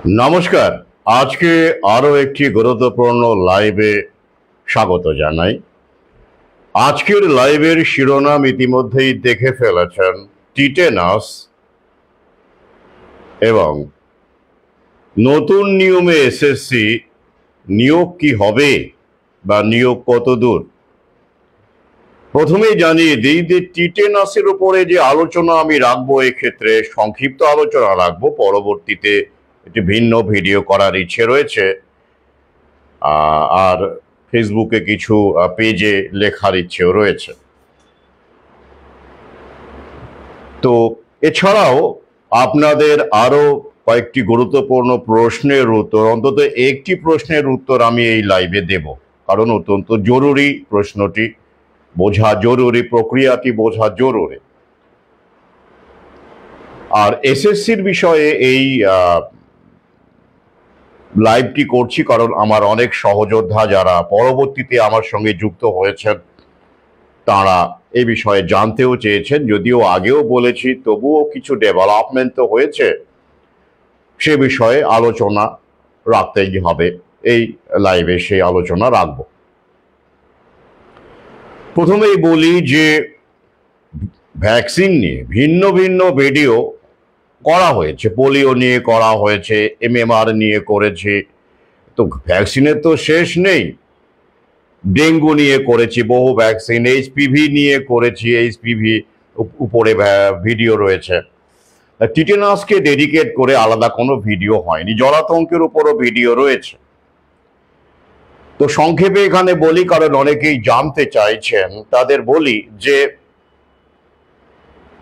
নমস্কার। আজকে আরো একটি গুরুত্বপূর্ণ লাইভে স্বাগত জানাই। আজকের লাইভের শিরোনাম ইতিমধ্যেই দেখে ফেলেছেন, টিটেনাস এবং নতুন নিয়মে এসএসসি নিয়োগ কি হবে বা নিয়োগ কতদূর। প্রথমেই জানিয়ে দিই যে টিটেনাসের উপরে যে আলোচনা আমি রাখবো, এক্ষেত্রে সংক্ষিপ্ত আলোচনা রাখবো, পরবর্তীতে একটি ভিন্ন ভিডিও করার ইচ্ছে রয়েছে, আর ফেসবুকে কিছু পেজে লেখার ইচ্ছেও রয়েছে। তো এছাড়াও আপনাদের আরো কয়েকটি গুরুত্বপূর্ণ প্রশ্নের উত্তর, অন্তত একটি প্রশ্নের উত্তর আমি এই লাইভে দেব, কারণ অত্যন্ত জরুরি, প্রশ্নটি বোঝা জরুরি, প্রক্রিয়াটি বোঝা জরুরি। আর এসএসসির বিষয়ে এই লাইভটি করছি কারণ আমার অনেক সহযোদ্ধা যারা পরবর্তীতে আমার সঙ্গে যুক্ত হয়েছেন, তারা এই বিষয়ে জানতেও চেয়েছেন। যদিও আগেও বলেছি, তবুও কিছু ডেভেলপমেন্ট তো হয়েছে, সে বিষয়ে আলোচনা রাখতেই হবে। এই লাইভে সেই আলোচনা রাখব। প্রথমেই বলি যে ভ্যাকসিন নিয়ে ভিন্ন ভিন্ন ভিডিও করা হয়েছে, পোলিও নিয়ে করা হয়েছে, এমএমআর নিয়ে করেছি, তো ভ্যাকসিনের তো শেষ নেই। ডেঙ্গু নিয়ে করেছি বহু ভ্যাকসিন, এইচপিভি নিয়ে করেছি, এইচপিভি উপরে ভিডিও রয়েছে। টিটেনাসকে ডেডিকেট করে আলাদা কোনো ভিডিও হয়নি, জলাতঙ্কের উপরও ভিডিও রয়েছে। তো সংক্ষেপে এখানে বলি, কারণ অনেকেই জানতে চাইছেন, তাদের বলি যে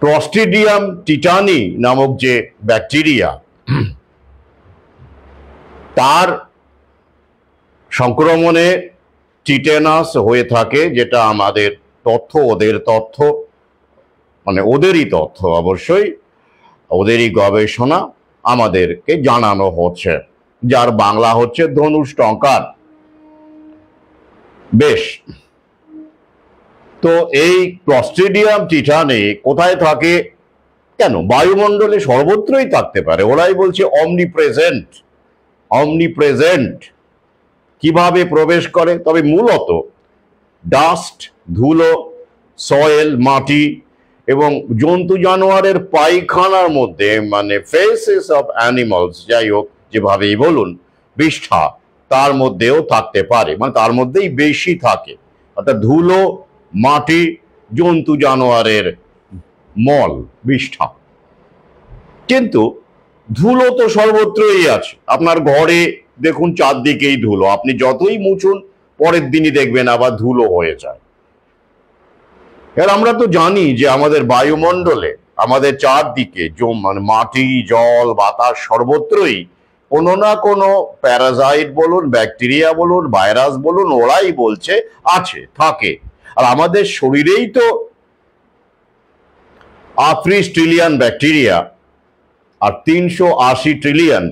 ক্লস্ট্রিডিয়াম টিটানি নামক যে ব্যাকটেরিয়া, তার সংক্রমণে টিটেনাস হয়ে থাকে, যেটা আমাদের তথ্য, ওদের তথ্য, মানে ওদেরই তথ্য, অবশ্যই ওদেরই গবেষণা আমাদেরকে জানানো হচ্ছে, যার বাংলা হচ্ছে ধনুষ টঙ্কার। বেশ, তো এই ক্লস্ট্রিডিয়াম টিটানি কোথায় থাকে, কেন বায়ুমণ্ডলে সর্বত্রই থাকতে পারে, ওরাই বলছে অমনিপ্রেজেন্ট। অমনিপ্রেজেন্ট কিভাবে প্রবেশ করে, তবে মূলত ডাস্ট, ধুলো, সয়েল, মাটি এবং জন্তু জানোয়ারের পায়খানার মধ্যে, মানে ফেসেস অফ অ্যানিমালস, যাই হোক যেভাবেই বলুন, বিষ্ঠা তার মধ্যেও থাকতে পারে, মানে তার মধ্যেই বেশি থাকে, অর্থাৎ ধুলো, মাটি, জন্তু জানোয়ারের মল, বিষ্ঠা। কিন্তু ধুলো তো সর্বত্রই আছে, আপনার ঘরে দেখুন চারদিকেই ধুলো, আপনি যতই মুছুন পরের দিনই দেখবেন আবার ধুলো হয়ে যায়। এর আমরা তো জানি যে আমাদের বায়ুমণ্ডলে, আমাদের চারদিকে মানে মাটি, জল, বাতাস, সর্বত্রই কোনো না কোনো প্যারাসাইট বলুন, ব্যাকটেরিয়া বলুন, ভাইরাস বলুন, ওরাই বলছে আছে, থাকে। আর আমাদের শরীরেই তো 38 ট্রিলিয়ন ব্যাকটেরিয়া আর 380 ট্রিলিয়ন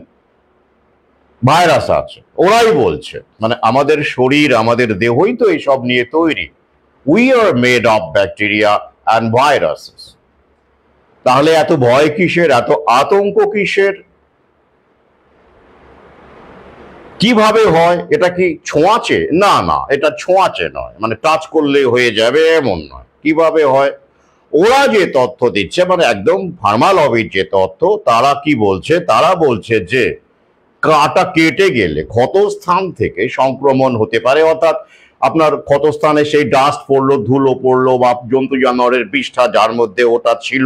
ভাইরাস আছে, ওরাই বলছে। মানে আমাদের শরীর, আমাদের দেহই তো এইসব নিয়ে তৈরি। We are made of bacteria and viruses. তাহলে এত ভয় কিসের, এত আতঙ্ক কিসের? কিভাবে হয়? এটা কি ছোঁয়াচে? না না, এটা ছোঁয়াচে নয়, মানে টাচ করলে হয়ে যাবে এমন নয়। কিভাবে হয়? ওরা যে তথ্য দিচ্ছে, মানে একদম ফার্মা লবির যে তথ্য, তারা কি বলছে, তারা বলছে যে কাটা কেটে গেলে ক্ষতস্থান থেকে সংক্রমণ হতে পারে, অর্থাৎ আপনার ক্ষতস্থানে সেই ডাস্ট পড়লো, ধুলো পড়লো, বা জন্তু জানোয়ারের বিষ্ঠা যার মধ্যে ওটা ছিল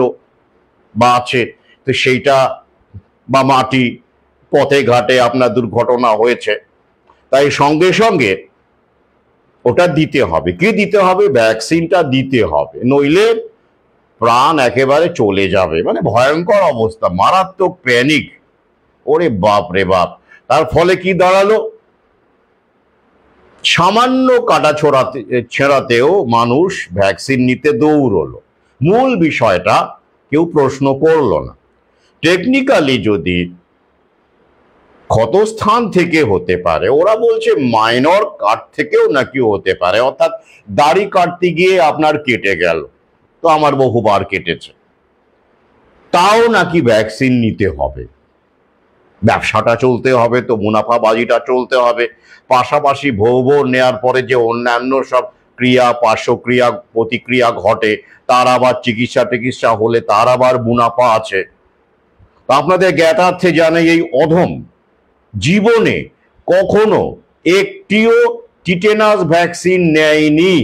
বা আছে, তো সেইটা, বা মাটি, পথে ঘাটে আপনার দুর্ঘটনা হয়েছে, তাই সঙ্গে সঙ্গে ওটা দিতে হবে। কি দিতে হবে? ভ্যাকসিনটা দিতে হবে, নইলে প্রাণ একেবারে চলে যাবে। মানে ভয়ঙ্কর অবস্থা, মারাত্মক প্যানিক। ওরে বাপ রে বাপ। তার ফলে কি দাঁড়ালো? সামান্য কাটা ছেঁড়াতেও মানুষ ভ্যাকসিন নিতে দৌড়লো। মূল বিষয়টা কেউ প্রশ্ন করলো না। টেকনিক্যালি যদি ক্ষতস্থান থেকে হতে পারে, ওরা বলছে মাইনর কাট থেকেও নাকি হতে পারে, অর্থাৎ দাড়ি কাটতে গিয়ে আপনার কেটে গেল, তো আমার বহুবার কেটেছে, তাও নাকি ভ্যাকসিন নিতে হবে। ব্যবসাটা চলতে হবে, তো মুনাফাবাজিটা চলতে হবে, পাশাপাশি ভৌ নেয়ার পরে যে অন্যান্য সব ক্রিয়া, পার্শ্বক্রিয়া, প্রতিক্রিয়া ঘটে, তার আবার চিকিৎসা হলে তার আবার মুনাফা আছে। আপনাদের জ্ঞাতার্থে জানে এই অধম জীবনে কখনো একটিও টিটেনাস ভ্যাকসিন নেয়নি।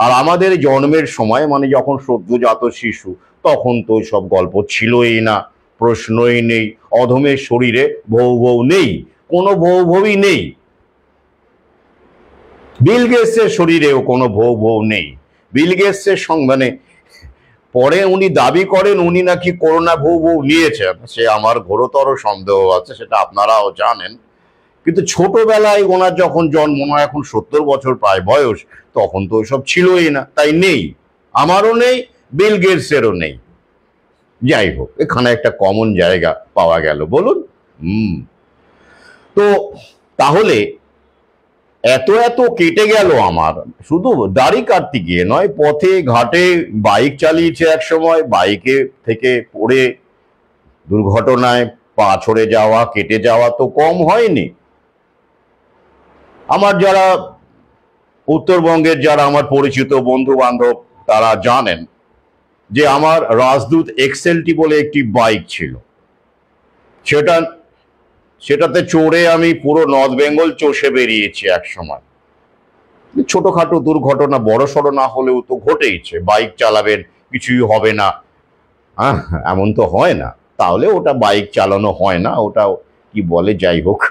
আর আমাদের জন্মের সময়, মানে যখন সদ্যজাত শিশু, তখন তো সব গল্প ছিলই না, প্রশ্নই নেই। অধমের শরীরে ভৌ নেই, কোনো ভৌই নেই। বিল গেটসের শরীরেও কোনো ভৌ নেই। বিল গেটসের সঙ্গে মানে পরে উনি দাবি করেন উনি নাকি করোনা ভৌ নিয়েছেন, সে আমার ঘোরতর সন্দেহ আছে, সেটা আপনারাও জানেন। কিন্তু ছোটবেলায় ওনার যখন জন্ম, ওনার এখন 70 বছর প্রায় বয়স, তখন তো ওইসব ছিলই না, তাই নেই। আমারও নেই, বিল গেটসেরও নেই। যাই হোক, এখানে একটা কমন জায়গা পাওয়া গেল, বলুন। তো তাহলে এত কেটে গেল আমার, শুধু দাড়ি কাটতে গিয়ে নয়, পথে ঘাটে বাইক চালিয়েছে এক সময়, বাইকে থেকে পড়ে দুর্ঘটনায় পা ছড়ে যাওয়া, কেটে যাওয়া তো কম হয়নি। আমার যারা উত্তরবঙ্গের যারা আমার পরিচিত বন্ধু বান্ধব, তারা জানেন যে আমার রাজদূত এক্সএলটি বলে একটি বাইক ছিল। সেটাতে চড়ে আমি পুরো নর্থ বেঙ্গল চষে বেরিয়েছি এক সময়। ছোটখাটো দুর্ঘটনা, বড় সড়ো না হলেও তো ঘটেইছে। বাইক চালাবেন, কিছুই হবে না, এমন তো হয় না, তাহলে ওটা বাইক চালানো হয় না, ওটা কি বলে, যাই হোক।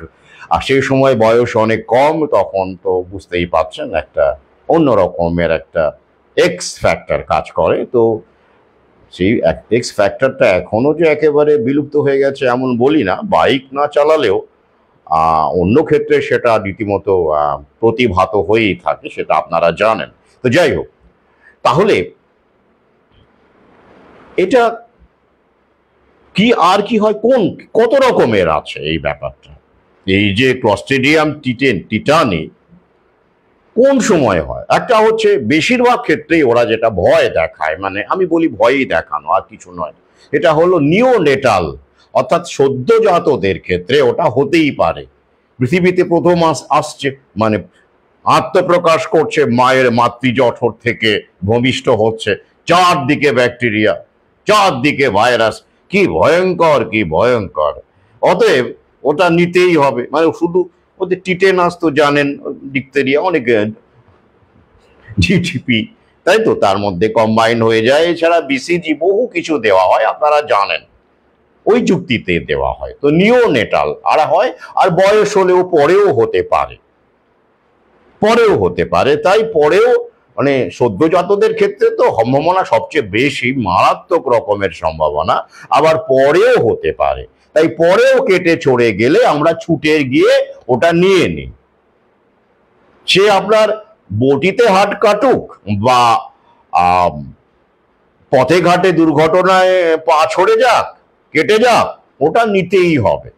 আর সেই সময় বয়স অনেক কম, তখন তো বুঝতেই পারছেন একটা অন্য রকমের একটা এক্স ফ্যাক্টর কাজ করে। তো সেই এক্স ফ্যাক্টরটা এখনো যে একেবারে বিলুপ্ত হয়ে গেছে এমন বলি না, বাইক না চালালেও অন্য ক্ষেত্রে সেটা রীতিমতো প্রতিভাত হয়েই থাকে, সেটা আপনারা জানেন। তো যাই হোক, তাহলে এটা কি আর কি হয়, কত রকমের আছে এই ব্যাপারটা। এই যে ক্লস্ট্রিডিয়াম টিটানি কোন সময় হয়? একটা হচ্ছে, বেশিরভাগ ক্ষেত্রেই ওরা যেটা ভয় দেখায়, মানে আমি বলি ভয়ই দেখানো, আর কিছু নয়, এটা হলো নিওনেটাল, অর্থাৎ সদ্যজাতদের ক্ষেত্রে ওটা হতেই পারে। পৃথিবীতে প্রথম আসছে, মানে আত্মপ্রকাশ করছে মায়ের মাতৃজঠর থেকে, ভূমিষ্ঠ হচ্ছে, চারদিকে ব্যাকটেরিয়া, চারদিকে ভাইরাস, কি ভয়ঙ্কর, কি ভয়ঙ্কর। অতএব ওটা নিতেই হবে। মানে শুধু ওদের টিটেনাস তো জানেন, ডিপথেরিয়া, অনেক জিটিপি, তাই তো, তার মধ্যে কম্বাইন হয়ে যায়। এছাড়া বিসিজি, বহু কিছু দেওয়া হয়, আপনারা জানেন, ওই যুক্তিতে দেওয়া হয়। তো নিওনেটাল আর হয়, আর বয়স হলেও পরেও হতে পারে, তাই পরেও, মানে সদ্যজাতদের ক্ষেত্রে তো সম্ভাবনা সবচেয়ে বেশি, মারাত্মক রকমের সম্ভাবনা, আবার পরেও হতে পারে। তাই পরেও কেটে চড়ে গেলে আমরা ছুটে গিয়ে ওটা নিয়ে নিই। সে আপনার বটিতে হাট কাটুক বা পথে ঘাটে দুর্ঘটনায় পা ছড়ে যাক, কেটে যাক, ওটা নিতেই হবে।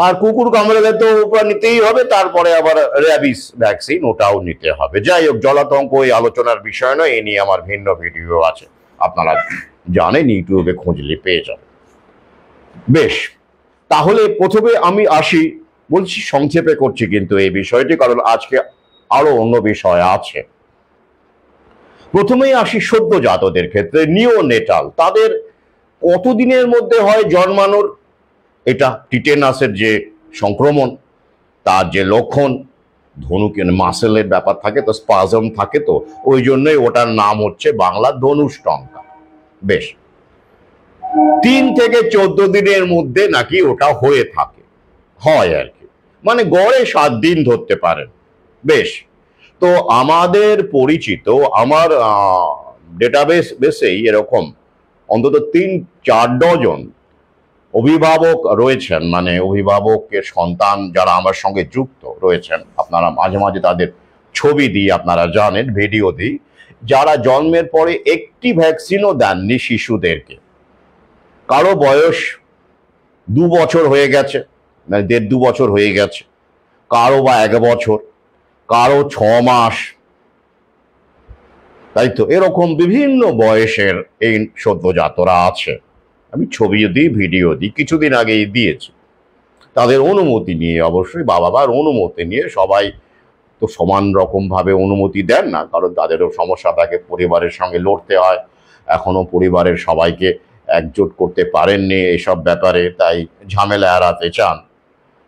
আর কুকুর কামড়ালে তো ওটা নিতেই হবে, তারপরে আবার র্যাবিস ভ্যাকসিন, ওটাও নিতে হবে। যাই হোক, জলাতঙ্ক এই আলোচনার বিষয় নয়, এ নিয়ে আমার ভিন্ন ভিডিও আছে, আপনারা জানেন, ইউটিউবে খুঁজলে পেয়ে যাবেন। বেশ, তাহলে প্রথমে আমি আসি, বলছি সংক্ষেপে করছি কিন্তু এই বিষয়টি, কারণ আজকে আরো অন্য বিষয় আছে। প্রথমেই আসি সদ্যজাতদের ক্ষেত্রে, নিওনেটাল, তাদের কতদিনের মধ্যে হয় জন্মানোর এটা টিটেনাসের যে সংক্রমণ, তার যে লক্ষণ, ধনুকের মাসেলের ব্যাপার থাকে তো, স্পাজম থাকে তো, ওই জন্যই ওটার নাম হচ্ছে বাংলা ধনুষ্টঙ্কা। বেশ, 3 থেকে 14 দিনের মধ্যে নাকি ওটা হয়ে থাকে, হয় আর কি, মানে গড়ে 7 দিন ধরতে পারেন। বেশ, তো আমাদের পরিচিত, আমার বেসেই এরকম অন্তত 3-4 ডজন অভিভাবক রয়েছেন, মানে অভিভাবকের সন্তান যারা আমার সঙ্গে যুক্ত রয়েছেন, আপনারা মাঝে মাঝে তাদের ছবি দিই, আপনারা জানেন, ভিডিও দিই, যারা জন্মের পরে একটি ভ্যাকসিনও দেননি শিশুদেরকে। কারো বয়স 2 বছর হয়ে গেছে, মানে 1.5-2 বছর হয়ে গেছে, কারো বা 1 বছর, কারো 6 মাস, তাই তো, এরকম বিভিন্ন বয়সের এই সদ্যজাতরা আছে। আমি ছবি দিই, ভিডিও দিই, কিছুদিন আগেই দিয়েছি। তাদের অনুমতি নিয়ে, অবশ্যই বাবার অনুমতি নিয়ে। সবাই তো সমান রকমভাবে অনুমতি দেন না, কারণ তাদেরও সমস্যা থাকে, পরিবারের সঙ্গে লড়তে হয়। এখনো পরিবারের সবাইকে একজোট করতে পারেননি এসব ব্যাপারে, তাই ঝামেলা এড়াতে চান।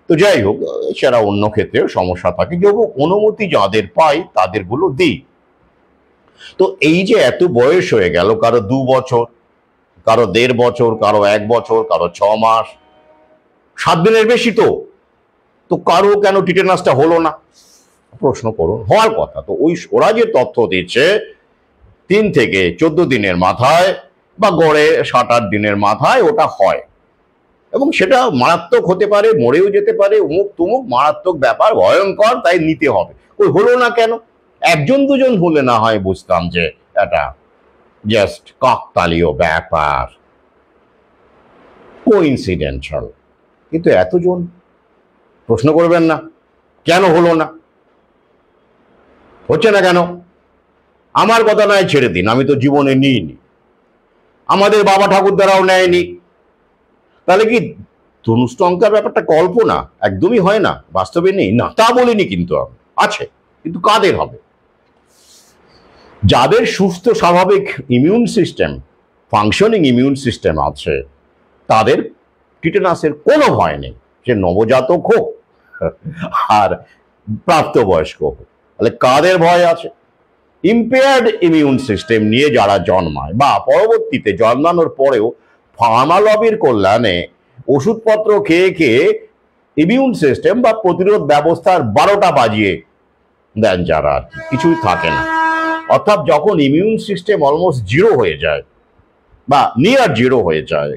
তো যাই হোক, এছাড়া অন্য ক্ষেত্রেও সমস্যা থাকে, যে অনুমতি যাদের পাই তাদেরগুলো দিই। তো এই যে এত বয়স হয়ে গেল, কারো 2 বছর, কারো 1.5 বছর, কারো 1 বছর, কারো 6 মাস, 7 দিনের বেশি, তো তো কারো কেন টিটেনাসটা হলো না? প্রশ্ন করুন। হওয়ার কথা তো, ওরা যে তথ্য দিচ্ছে 3 থেকে 14 দিনের মাথায় বা গড়ে 7-8 দিনের মাথায় ওটা হয়, এবং সেটা মারাত্মক হতে পারে, মরেও যেতে পারে, উমুক তুমুক মারাত্মক ব্যাপার, ভয়ঙ্কর, তাই নিতে হবে। ওই হলো না কেন? 1-2জন হলে না হয় বুঝতাম যে এটা জাস্ট কাকতালীয় ব্যাপার, কোইন্সিডেন্টাল, কিন্তু এতজন? প্রশ্ন করবেন না কেন হলো না, হচ্ছে না কেন? আমার কথা নয়, ছেড়ে দিন, আমি তো জীবনে নিইনি, আমাদের বাবা ঠাকুরদারাও নেয়নি। তাহলে কি ধনুষ্টঙ্কার ব্যাপারটা কল্পনা? একদমই হয় না, বাস্তবে নেই না, তা বলিনি, কিন্তু আছে, কিন্তু কাদের হবে? যাদের সুস্থ স্বাভাবিক immune system, functioning immune system আছে, তাদের টিটেনাসের কোনো ভয় নেই, সে নবজাতক হোক আর প্রাপ্তবয়স্ক হোক। তাহলে কাদের ভয় আছে? ইম্পেয়ার্ড ইমিউন সিস্টেম নিয়ে যারা জন্মায়, বা পরবর্তীতে জন্মানোর পরেও ফার্মা লবির কল্যাণে ওষুধপত্র খেয়ে খেয়ে ইমিউন সিস্টেম বা প্রতিরোধ ব্যবস্থার 12টা বাজিয়ে দেন যারা, কিছুই থাকে না। অর্থাৎ যখন ইমিউন সিস্টেম অলমোস্ট জিরো হয়ে যায় বা নিয়ার জিরো হয়ে যায়,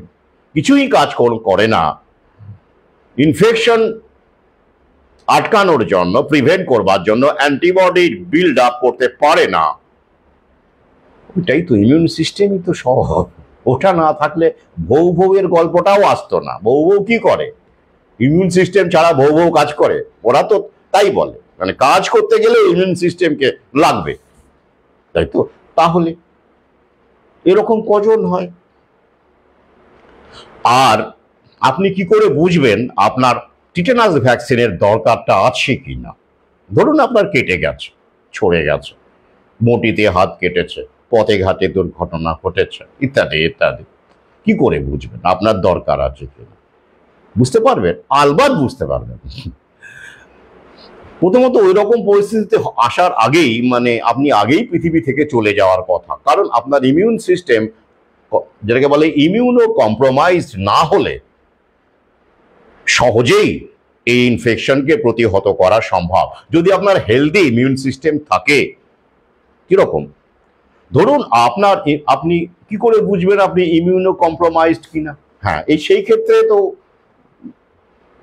কিছুই কাজ করে না, ইনফেকশন আটকানোর জন্য, প্রিভেন্ট করবার জন্য অ্যান্টিবডি বিল্ড আপ করতে পারে না, ওইটাই তো ইমিউন সিস্টেমই তো সহ। ওটা না থাকলে বউ বউয়ের গল্পটাও আসতো না। বউ বউ কি করে? ইমিউন সিস্টেম ছাড়া বউ বউ কাজ করে? ওরা তো তাই বলে, মানে কাজ করতে গেলে ইমিউন সিস্টেমকে লাগবে, তাই তো? তাহলে এরকম কজন হয়? আর আপনি কি করে বুঝবেন আপনার টিটেনাস ভ্যাকসিনের দরকারটা আছে কিনা? ধরুন আপনার কেটে গেছে, ছড়ে গেছে, বটিতে হাত কেটেছে, পথে ঘাটে দুর্ঘটনা ঘটেছে, ইত্যাদি ইত্যাদি। কি করে বুঝবেন আপনার দরকার আছে কিনা? বুঝতে পারবেন? আলবাত বুঝতে পারবেন। প্রথমত ওই রকম পরিস্থিতিতে আসার আগেই, মানে আপনি আগেই পৃথিবী থেকে চলে যাওয়ার কথা, কারণ আপনার ইমিউন সিস্টেম, যেটাকে বলে ইমিউনো কম্প্রোমাইজ না হলে সহজেই এই ইনফেকশনকে প্রতিহত করা সম্ভব, যদি আপনার হেলদি ইমিউন সিস্টেম থাকে। কিরকম? ধরুন আপনি কি করে বুঝবেন আপনি ইমিউনো কম্প্রোমাইজড কিনা? হ্যাঁ, সেই ক্ষেত্রে তো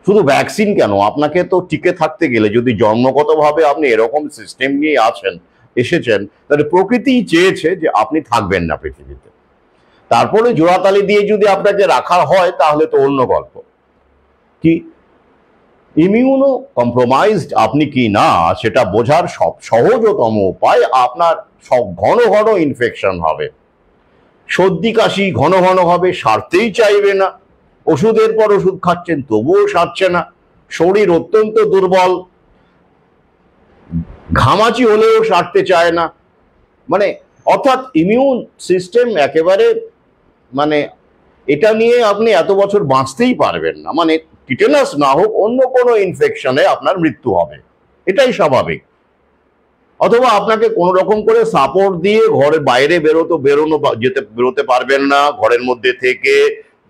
শুধু ভ্যাকসিন কেন, আপনাকে তো টিকে থাকতে গেলে, যদি জন্মগতভাবে আপনি এরকম সিস্টেম নিয়ে এসেছেন, তাহলে প্রকৃতিই চেয়েছে যে আপনি থাকবেন না পৃথিবীতে। তারপরে জোড়াতালি দিয়ে যদি আপনাকে রাখা হয়, তাহলে তো অন্য গল্প। কি ইমিউনো কম্প্রোমাইজড আপনি কি না, সেটা বোঝার সহজতম উপায়, আপনার সব ঘন ঘন ইনফেকশন হবে, সর্দি কাশি ঘন ঘন হবে, সারতেই চাইবে না, ওষুধের পর ওষুধ খাচ্ছেন তবুও সারছে না, শরীর অত্যন্ত দুর্বল, ঘামাচি হলেও সারতে চায় না, মানে অর্থাৎ ইমিউন সিস্টেম একেবারে, মানে এটা নিয়ে আপনি এত বছর বাঁচতেই পারবেন না, মানে টিটেনাস না হোক অন্য কোনো ইনফেকশনে আপনার মৃত্যু হবে, এটাই স্বাভাবিক। অথবা আপনাকে কোন রকম করে সাপোর্ট দিয়ে ঘরে বাইরে বেরোতে পারবেন না, ঘরের মধ্যে থেকে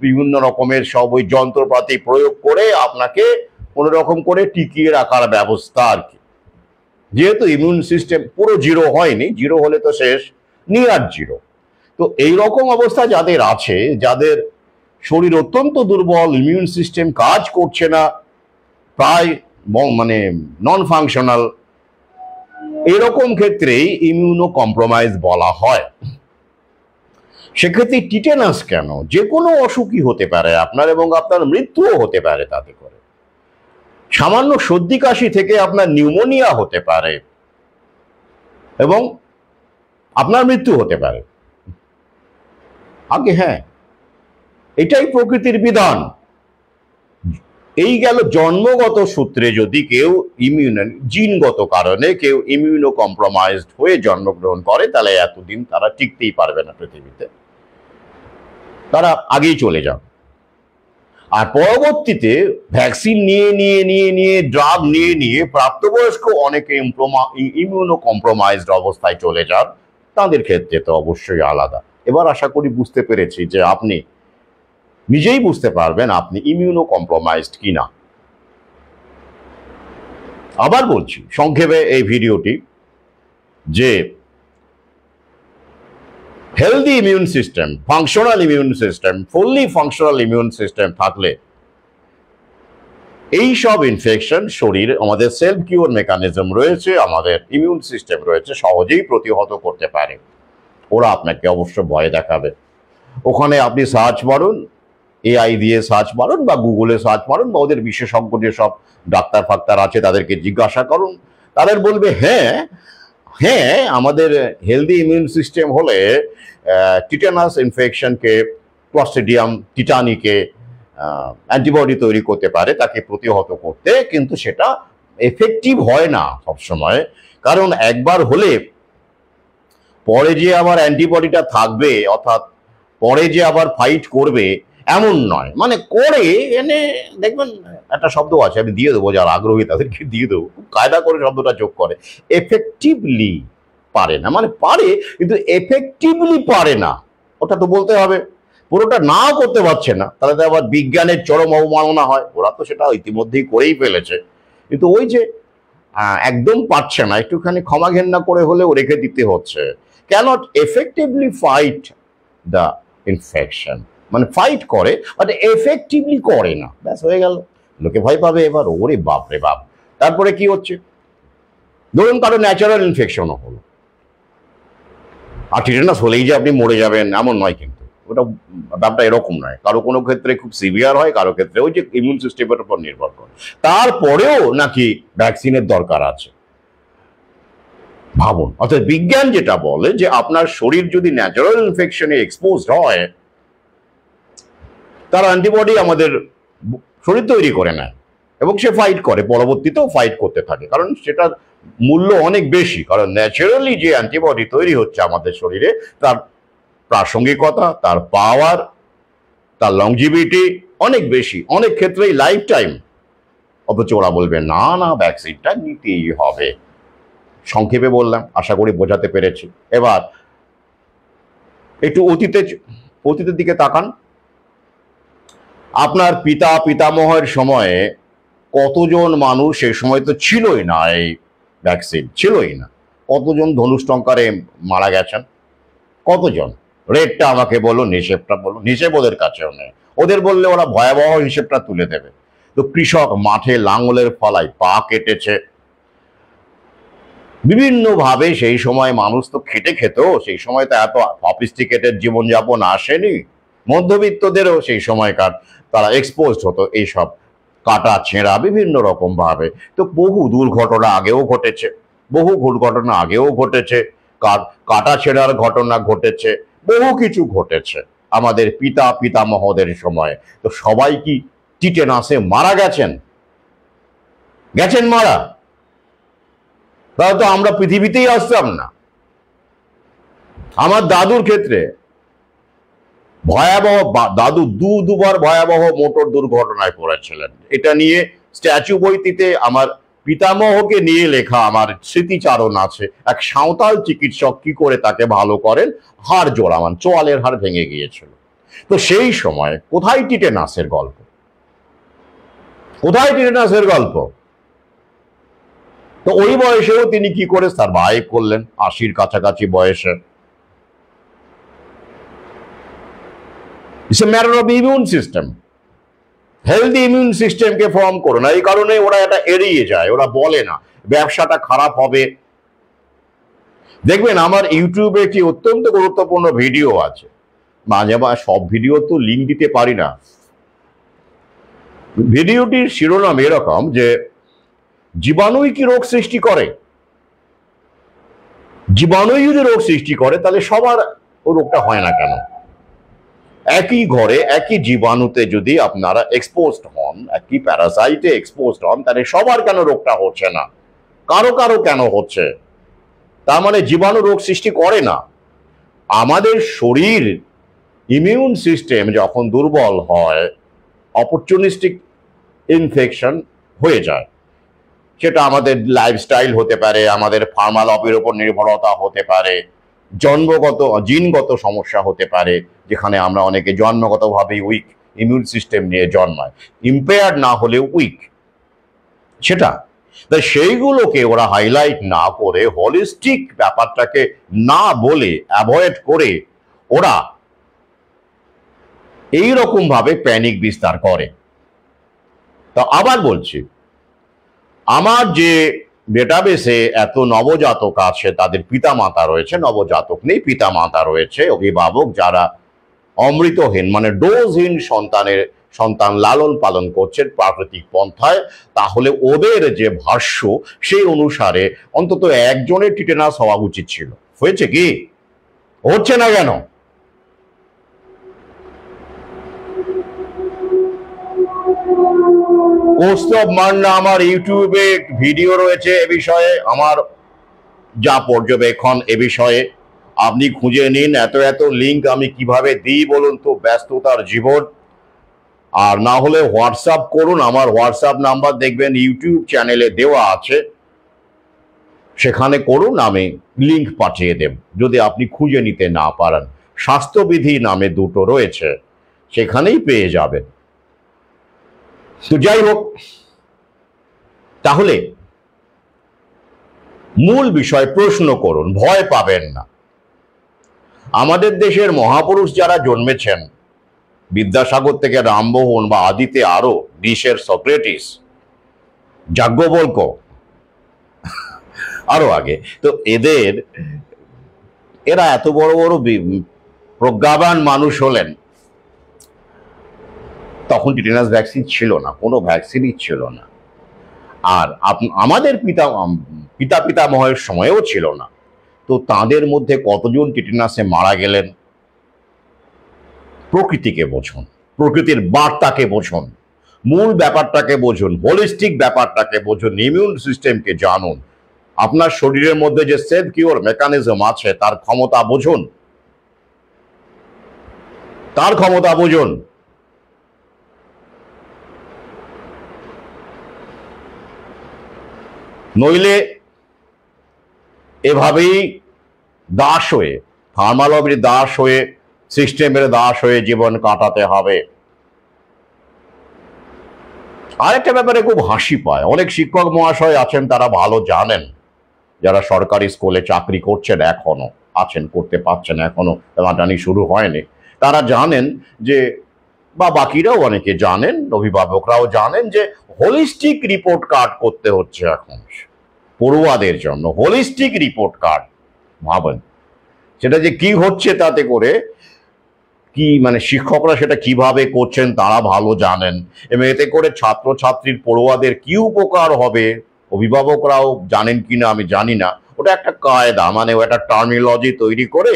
বিভিন্ন রকমের সব ওই যন্ত্রপাতি প্রয়োগ করে আপনাকে কোন রকম করে টিকিয়ে রাখার ব্যবস্থা আর কি। যেহেতু ইমিউন সিস্টেম পুরো জিরো হয়নি, জিরো হলে তো শেষ, নিয়ার জিরো। তো এই রকম অবস্থা যাদের আছে, যাদের শরীর অত্যন্ত দুর্বল, ইমিউন সিস্টেম কাজ করছে না, প্রায় মানে নন ফাংশনাল, এরকম ক্ষেত্রেই ইমিউনো কম্প্রোমাইজ বলা হয়। সেক্ষেত্রে টিটেনাস কেন, যে কোনো অসুখই হতে পারে আপনার, এবং আপনার মৃত্যুও হতে পারে তাতে করে। সামান্য সর্দি কাশি থেকে আপনার নিউমোনিয়া হতে পারে এবং আপনার মৃত্যু হতে পারে। আগে হ্যাঁ, এটাই প্রকৃতির বিধান। এই গেল জন্মগত সূত্রে যদি কেউ জিনগত কারণে কেউ ইমিউনো কম্প্রোমাইজড হয়ে জন্মগ্রহণ করে, তাহলে এতদিন তারা টিকতেই পারবে না পৃথিবীতে, তারা আগেই চলে যাবে। আর পরবর্তীতে ভ্যাকসিন নিয়ে ড্রাগ নিয়ে প্রাপ্তবয়স্ক অনেকে ইমিউনো কম্প্রোমাইজড অবস্থায় চলে যান, তাদের ক্ষেত্রে তো অবশ্যই আলাদা। এবার আশা করি বুঝতে পেরেছি যে আপনি নিজেই বুঝতে পারবেন আপনি ইমিউনো কম্প্রোমাইজড কিনা। আবার বলছি সংক্ষেপে এই ভিডিওটি, যে healthy immune system, functional immune system, fully functional immune system থাকলে এই সব ইনফেকশন শরীর, আমাদের সেলফ কিউর মেকানিজম রয়েছে, আমাদের ইমিউন সিস্টেম রয়েছে, সহজেই প্রতিহত করতে পারে। ওরা আপনাকে অবশ্য ভয় দেখাবে। ওখানে আপনি সার্চ মারুন, এআই দিয়ে সার্চ মারুন বা গুগলে সার্চ মারুন, বা ওদের বিশেষজ্ঞ যে সব ডাক্তার ফাক্তার আছে তাদেরকে জিজ্ঞাসা করুন, তাদের বলবে হ্যাঁ হ্যাঁ আমাদের হেলদি ইমিউন সিস্টেম হলে টিটানাস ইনফেকশনকে, ক্লস্ট্রিডিয়াম টিটানিকে অ্যান্টিবডি তৈরি করতে পারে তাকে প্রতিহত করতে, কিন্তু সেটা এফেক্টিভ হয় না সবসময়। কারণ একবার হলে পরে যে আবার অ্যান্টিবডিটা থাকবে, অর্থাৎ পরে যে আবার ফাইট করবে এমন নয়, মানে করে এনে দেখবেন একটা শব্দ আছে, আমি দিয়ে দেবো, যারা আগ্রহী তাদেরকে দিয়ে দেবো, খুব কায়দা করে শব্দটা যোগ করে, এফেক্টিভলি পারে না, মানে পারে কিন্তু এফেক্টিভলি পারে না, ওটা তো বলতে হবে। পুরোটা নাও করতে পারছে না, তাহলে তো আবার বিজ্ঞানের চরম অবমাননা হয়। ওরা তো সেটা ইতিমধ্যেই করেই ফেলেছে, কিন্তু ওই যে একদম পারছে না, একটুখানি ক্ষমা ঘেন্না করে হলেও রেখে দিতে হচ্ছে। Cannot effectively fight the infection, মানে ফাইট করে বাট এফেক্টিভলি করে না, ব্যাস হয়ে গেল। লোকে ভয় পাবে এবার, ওরে বাপ রে বাপ। তারপরে কি হচ্ছে, ধরুন কারো ন্যাচারাল ইনফেকশনও হলো, আর টিটেনাস হলেই যে আপনি মরে যাবেন এমন নয়, কিন্তু ওটা ব্যাপারটা এরকম নয়। কারো কোনো ক্ষেত্রে খুব সিভিয়ার হয়, কারো ক্ষেত্রে ওই যে ইমিউন সিস্টেমের উপর নির্ভর করে। তারপরেও নাকি ভ্যাকসিনের দরকার আছে, ভাবুন। অর্থাৎ বিজ্ঞান যেটা বলে যে আপনার শরীর যদি ন্যাচারাল ইনফেকশনে এক্সপোজড হয়, তার অ্যান্টিবডি আমাদের শরীর তৈরি করে নেয় এবং সে ফাইট করে, পরবর্তীতেও ফাইট করতে থাকে, কারণ সেটার মূল্য অনেক বেশি। কারণ ন্যাচারালি যে অ্যান্টিবডি তৈরি হচ্ছে আমাদের শরীরে, তার প্রাসঙ্গিকতা, তার পাওয়ার, তার লংজিভিটি অনেক বেশি, অনেক ক্ষেত্রেই লাইফ টাইম। অথচ ওরা বলবে না না ভ্যাকসিনটা নিতেই হবে। সংক্ষেপে বললাম, আশা করি বোঝাতে পেরেছি। এবার একটু অতীতের দিকে তাকান। আপনার পিতামহের সময়ে কতজন মানুষ, সেই সময় তো ছিলই না এই ভ্যাকসিন, ছিলই না, কতজন ধনুষ্টঙ্কারে মারা গেছেন, কতজন? রেটটা আমাকে বলুন, হিসেবটা বলুন। হিসেব ওদের কাছেও নেই, ওদের বললে ওরা ভয়াবহ হিসেবটা তুলে দেবে। তো কৃষক মাঠে লাঙলের ফলায় পা কেটেছে, বিভিন্নভাবে সেই সময় মানুষ তো খেটে খেত, সেই সময় তো এত সফিস্টিকেটেড জীবনযাপন আসেনি। মধ্যবিত্তদেরও সেই সময়কার তারা এক্সপোজড হতো এইসব কাটা ছেঁড়া বিভিন্ন রকম ভাবে। তো বহু দুর্ঘটনা আগেও ঘটেছে, কাটা ছেঁড়ার ঘটনা ঘটেছে, বহু কিছু ঘটেছে আমাদের পিতামহদের সময়। তো সবাই কি টিটেনাসে মারা গেছেন মারা? তাহলে তো আমরা পৃথিবীতেই আসতাম না। আমার দাদুর ক্ষেত্রে ভয়াবহ, দাদু দুবার ভয়াবহ মোটর দুর্ঘটনায় পড়েছিলেন। এটা নিয়ে স্ট্যাচু বইটিতে আমার পিতামহকে নিয়ে লেখা আমার স্মৃতিচারণ আছে। এক সাঁওতাল চিকিৎসক কি করে তাকে ভালো করেন, হাড় জোড়ামান, চোয়ালের হাড় ভেঙে গিয়েছিল। তো সেই সময় কোথায় টিটেনাসের গল্প, কোথায় টিটেনাসের গল্প? তো ওই বয়সেও তিনি কি করে সারভাইভ করলেন, 80-র কাছাকাছি বয়সে। It's a matter of immune system. Healthy immune সিস্টেমকে ফর্ম করো না, এই কারণে ওরা এটা এড়িয়ে যায়, ওরা বলে না ব্যবসাটা খারাপ হবে। দেখবেন আমার ইউটিউবে একটি অত্যন্ত গুরুত্বপূর্ণ ভিডিও আছে, মাঝে মাঝে সব ভিডিও তো লিঙ্ক দিতে পারি না। ভিডিওটির শিরোনাম এরকম যে জীবাণুই কি রোগ সৃষ্টি করে? জীবাণুই যদি রোগ সৃষ্টি করে তাহলে সবার ও রোগটা হয় না কেন? একই ঘরে একই জীবাণুতে যদি আপনারা এক্সপোজড হন, একই প্যারাসাইটে এক্সপোজড হন, তাহলে সবার কেন রোগটা হচ্ছে না, কারো কারো কেন হচ্ছে? তার মানে জীবাণু রোগ সৃষ্টি করে না। আমাদের শরীর ইমিউন সিস্টেম যখন দুর্বল হয়, অপরচুনিস্টিক ইনফেকশন হয়ে যায়। সেটা আমাদের লাইফস্টাইল হতে পারে, আমাদের ফার্মা লবির উপর নির্ভরতা হতে পারে, জন্মগত জিনগত সমস্যা হতে পারে, যেখানে আমরা অনেকে জন্মগতভাবে উইক ইমিউন সিস্টেম নিয়ে জন্মায়, ইম্পেয়ার্ড না হলেও উইক সেটা। তাই সেইগুলোকে ওরা হাইলাইট না করে, হোলিস্টিক ব্যাপারটাকে না বলে, অ্যাভয়েড করে ওরা এইরকম ভাবে প্যানিক বিস্তার করে। তা আবার বলছি, আমার যে ডেটাবেসে এত নবজাতক আছে, তাদের পিতামাতা রয়েছে, নবজাতক নেই পিতামাতা রয়েছে, অভিভাবক যারা অমৃতহীন মানে ডোজহীন সন্তান লালন পালন করছেন প্রাকৃতিক পন্থায়, তাহলে ওদের যে ভাষ্য সেই অনুসারে অন্তত একজনের টিটেনাস হওয়া উচিত ছিল। হয়েছে কি? হচ্ছে না কেন? কৌস্তব মান্না আমার ইউটিউবে ভিডিও রয়েছে এ বিষয়ে, আমার যা পর্যবেক্ষণ এ বিষয়ে আপনি খুঁজে নিন। এত এত লিঙ্ক আমি কিভাবে দিই বলুন তো, ব্যস্ততার জীবন। আর না হলে হোয়াটসঅ্যাপ করুন, আমার হোয়াটসঅ্যাপ নাম্বার দেখবেন ইউটিউব চ্যানেলে দেওয়া আছে, সেখানে করুন, আমি লিঙ্ক পাঠিয়ে দেব যদি আপনি খুঁজে নিতে না পারেন। স্বাস্থ্যবিধি নামে দুটো রয়েছে, সেখানেই পেয়ে যাবেন। তো যাই হোক, তাহলে মূল বিষয় প্রশ্ন করুন, ভয় পাবেন না। আমাদের দেশের মহাপুরুষ যারা জন্মেছেন, বিদ্যাসাগর থেকে রামমোহন বা আদিতে আরো গ্রীসের সক্রেটিস, যাজ্ঞবল্ক্য, আরো আগে, তো এরা এত বড় বড় প্রজ্ঞাবান মানুষ হলেন, তখন টিটেনাস ভ্যাকসিন ছিল না, কোনো ভ্যাকসিনই ছিল না। আর আমাদের পিতামহের সময়েও ছিল না। তো তাদের মধ্যে কতজন টিটেনাসে মারা গেলেন? প্রকৃতিকে বোঝুন, প্রকৃতির বার্তাকে বোঝুন, মূল ব্যাপারটাকে বুঝুন, হোলিস্টিক ব্যাপারটাকে বুঝুন, ইমিউন সিস্টেমকে জানুন, আপনার শরীরের মধ্যে যে সেলফ কিওর মেকানিজম আছে তার ক্ষমতা বুঝুন, তার ক্ষমতা বুঝুন। নইলে এভাবেই দাস হয়ে, ফার্মালবির দাস হয়ে, সিস্টেমের দাস হয়ে জীবন কাটাতে হবে। আরেকটা ব্যাপারে খুব হাসি পায়, অনেক শিক্ষক মহাশয় আছেন, তারা ভালো জানেন, যারা সরকারি স্কুলে চাকরি করছেন এখনো আছেন, করতে পারছেন এখনো, টানাটানি শুরু হয়নি, তারা জানেন যে, বা বাকিরাও অনেকে জানেন, অভিভাবকরাও জানেন যে হোলিস্টিক রিপোর্ট কার্ড করতে হচ্ছে এখন পড়ুয়াদের জন্য। হোলিস্টিক রিপোর্ট কার্ড, ভাবেন সেটা যে কি হচ্ছে, তাতে করে কি মানে শিক্ষকরা সেটা কিভাবে করছেন তারা ভালো জানেন, এবং এতে করে ছাত্রছাত্রীর পড়ুয়াদের কি উপকার হবে অভিভাবকরাও জানেন কিনা আমি জানি না। ওটা একটা কায়দা, মানে একটা টার্মিনোলজি তৈরি করে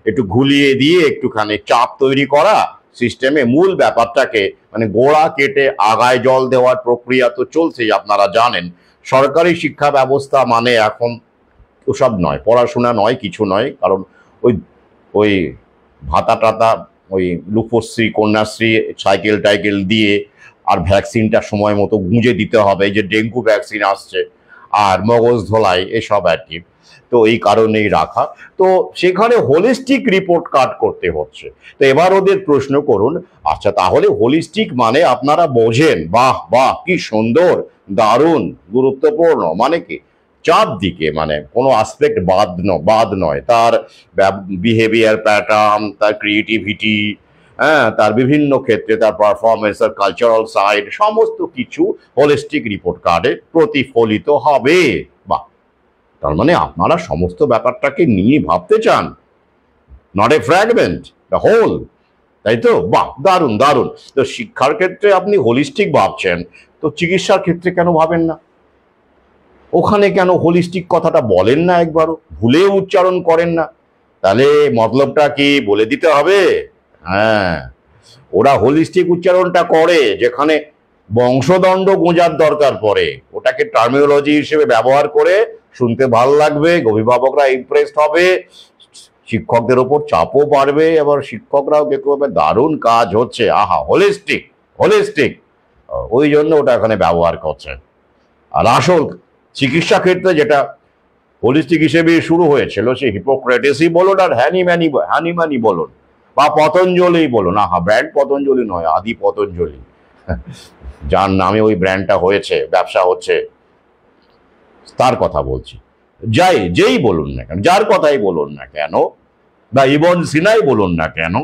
একটু ঘুলিয়ে দিয়ে একটুখানি চাপ তৈরি করা সিস্টেমে, মূল ব্যাপারটাকে মানে গোড়া কেটে আগায় জল দেওয়ার প্রক্রিয়া তো চলছেই, আপনারা জানেন। সরকারি শিক্ষা ব্যবস্থা মানে এখন ওসব নয়, পড়াশোনা নয়, কিছু নয়, কারণ ওই ওই ভাতা টাতা, ওই রূপশ্রী কন্যাশ্রী সাইকেল টাইকেল দিয়ে, আর ভ্যাকসিনটা সময় মতো গুঁজে দিতে হবে, যে ডেঙ্গু ভ্যাকসিন আসছে, আর মগজ ধোলাই, এসব আর কি। তো এই কারণেই রাখা, তো সেখানে হোলিস্টিক রিপোর্ট কার্ড করতে হচ্ছে। তো এবার ওদের প্রশ্ন করুন, আচ্ছা তাহলে হোলিস্টিক মানে আপনারা বোঝেন, বাহ বাহ কি সুন্দর, দারুণ, গুরুত্বপূর্ণ, মানে কি চারদিকে, মানে কোনো আসপেক্ট বাদ নয়, তার বিহেভিয়ার প্যাটার্ন, তার ক্রিয়েটিভিটি, হ্যাঁ, তার বিভিন্ন ক্ষেত্রে তার পারফরমেন্স, তার কালচারাল সাইড, সমস্ত কিছু হোলিস্টিক রিপোর্ট কার্ডে প্রতিফলিত হবে। বা তার মানে আপনারা সমস্ত ব্যাপারটাকে নিয়ে ভাবতে চান, not a fragment, the whole, তাই তো? বাহ, দারুণ দারুণ। তো শিক্ষার ক্ষেত্রে আপনি হোলিস্টিক ভাবছেন, তো চিকিৎসার ক্ষেত্রে কেন ভাবেন না? ওখানে কেন হোলিস্টিক কথাটা বলেন না, একবারও ভুলেও উচ্চারণ করেন না? তাহলে মতলবটা কি বলে দিতে হবে? হ্যাঁ, ওরা হোলিস্টিক উচ্চারণটা করে, যেখানে বংশদণ্ড গোঁজার দরকার পড়ে ওটাকে টার্মিনোলজি হিসেবে ব্যবহার করে শুনতে ভালো লাগবে, অভিভাবকরা ইমপ্রেসড হবে, শিক্ষকদের ওপর চাপও বাড়বে, এবার শিক্ষকরাও দেখতে পাবে দারুণ কাজ হচ্ছে, আহা হোলিস্টিক হোলিস্টিক, ওই জন্য ওটা এখানে ব্যবহার করছে। আর আসল চিকিৎসা ক্ষেত্রে যেটা হোলিস্টিক হিসেবে শুরু হয়েছিল, সেই হিপোক্রেটিসই বলুন আর হ্যানিম্যানই বলুন বা পতঞ্জলি বলুন, আহা ব্র্যান্ড পতঞ্জলি নয়, আদি পতঞ্জলি, যার নামে ওই ব্র্যান্ডটা হয়েছে, ব্যবসা হচ্ছে, তার কথা বলছি। যেই বলুন না কেন, যার কথাই বলুন না কেন, বা ইবন সিনাই বলুন না কেন,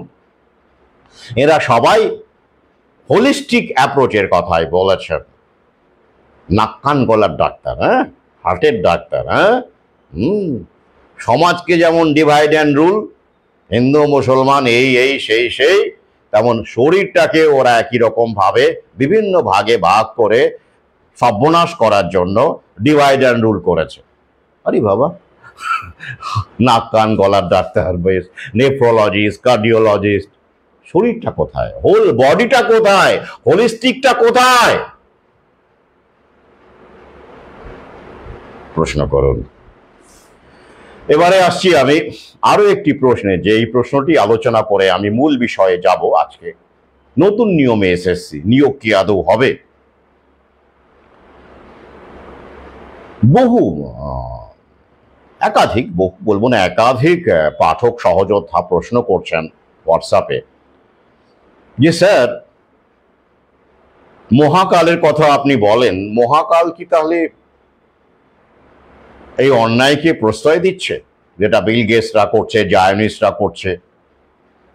এরা সবাই হোলিস্টিক অ্যাপ্রোচের কথাই বলেছেন। নাক কান গলার ডাক্তার, হ্যাঁ, হার্টের ডাক্তার, হ্যাঁ, সমাজকে যেমন ডিভাইড অ্যান্ড রুল, হিন্দু মুসলমান এই সেই, তেমন শরীরটাকে ওরা একই রকম ভাবে বিভিন্ন ভাগে ভাগ করে সর্বনাশ করার জন্য ডিভাইড অ্যান্ড রুল করেছে। আরে বাবা, নাক কান গলার ডাক্তার, বেশ নেফ্রোলজিস্ট, কার্ডিওলজিস্ট, শরীরটা কোথায়, হোল বডিটা কোথায়, হোলিস্টিকটা কোথায়, প্রশ্ন করুন। এবারে আসছি আমি আরো একটি প্রশ্নে, যে এই প্রশ্নটি আলোচনা করে আমি মূল বিষয়ে যাব আজকে। নতুন নিয়মে এসএসসি নিয়োগ কি আদৌ হবে? একাধিক বলবো না, একাধিক পাঠক সহযোদ্ধা প্রশ্ন করছেন হোয়াটসঅ্যাপে যে স্যার, মহাকালের কথা আপনি বলেন, মহাকাল কি তাহলে এই অন্যায়কে প্রশ্রয় দিচ্ছে, যেটা বিল গেটসরা করছে, জায়নিস্টরা করছে?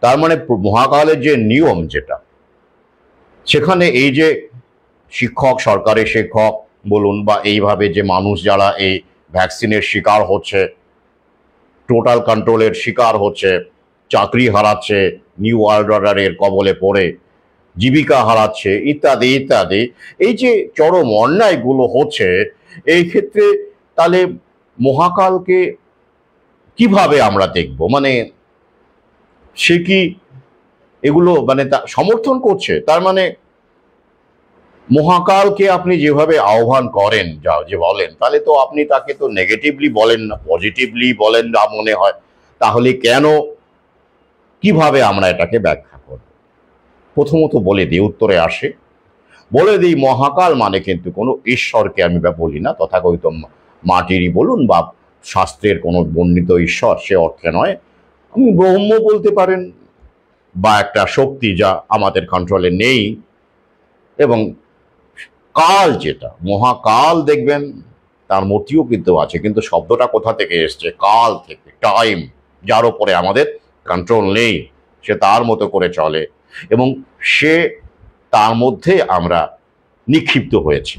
তার মানে মহাকালের যে নিয়ম, যেটা সেখানে এই যে শিক্ষক, সরকারি শিক্ষক বলুন, বা এইভাবে যে মানুষ যারা এই ভ্যাকসিনের শিকার হচ্ছে, টোটাল কন্ট্রোলের শিকার হচ্ছে, চাকরি হারাচ্ছে, নিউ ওয়ার্ল্ড অর্ডারের কবলে পড়ে জীবিকা হারাচ্ছে, ইত্যাদি ইত্যাদি, এই যে চরম অন্যায়গুলো হচ্ছে, এই ক্ষেত্রে তাহলে মহাকালকে কিভাবে আমরা দেখব? মানে সে কি এগুলো মানে সমর্থন করছে? তার মানে মহাকালকে আপনি যেভাবে আহ্বান করেন, যে বলেন, তাহলে তো আপনি তাকে তো নেগেটিভলি বলেন না, পজিটিভলি বলেন না মনে হয়। তাহলে কেন, কিভাবে আমরা এটাকে ব্যাখ্যা করব? প্রথমত বলে দিই, উত্তরে আসে বলে দিই, মহাকাল মানে কিন্তু কোনো ঈশ্বরকে আমি বলি না, তথাকথিত মাটিরই বলুন বা শাস্ত্রের কোনো বর্ণিত ঈশ্বর, সে অর্থে নয়। আমি ব্রহ্ম বলতে পারেন, বা একটা শক্তি যা আমাদের কন্ট্রোলে নেই। এবং কাল, যেটা মহাকাল, দেখবেন তার মূর্তিও কিন্তু আছে, কিন্তু শব্দটা কোথা থেকে এসছে? কাল থেকে, টাইম, যার ওপরে আমাদের কন্ট্রোল নেই, সে তার মতো করে চলে, এবং সে তার মধ্যে আমরা নিক্ষিপ্ত হয়েছি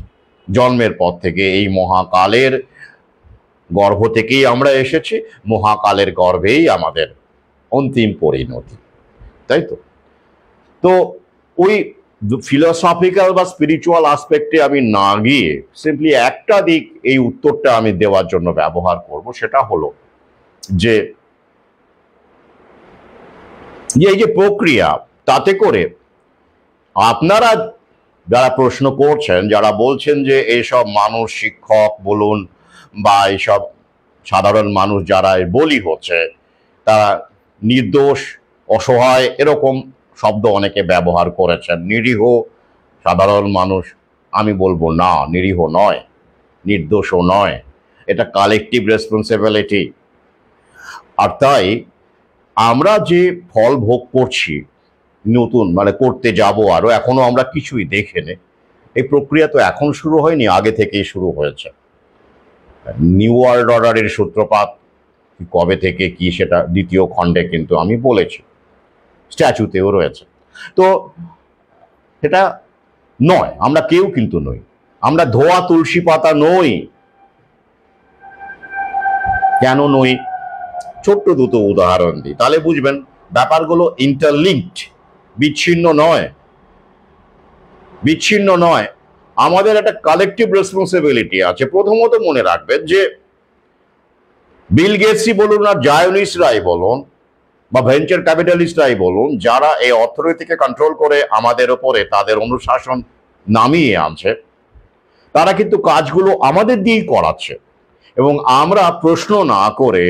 জন্মের পর থেকে। এই মহাকালের গর্ভ থেকেই আমরা এসেছি, মহাকালের গর্ভেই আমাদের অন্তিম পরিণতি, তাই তো? তো ওই ফিলোসফিক্যাল বা স্পিরিচুয়াল আসপেক্টে আমি না গিয়ে সিম্পলি একটা দিক এই উত্তরটা আমি দেওয়ার জন্য ব্যবহার করব, সেটা হলো যে এই যে প্রক্রিয়া, তাতে করে আপনারা যারা প্রশ্ন করছেন, যারা বলছেন যে এইসব মানুষ, শিক্ষক বলুন বা এইসব সাধারণ মানুষ যারা বলি হচ্ছে, তারা নির্দোষ, অসহায়, এরকম শব্দ অনেকে ব্যবহার করেছেন। নিরীহ সাধারণ মানুষ, আমি বলবো না, নিরীহ নয়, নির্দোষও নয়, এটা কালেকটিভ রেসপন্সিবিলিটি। আর তাই আমরা যে ফল ভোগ করছি, নতুন মানে করতে যাব আরো, এখনো আমরা কিছুই দেখে নে। এই প্রক্রিয়া তো এখন শুরু হয়নি, আগে থেকেই শুরু হয়েছে। নিউ ওয়ার্ল্ড অর্ডারের সূত্রপাত কবে থেকে কি, সেটা দ্বিতীয় খণ্ডে কিন্তু আমি বলেছি, স্ট্যাচুতেও রয়েছে। তো এটা নয়, আমরা কেউ কিন্তু নই, আমরা ধোয়া তুলসী পাতা নই। কেন নই? ছোট্ট দুটো উদাহরণ দিই, তাহলে বুঝবেন ব্যাপারগুলো ইন্টারলিঙ্কড, বিচ্ছিন্ন নয়, বিচ্ছিন্ন নয়। আমাদের একটা কালেকটিভ রেসপন্সিবিলিটি আছে। প্রথমত মনে রাখবেন যে বিল গেটসই বলুন আর জায়নিস্টরাই বলুন, বা ভেঞ্চার ক্যাপিটালিস্টরাই বলুন, যারা এই অর্থনীতিকে কন্ট্রোল করে আমাদের ওপরে তাদের অনুশাসন নামিয়ে আনছে, তারা কিন্তু কাজগুলো আমাদের দিয়েই করাচ্ছে এবং আমরা প্রশ্ন না করে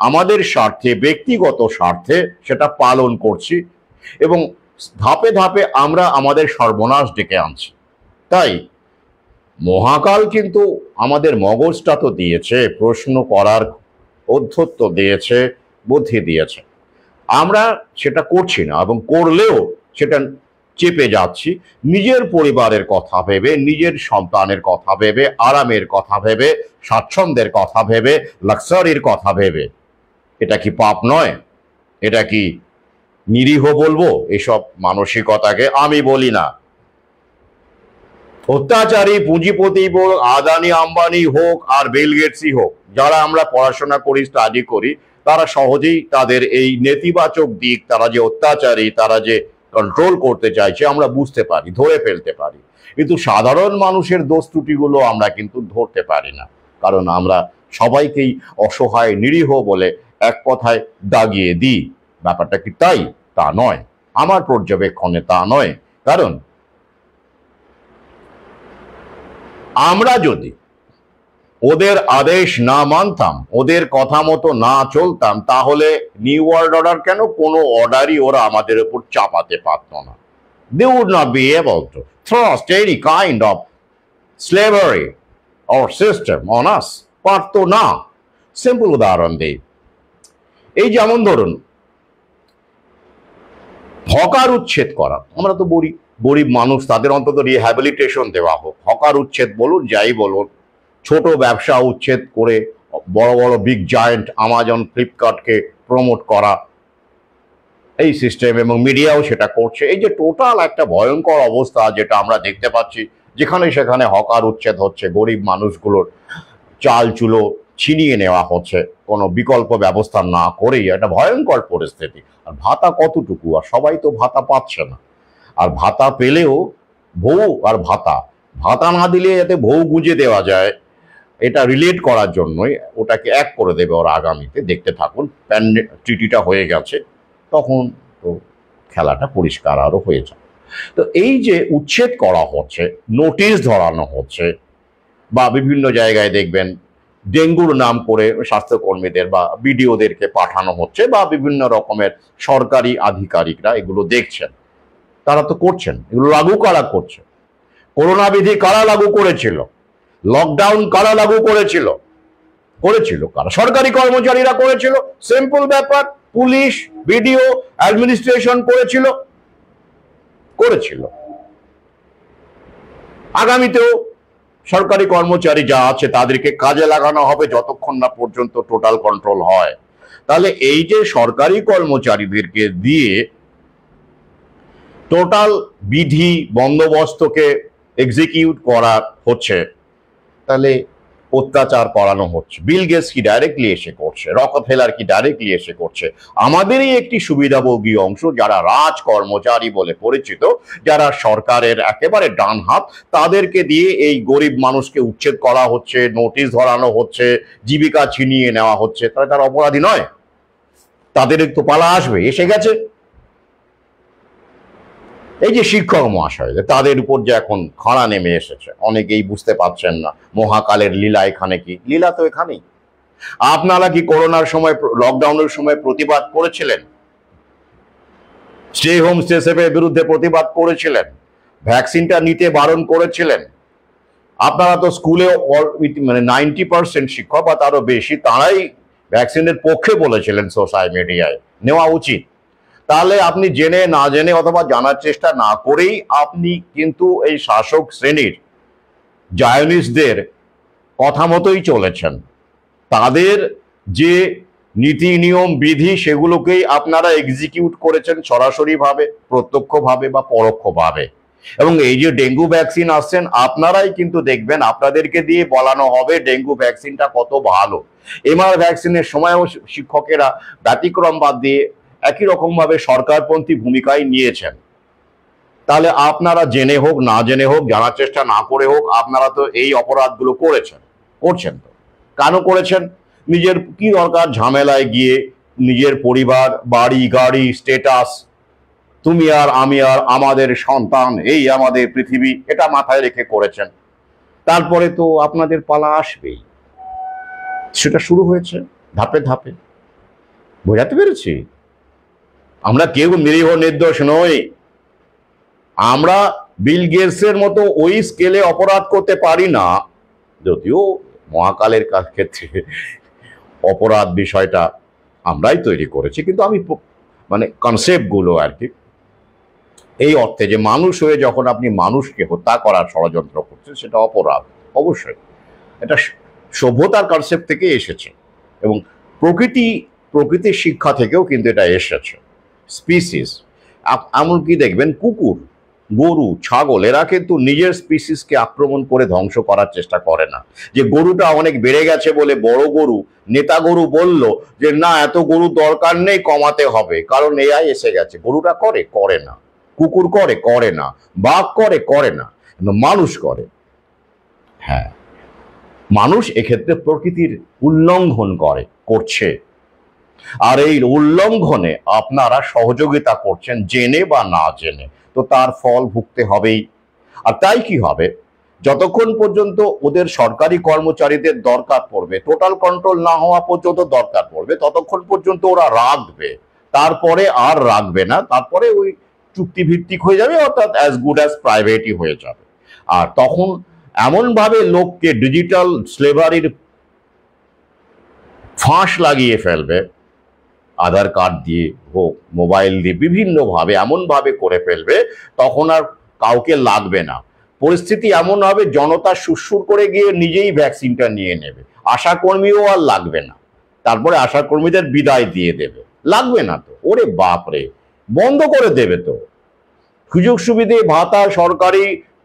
আমাদের স্বার্থে, ব্যক্তিগত স্বার্থে সেটা পালন করছি এবং ধাপে ধাপে আমরা আমাদের সর্বনাশ ডেকে আনছি। তাই মহাকাল কিন্তু আমাদের মগজটা তো দিয়েছে, প্রশ্ন করার অধ্যত্ব দিয়েছে, বুদ্ধি দিয়েছে। আমরা সেটা করছি না এবং করলেও সেটা চেপে যাচ্ছি নিজের পরিবারের কথা ভেবে, নিজের সন্তানের কথা ভেবে, আরামের কথা ভেবে, স্বাচ্ছন্দ্যের কথা ভেবে, লাক্সারির কথা ভেবে। এটা কি পাপ নয়? এটা কি নিরীহ বলবো এসব মানসিকতাকে? আমি বলি না। অত্যাচারী পুঁজিপতি বল, আদানি আম্বানি হোক আর বিল গেটসই হোক, যারা আমরা পড়াশোনা করি, স্টাডি করি, তারা সহজেই তাদের এই নেতিবাচক দিক, তারা যে অত্যাচারী, তারা যে কন্ট্রোল করতে চাইছে, আমরা বুঝতে পারি, ধরে ফেলতে পারি। কিন্তু সাধারণ মানুষের দোষ ত্রুটিগুলো আমরা কিন্তু ধরতে পারি না, কারণ আমরা সবাইকেই অসহায়, নিরীহ বলে এক কথায় দাগিয়ে দিই। ব্যাপারটা কি তাই? তা নয়, আমার পর্যবেক্ষণে তা নয়। কারণ আমরা যদি ওদের আদেশ না মানতাম, ওদের কথা মতো না চলতাম, তাহলে নিউ ওয়ার্ল্ড অর্ডার কেন, কোনো অর্ডারই ওরা আমাদের উপর চাপাতে পারত না। They would not be able to thrust any kind of slavery or system on us. পারতো না। সিম্পল উদাহরণ দিই, এই যেমন ধরুন হকার উচ্ছেদ করা। আমরা তো গরিব মানুষ, তাদের অন্তত রিহ্যাবিলিটেশন দেওয়া হোক। হকার উচ্ছেদ বলুন, যাই বলুন, ছোট ব্যবসা উচ্ছেদ করে বড় বড় বিগ জায়েন্ট আমাজন, ফ্লিপকার্টকে প্রমোট করা, এই সিস্টেম, এবং মিডিয়াও সেটা করছে। এই যে টোটাল একটা ভয়ঙ্কর অবস্থা যেটা আমরা দেখতে পাচ্ছি, যেখানে সেখানে হকার উচ্ছেদ হচ্ছে, গরিব মানুষগুলোর চাল চুলো ছিনিয়ে নেওয়া হচ্ছে কোনো বিকল্প ব্যবস্থা না করেই, একটা ভয়ঙ্কর পরিস্থিতি। আর ভাতা কতটুকু? আর সবাই তো ভাতা পাচ্ছে না। আর ভাতা পেলেও বউ আর ভাতা, ভাতা না দিলে যাতে বউ গুঁজে দেওয়া যায়, এটা রিলেট করার জন্যই ওটাকে এক করে দেবে ওরা আগামীতে। দেখতে থাকুন, ট্রিটিটা হয়ে গেছে, তখন তো খেলাটা পরিষ্কার আরও হয়ে যায়। তো এই যে উচ্ছেদ করা হচ্ছে, নোটিশ ধরানো হচ্ছে, বা বিভিন্ন জায়গায় দেখবেন ডেঙ্গুর নাম করে স্বাস্থ্যকর্মীদের বা বিডিওদেরকে পাঠানো হচ্ছে, বা বিভিন্ন রকমের সরকারি আধিকারিকরা এগুলো দেখছেন, তারা তো করছেন। এগুলো লাগু কারা করছে? করোনা বিধি কারা লাগু করেছিল? লকডাউন কারা লাগু করেছিল? কারা? সরকারি কর্মচারীরা করেছিল। সিম্পল ব্যাপার। পুলিশ, বিডিও, অ্যাডমিনিস্ট্রেশন করেছিল। আগামীতেও সরকারি কর্মচারী যা আছে তাদেরকে কাজে লাগানো হবে যতক্ষণ না পর্যন্ত টোটাল কন্ট্রোল হয়। তাহলে এই যে সরকারি কর্মচারীদেরকে দিয়ে টোটাল বিধি বন্দোবস্তকে এক্সিকিউট করা হচ্ছে, তাহলে অত্যাচার করানো হচ্ছে। বিল গেটস কি ডাইরেক্টলি এসে করছে? রকফেলার কি ডাইরেক্টলি এসে করছে? আমাদেরই একটি সুবিধাভোগী অংশ, যারা রাজ কর্মচারী বলে পরিচিত, যারা সরকারের একেবারে ডান হাত, তাদেরকে দিয়ে এই গরিব মানুষকে উচ্ছেদ করা হচ্ছে, নোটিশ ধরানো হচ্ছে, জীবিকা ছিনিয়ে নেওয়া হচ্ছে। তাহলে তারা অপরাধী নয়? তাদের একটু পালা আসবে, এসে গেছে। এই যে শিক্ষক মহাশয়, তাদের উপর যে এখন খাড়া নেমে এসেছে, অনেকেই বুঝতে পারছেন না মহাকালের লীলা এখানে কি। লীলা তো এখানেই। আপনারা কি করোনার সময়, লকডাউনের সময় প্রতিবাদ করেছিলেন? স্টে হোম স্টে সেভের বিরুদ্ধে প্রতিবাদ করেছিলেন? ভ্যাকসিনটা নিতে বারণ করেছিলেন? আপনারা তো স্কুলে মানে 90% শিক্ষক বা তারও বেশি, তারাই ভ্যাকসিনের পক্ষে বলেছিলেন সোশ্যাল মিডিয়ায় নেওয়া উচিত। তাহলে আপনি জেনে না জেনে অথবা জানার চেষ্টা না করেই আপনি কিন্তু এই শাসক শ্রেণীর জায়নিস্টদের কথা মতোই চলেছেন। তাদের যে নীতি নিয়ম বিধি, সেগুলোকেই আপনারা এক্সিকিউট করেছেন সরাসরিভাবে, প্রত্যক্ষভাবে বা পরোক্ষভাবে। এবং এই যে ডেঙ্গু ভ্যাকসিন আসছেন, আপনারাই কিন্তু দেখবেন আপনাদেরকে দিয়ে বলানো হবে ডেঙ্গু ভ্যাকসিনটা কত ভালো। এমআর ভ্যাকসিনের সময়ও শিক্ষকেরা ব্যতিক্রম বাদ দিয়ে একই রকমভাবে সরকারপন্থী ভূমিকায় নিয়েছেন। তাহলে আপনারা জেনে হোক না জেনে হোক, জানার চেষ্টা না করে হোক, আপনারা তো এই অপরাধগুলো করছেন। তো কেন করেছেন? নিজের কি দরকার ঝামেলায় গিয়ে নিজের পরিবার, বাড়ি, গাড়ি, স্ট্যাটাস, তুমি আর আমি আর আমাদের সন্তান, এই আমাদের পৃথিবী, এটা মাথায় রেখে করেছেন। তারপরে তো আপনাদের পালা আসবেই। সেটা শুরু হয়েছে ধাপে ধাপে। বোঝাতে পেরেছি? আমরা কেউ নিরীহ নির্দোষ নই। আমরা বিল গেটসের মতো ওই স্কেলে অপরাধ করতে পারি না, যদিও মহাকালের ক্ষেত্রে অপরাধ বিষয়টা আমরাই তৈরি করেছি, কিন্তু আমি মানে কনসেপ্টগুলো আর কি, এই অর্থে যে মানুষ হয়ে যখন আপনি মানুষকে হত্যা করার ষড়যন্ত্র করছেন সেটা অপরাধ। অবশ্যই এটা সভ্যতার কনসেপ্ট থেকে এসেছে এবং প্রকৃতির শিক্ষা থেকেও কিন্তু এটা এসেছে। স্পিসিস, এমনকি দেখবেন কুকুর, গরু, ছাগল, এরা কিন্তু নিজের স্পিসিসকে আক্রমণ করে ধ্বংস করার চেষ্টা করে না। যে গরুটা অনেক বেড়ে গেছে বলে বড় গরু, নেতা গরু বলল যে না এত গরু দরকার নেই, কমাতে হবে, কারণ এআই এসে গেছে। গরুটা করে না, কুকুর করে না, বাঘ করে না, কিন্তু মানুষ করে। হ্যাঁ, মানুষ এক্ষেত্রে প্রকৃতির উল্লঙ্ঘন করছে, আর এই উল্লঙ্ঘনে আপনারা সহযোগিতা করছেন জেনে বা না জেনে, তো তার ফল ভুগতে হবেই। আর তাই কি হবে, যতক্ষণ পর্যন্ত ওদের সরকারি কর্মচারীদের দরকার পড়বে, টোটাল কন্ট্রোল না হওয়া পর্যন্ত দরকার পড়বে, ততক্ষণ পর্যন্ত ওরা রাখবে, তারপরে আর রাখবে না, তারপরে ওই চুক্তিভিত্তিক হয়ে যাবে, অর্থাৎ অ্যাজ গুড অ্যাজ প্রাইভেটই হয়ে যাবে। আর তখন এমনভাবে লোককে ডিজিটাল স্লেভারির ফাঁস লাগিয়ে ফেলবে, আধার কার্ড দিয়ে হোক, মোবাইল দিয়ে, বিভিন্নভাবে এমনভাবে করে ফেলবে, তখন আর কাউকে লাগবে না। পরিস্থিতি এমন হবে জনতা সুরসুর করে গিয়ে নিজেই ভ্যাকসিনটা নিয়ে নেবে, আশাকর্মীও আর লাগবে না, তারপরে আশাকর্মীদের বিদায় দিয়ে দেবে, লাগবে না তো। ওরে বাপরে, বন্ধ করে দেবে তো। সুযোগ সুবিধে, ভাতা, সরকারি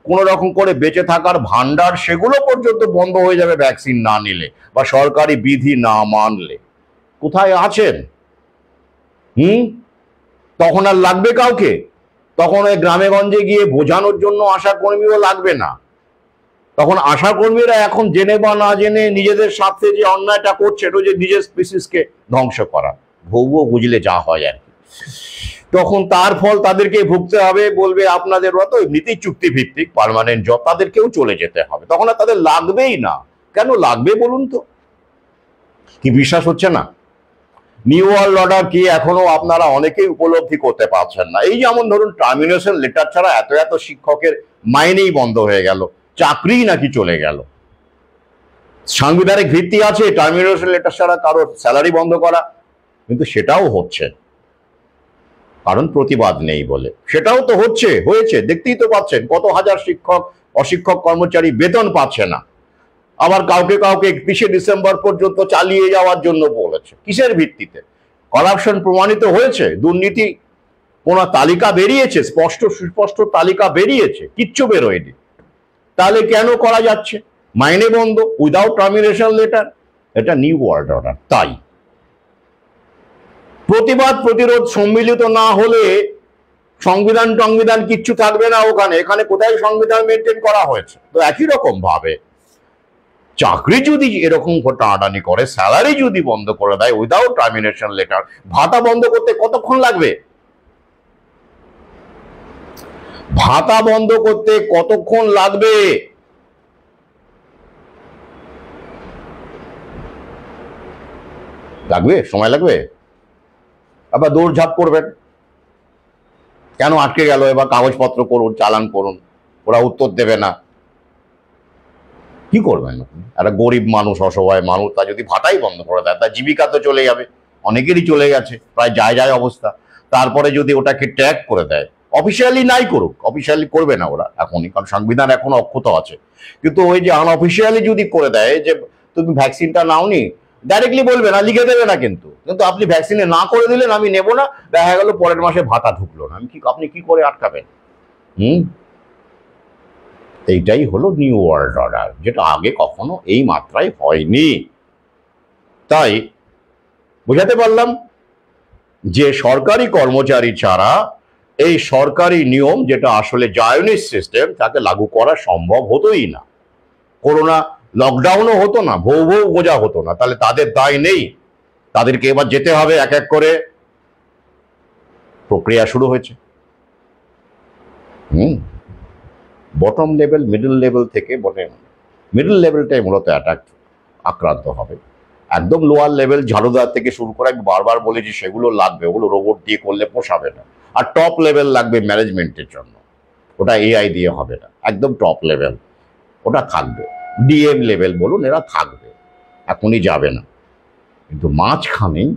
কোনো রকম করে বেঁচে থাকার ভান্ডার, সেগুলো পর্যন্ত বন্ধ হয়ে যাবে ভ্যাকসিন না নিলে বা সরকারি বিধি না মানলে। কোথায় আছেন? তখন আর লাগবে কাউকে? তখন ওই গ্রামে গঞ্জে গিয়ে বোঝানোর জন্য আশাকর্মীও লাগবে না। তখন আশাকর্মীরা এখন জেনে বা না জেনে নিজেদের স্বার্থে যে অন্যায়টা করছে, এটা যে নিজের স্পিসিসকে ধ্বংস করা, ভৌব বুঝলে যা হয় আর কি, তখন তার ফল তাদেরকে ভুগতে হবে। বলবে আপনাদের তো নীতি চুক্তি ভিত্তিক পার্মানেন্ট জব, তাদেরকেও চলে যেতে হবে, তখন আর তাদের লাগবেই না। কেন লাগবে বলুন তো? কি বিশ্বাস হচ্ছে না? নিউ ওয়ার্ল্ড অর্ডার কি এখনো আপনারা অনেকেই উপলব্ধি করতে পারছেন না। এই যেমন ধরুন টার্মিনেশন লেটার ছাড়া এত শিক্ষকের মাইনেই বন্ধ হয়ে গেল, চাকরিই নাকি চলে গেল। সাংবিধানিক ভিত্তি আছে টার্মিনেশন লেটার ছাড়া কারোর স্যালারি বন্ধ করা, কিন্তু সেটাও হচ্ছে, কারণ প্রতিবাদ নেই বলে। সেটাও তো হয়েছে, দেখতেই তো পাচ্ছেন কত হাজার শিক্ষক, অশিক্ষক কর্মচারী বেতন পাচ্ছে না। আবার কাউকে 31শে ডিসেম্বর পর্যন্ত চালিয়ে যাওয়ার জন্য বলেছে। কিসের ভিত্তিতে? করাপশন প্রমাণিত হয়েছে, দুর্নীতি কোন তালিকা বেরিয়েছে, সুস্পষ্ট তালিকা বেরিয়েছে, কিচ্ছু বেরোয়নি। তাহলে কেন করা যাচ্ছে? মাইনে বন্ধ উইদাউট টার্মিনেশন লেটার, এটা নিউ ওয়ার্ল্ড অর্ডার। তাই প্রতিবাদ প্রতিরোধ সম্মিলিত না হলে সংবিধান কিচ্ছু থাকবে না ওখানে। এখানে কোথায় সংবিধান মেনটেন করা হয়েছে? তো একই রকম ভাবে চাকরি যদি এরকম টানাটানি করে, স্যালারি যদি বন্ধ করে দেয় উইদাউট টার্মিনেশন লেটার, ভাতা বন্ধ করতে কতক্ষণ লাগবে? ভাতা বন্ধ করতে কতক্ষণ লাগবে? সময় লাগবে। আবার দৌড়ঝাঁপ করবেন, কেন আটকে গেল, এবার কাগজপত্র করুন, চালান করুন, ওরা উত্তর দেবে না। কি করবেন? একটা গরিব মানুষ, অসহায় মানুষ, তা যদি ভাতাই বন্ধ করে দেয়, তার জীবিকা তো চলে যাবে, অনেকেরই চলে গেছে, প্রায় যায় অবস্থা। তারপরে যদি ওটাকে ট্র্যাক করে দেয়, অফিসিয়ালি নাই করুক, অফিসিয়ালি করবে না ওরা এখনই, কারণ সংবিধান এখনো অক্ষত আছে, কিন্তু ওই যে আনঅফিসিয়ালি যদি করে দেয় যে তুমি ভ্যাকসিনটা নাওনি, ডাইরেক্টলি বলবে না, লিখে দেবে না, কিন্তু আপনি ভ্যাকসিনে না করে দিলেন, আমি নেব না, দেখা গেল পরের মাসে ভাতা ঢুকলো না, আপনি কি করে আটকাবেন? এইটাই হলো নিউ ওয়ার্ল্ড অর্ডার, যেটা আগে কখনো এই মাত্রায় হয়নি। তাই বুঝাতে পারলাম যে সরকারি কর্মচারী ছাড়া এই সরকারি নিয়ম, যেটা আসলে জায়োনিস্ট সিস্টেম, তাকে লাগু করা সম্ভব হতোই না। করোনা লকডাউনও হতো না, ভৌ বোঝা হতো না, তাহলে তাদের দায় নেই? তাদেরকে এবার যেতে হবে এক এক করে। প্রক্রিয়া শুরু হয়েছে। বটম লেভেল, মিডল লেভেল থেকে মিডল লেভেলটাই মূলত আক্রান্ত হবে। একদম লোয়ার লেভেল ঝাড়ুদার থেকে শুরু করে আমি বারবার বলেছি সেগুলো লাগবে, ওগুলো রোবট দিয়ে করলে পোষাবে না। আর টপ লেভেল লাগবে ম্যানেজমেন্টের জন্য, ওটা এআই দিয়ে হবে না। একদম টপ লেভেল ওটা থাকবে, ডিএম লেভেল বলুন, এরা থাকবে, এখনই যাবে না। কিন্তু মাঝখানেই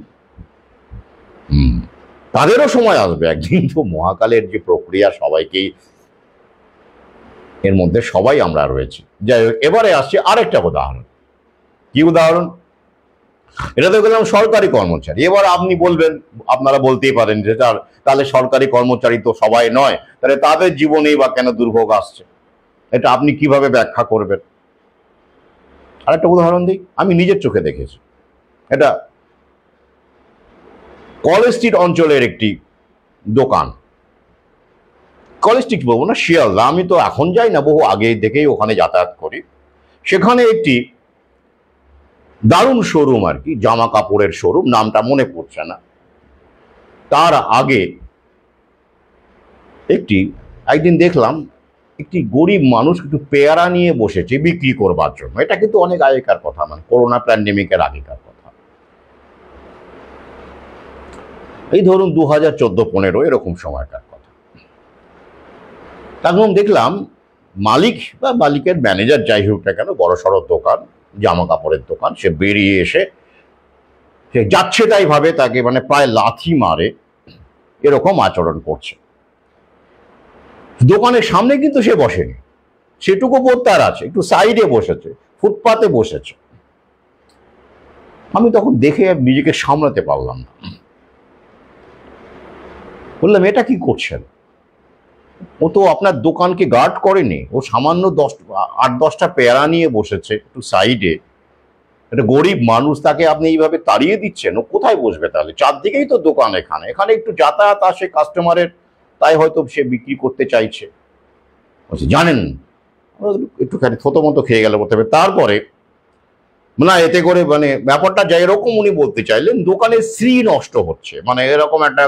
তাদেরও সময় আসবে একদিন। তো মহাকালের যে প্রক্রিয়া, সবাইকেই এর মধ্যে সবাই আমরা রয়েছি। যাই হোক, এবারে আসছে আরেকটা উদাহরণ। কি উদাহরণ? এটা তো গেলাম সরকারি কর্মচারী। এবার আপনি বলবেন, আপনারা বলতেই পারেন যে তাহলে সরকারি কর্মচারী তো সবাই নয়, তাহলে তাদের জীবনেই বা কেন দুর্ভোগ আসছে? এটা আপনি কিভাবে ব্যাখ্যা করবেন? আরেকটা উদাহরণ দিই, আমি নিজের চোখে দেখেছি। এটা কলেজ স্ট্রিট অঞ্চলের একটি দোকান। কলেজ স্ট্রিট বলবো না, শিয়ালদা, আমি তো এখন যাই না, বহু আগে থেকেই ওখানে যাতায়াত করি। সেখানে একটি দারুণ শোরুম আর কি, জামা কাপড়ের শোরুম, নামটা মনে পড়ছে না। তার আগে একদিন দেখলাম একটি গরিব মানুষ একটু পেয়ারা নিয়ে বসেছে বিক্রি করবার জন্য। এটা কিন্তু অনেক আগেকার কথা, মানে করোনা প্যান্ডেমিকের আগেকার কথা, এই ধরুন 2014-15 এরকম সময়কার কথা। তখন দেখলাম মালিক বা মালিকের ম্যানেজার, যাই হোক না কেন, বড় সড়ো দোকান, জামা কাপড়ের দোকান, সে বেরিয়ে এসে সে যাচ্ছে তাই ভাবে তাকে মানে প্রায় লাথি মারে এরকম আচরণ করছে। দোকানের সামনে কিন্তু সে বসেনি, সেটুকু বোধ তার আছে, একটু সাইডে বসেছে, ফুটপাতে বসেছে। আমি তখন দেখে নিজেকে সামলাতে পারলাম না, বললাম এটা কি করছেন? ও তো আপনার দোকানকে গার্ড করেনি, ও সামান্য 8-10টা পেয়ারা নিয়ে বসেছে একটু সাইডে। একটা গরিব মানুষ, তাকে আপনি এইভাবে তাড়িয়ে দিচ্ছেন, ও কোথায় বসবে তাহলে? চারদিকেই তো দোকান, এখানে একটু যাতায়াত আসে কাস্টমারের, তাই হয়তো সে বিক্রি করতে চাইছে। জানেন, একটুখানি থতমত খেয়ে গেল বলতে হবে। তারপরে না, এতে করে মানে ব্যাপারটা যাই এরকম উনি বলতে চাইলেন, দোকানের শ্রী নষ্ট হচ্ছে, মানে এরকম একটা,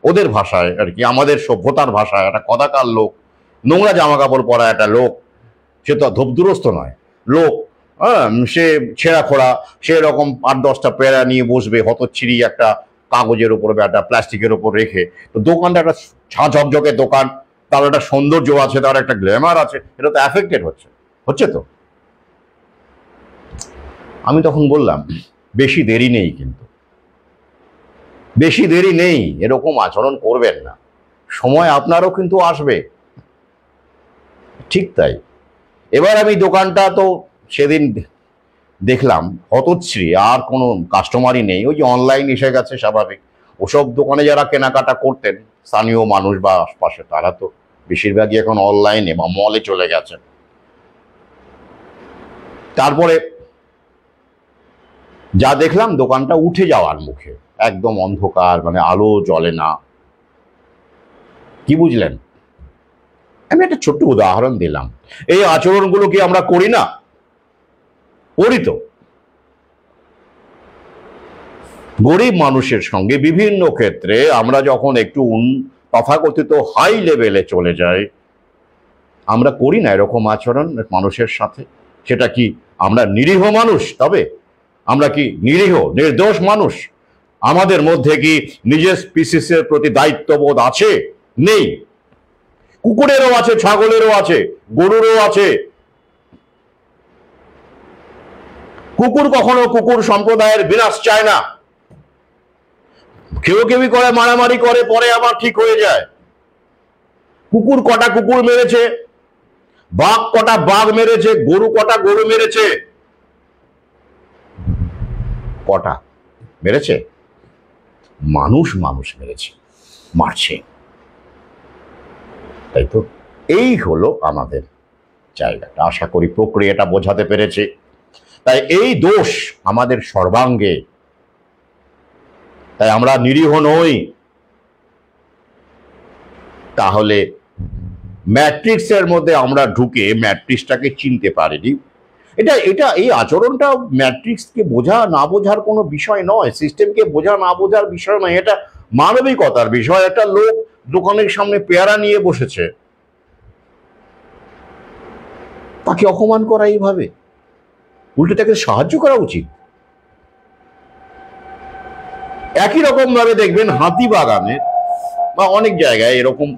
ওদের ভাষায় আর কি, আমাদের সভ্যতার ভাষায় একটা কদাকার লোক, নোংরা জামা কাপড় পরা একটা লোক, সে তো ধূপদুরস্ত নয় লোক, হ্যাঁ, সে ছেঁড়া খোড়া, সে এরকম 8-10টা পেয়ারা নিয়ে বসবে হতচ্ছিরি একটা কাগজের উপর বা একটা প্লাস্টিকের উপর রেখে। তো দোকানটা একটা ঝকঝকে দোকান, তার একটা সৌন্দর্য আছে, তার একটা গ্ল্যামার আছে, এটা তো অ্যাফেক্টেড হচ্ছে তো। আমি তখন বললাম, বেশি দেরি নেই, কিন্তু বেশি দেরি নেই, এরকম আচরণ করবেন না, সময় আপনারও কিন্তু আসবে। ঠিক তাই। এবার আমি দোকানটা তো সেদিন দেখলাম হতচ্ছিরি, আর কোনো কাস্টমারই নেই, ওই যে অনলাইন এসে গেছে স্বাভাবিক। ওসব দোকানে যারা কেনাকাটা করতেন স্থানীয় মানুষ বা আশপাশে, তারা তো বেশিরভাগই এখন অনলাইনে বা মলে চলে গেছে। তারপরে যা দেখলাম, দোকানটা উঠে যাওয়ার মুখে, একদম অন্ধকার, মানে আলো জ্বলে না। কি বুঝলেন? আমি একটা ছোট্ট উদাহরণ দিলাম। এই আচরণগুলো কি আমরা করি না? করি তো। গরিব মানুষের সঙ্গে বিভিন্ন ক্ষেত্রে আমরা যখন একটু তথাকথিত হাই লেভেলে চলে যাই, আমরা করি না এরকম আচরণ মানুষের সাথে? সেটা কি আমরা নিরীহ মানুষ? তবে আমরা কি নিরীহ নির্দোষ মানুষ? আমাদের মধ্যে কি নিজের স্পিসিসের প্রতি দায়িত্ববোধ আছে? নেই। কুকুরেরও আছে, ছাগলেরও আছে, গরুরও আছে। কুকুর কখনো কুকুর সম্প্রদায়ের বিনাশ চায় না। কেউই করে, মারামারি করে, পরে আবার ঠিক হয়ে যায়। কুকুর কটা কুকুর মেরেছে, বাঘ কটা বাঘ মেরেছে, গরু কটা গরু মেরেছে? কটা মেরেছে? মানুষ মেরেছে, মারছে। তাই তো, এই হলো আমাদের জায়গাটা। আশা করি প্রক্রিয়াটা বোঝাতে পেরেছে। তাই এই দোষ আমাদের সর্বাঙ্গে, তাই আমরা নিরীহ নই। তাহলে ম্যাট্রিক্সের মধ্যে আমরা ঢুকে ম্যাট্রিক্সটাকে চিনতে পারিনি, এটা এটা এই আচরণটা ম্যাট্রিক্সকে বোঝা না বোঝার কোনো বিষয় নয়, সিস্টেমকে বোঝা না বোঝার বিষয় নয়, এটা মানবিকতার বিষয়। একটা লোক দোকানের সামনে পেয়ারা নিয়ে বসেছে, তাকে অপমান করা এইভাবে, উল্টে তাকে সাহায্য করা উচিত। একই রকম ভাবে দেখবেন হাতিবাগানে বা অনেক জায়গায় এরকম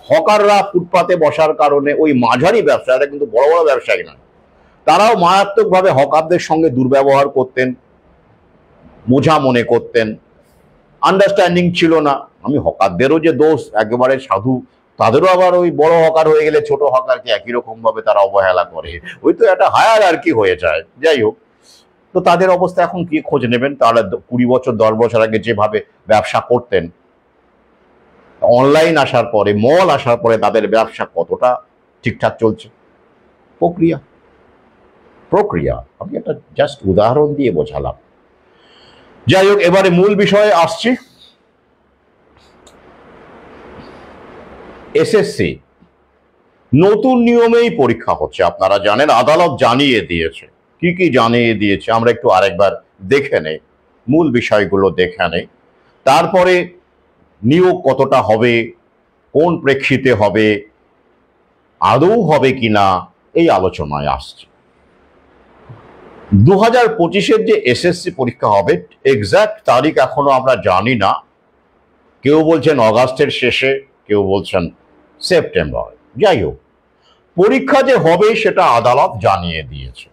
হকাররা ফুটপাতে বসার কারণে ওই মাঝারি ব্যবসায়ীরা, কিন্তু বড় বড় ব্যবসায়ী নয়, তারাও মারাত্মকভাবে হকারদের সঙ্গে দুর্ব্যবহার করতেন, বোঝা মনে করতেন, আন্ডারস্ট্যান্ডিং ছিল না। আমি হকারদেরও যে দোষ একেবারে সাধু, তাদেরও আবার ওই বড় হকার হয়ে গেলে ছোট হকারকে একই রকম ভাবে তারা অবহেলা করে, ওই তো একটা হায়ার আর কি হয়ে যায়। যাই হোক, তো তাদের অবস্থা এখন কি খোঁজ নেবেন? তারা 20 বছর 10 বছর আগে যেভাবে ব্যবসা করতেন, অনলাইন আসার পরে, মল আসার পরে তাদের ব্যবসা কতটা ঠিকঠাক চলছে? প্রক্রিয়া প্রক্রিয়া আমি একটা জাস্ট উদাহরণ দিয়ে বোঝালাম। যাই হোক, এবারে মূল বিষয়ে আসছি। এসএসসি নতুন নিয়মেই পরীক্ষা হচ্ছে, আপনারা জানেন, আদালত জানিয়ে দিয়েছে। কি কি জানিয়ে দিয়েছে আমরা একটু আরেকবার দেখে নেই, মূল বিষয়গুলো দেখে নেই, তারপরে নিয়োগ কতটা হবে, কোন প্রেক্ষিতে হবে, আদৌ হবে কিনা, এই আলোচনায় আসছে। 2025-এর যে এসএসসি পরীক্ষা হবে, এক্সাক্ট তারিখ এখনো আমরা জানি না। কেউ বলছেন অগাস্টের শেষে, কেউ বলছেন সেপ্টেম্বর। যাই হোক, পরীক্ষা যে হবে সেটা আদালত জানিয়ে দিয়েছে।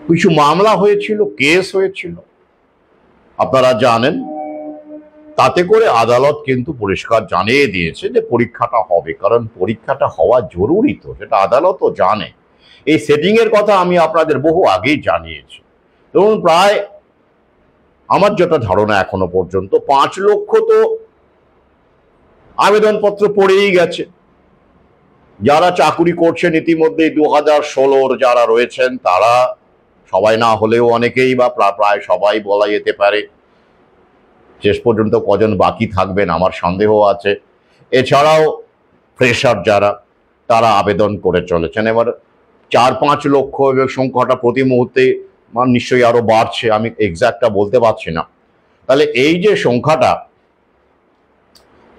কিছু মামলা হয়েছিল, কেস হয়েছিল, আপনারা জানেন, তাতে করে আদালত কিন্তু পরিষ্কার জানিয়ে দিয়েছে যে পরীক্ষাটা হবে, কারণ পরীক্ষাটা হওয়া জরুরি, তো সেটা আদালতও জানে। এই সেটিং এর কথা আমি আপনাদের বহু আগেই জানিয়েছি। ধরুন প্রায়, আমার যেটা ধারণা এখনো পর্যন্ত 5 লক্ষ তো আবেদনপত্র পড়েই গেছে। যারা চাকুরি করছেন ইতিমধ্যে 2016-র যারা রয়েছেন, তারা সবাই না হলেও অনেকেই, বা প্রায় সবাই বলা যেতে পারে। শেষ পর্যন্ত কজন বাকি থাকবেন আমার সন্দেহ আছে। এছাড়াও ফ্রেশার যারা, তারা আবেদন করে চলেছেন। এবার 4-5 লক্ষ, এবং সংখ্যাটা প্রতি মুহূর্তে নিশ্চয়ই আরো বাড়ছে, আমি এক্সাক্টটা বলতে পারছি না। তাহলে এই যে সংখ্যাটা,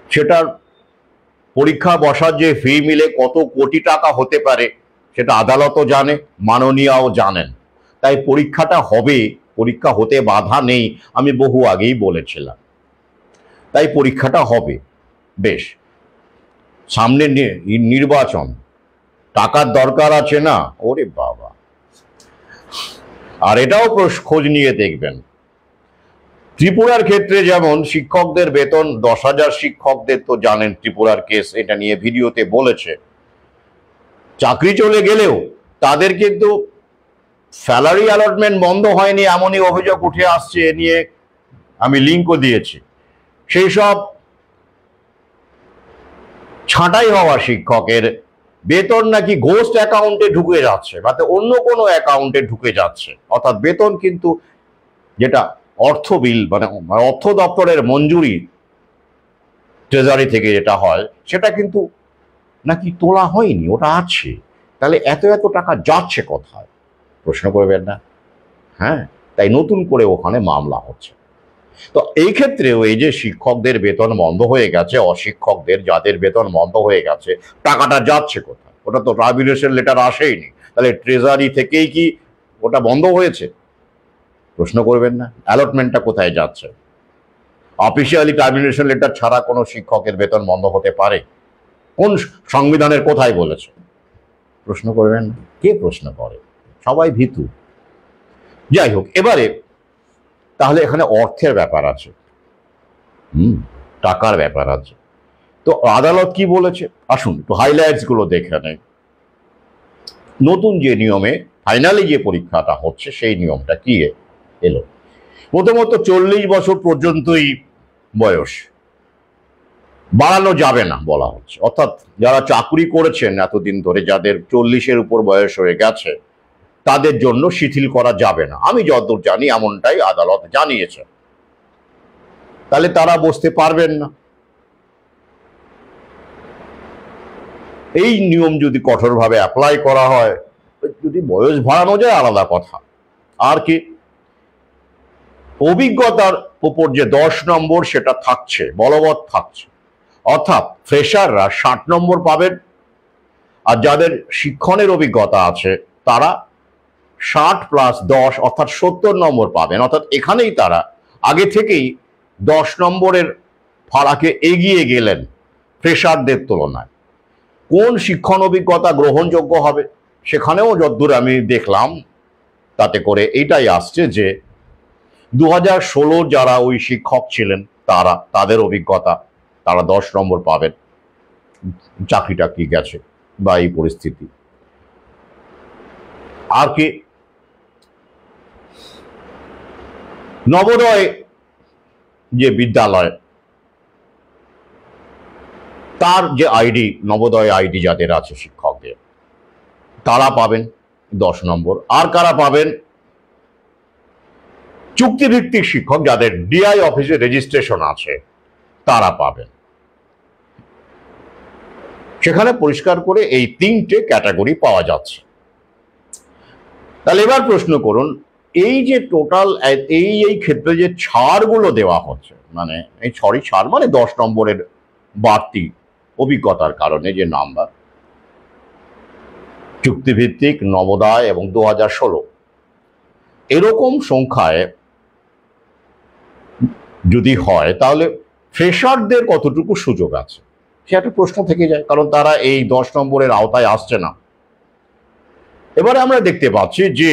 সেটার পরীক্ষা বসার যে ফি মিলে কত কোটি টাকা হতে পারে সেটা আদালতও জানে, মাননীয়াও জানেন। তাই পরীক্ষাটা হবে, পরীক্ষা হতে বাধা নেই, আমি বহু আগেই বলেছিলাম। তাই পরীক্ষাটা হবে। বেশ, সামনে নির্বাচন, টাকার দরকার আছে না? ওরে বাবা! আর এটাও খোঁজ নিয়ে দেখবেন, ত্রিপুরার ক্ষেত্রে যেমন শিক্ষকদের বেতন 10,000 শিক্ষকদের, তো জানেন ত্রিপুরার কেস, এটা নিয়ে ভিডিওতে বলেছে, চাকরি চলে গেলেও তাদের কিন্তু স্যালারি অ্যালটমেন্ট বন্ধ হয়নি, এমনই অভিযোগ উঠে আসছে। এ নিয়ে আমি লিঙ্কও দিয়েছি। সেই সব ছাঁটাই হওয়া শিক্ষকের বেতন নাকি ঘোস্ট অ্যাকাউন্টে ঢুকে যাচ্ছে, বা অন্য কোনো অ্যাকাউন্টে ঢুকে যাচ্ছে। অর্থাৎ বেতন কিন্তু, যেটা অর্থ বিল, মানে অর্থ দপ্তরের মঞ্জুরি, ট্রেজারি থেকে যেটা হয়, সেটা কিন্তু নাকি তোলা হয়নি, ওটা আছে। তাহলে এত এত টাকা যাচ্ছে কোথায়? প্রশ্ন করবেন না? হ্যাঁ, তাই নতুন করে ওখানে মামলা হচ্ছে। তো এই ক্ষেত্রেও এই যে শিক্ষকদের বেতন বন্ধ হয়ে গেছে, অশিক্ষকদের যাদের বেতন বন্ধ হয়ে গেছে, টাকাটা যাচ্ছে কোথায়? ওটা তো ট্রাইব্যুনেশন লেটার আসেইনি, তাহলে ট্রেজারি থেকেই কি ওটা বন্ধ হয়েছে? প্রশ্ন করবেন না? অ্যালটমেন্টটা কোথায় যাচ্ছে? অফিসিয়ালি ট্রাইব্যুনেশন লেটার ছাড়া কোনো শিক্ষকের বেতন বন্ধ হতে পারে? কোন সংবিধানের কোথায় বলেছে? প্রশ্ন করবেন না? কে প্রশ্ন করে? সবাই ভীতু। যাই হোক, এবারে তাহলে এখানে অর্থের ব্যাপার আছে, টাকার ব্যাপার আছে। তো আদালত কি বলেছে আসুন একটু হাইলাইটস গুলো দেখে নেই। নতুন যে নিয়মে ফাইনালি যে পরীক্ষাটা হচ্ছে, সেই নিয়মটা কি এলো। প্রথমত 40 বছর পর্যন্তই বয়স, বাড়ানো যাবে না বলা হচ্ছে। অর্থাৎ যারা চাকরি করেছেন এতদিন ধরে, যাদের 40-এর উপর বয়স হয়ে গেছে, তাদের জন্য শিথিল করা যাবে না। আমি যতদূর জানি এমনটাই আদালত জানিয়েছে। তাহলে তারা বসতে পারবেন না। এই নিয়ম যদি কঠোরভাবে অ্যাপ্লাই করা হয়, যদি বয়স বাড়ানো যায় আলাদা কথা, আর কি অভিজ্ঞতার উপর যে 10 নম্বর সেটা থাকছে, বলবৎ থাকছে। অর্থাৎ ফ্রেশাররা 60 নম্বর পাবেন, আর যাদের শিক্ষণের অভিজ্ঞতা আছে তারা 60 + 10 অর্থাৎ 70 নম্বর পাবেন। অর্থাৎ এখানেই তারা আগে থেকেই 10 নম্বরের ফারাকে এগিয়ে গেলেন ফ্রেশারদের তুলনায়। কোন শিক্ষণ অভিজ্ঞতা গ্রহণযোগ্য হবে, সেখানেও যতদূর আমি দেখলাম তাতে করে এইটাই আসছে যে 2016 যারা ওই শিক্ষক ছিলেন তাদের অভিজ্ঞতা, তারা 10 নম্বর পাবেন। চাকরিটা কি গেছে বা এই পরিস্থিতি। আর কি নবোদয় যে বিদ্যালয়, তার যে আইডি, নবোদয় আইডি যাদের আছে শিক্ষকদের, তারা পাবেন 10 নম্বর। আর কারা পাবেন? চুক্তিভিত্তিক শিক্ষক যাদের ডিআই অফিসে রেজিস্ট্রেশন আছে তারা পাবেন। সেখানে পরিষ্কার করে এই 3টে ক্যাটাগরি পাওয়া যাচ্ছে। তাহলে এবার প্রশ্ন করুন, এই যে টোটাল এই ক্ষেত্রে যে ছাড়গুলো দেওয়া হচ্ছে, মানে এই ছাড় মানে 10 নম্বরের বাড়তি অভিজ্ঞতার কারণে যে নাম্বার, চুক্তিভিত্তিক, নবোদয় এবং 2016 এরকম সংখ্যায় যদি হয় তাহলে ফ্রেশারদের কতটুকু সুযোগ আছে সে একটা প্রশ্ন থেকে যায়, কারণ তারা এই 10 নম্বরের আওতায় আসছে না। এবারে আমরা দেখতে পাচ্ছি যে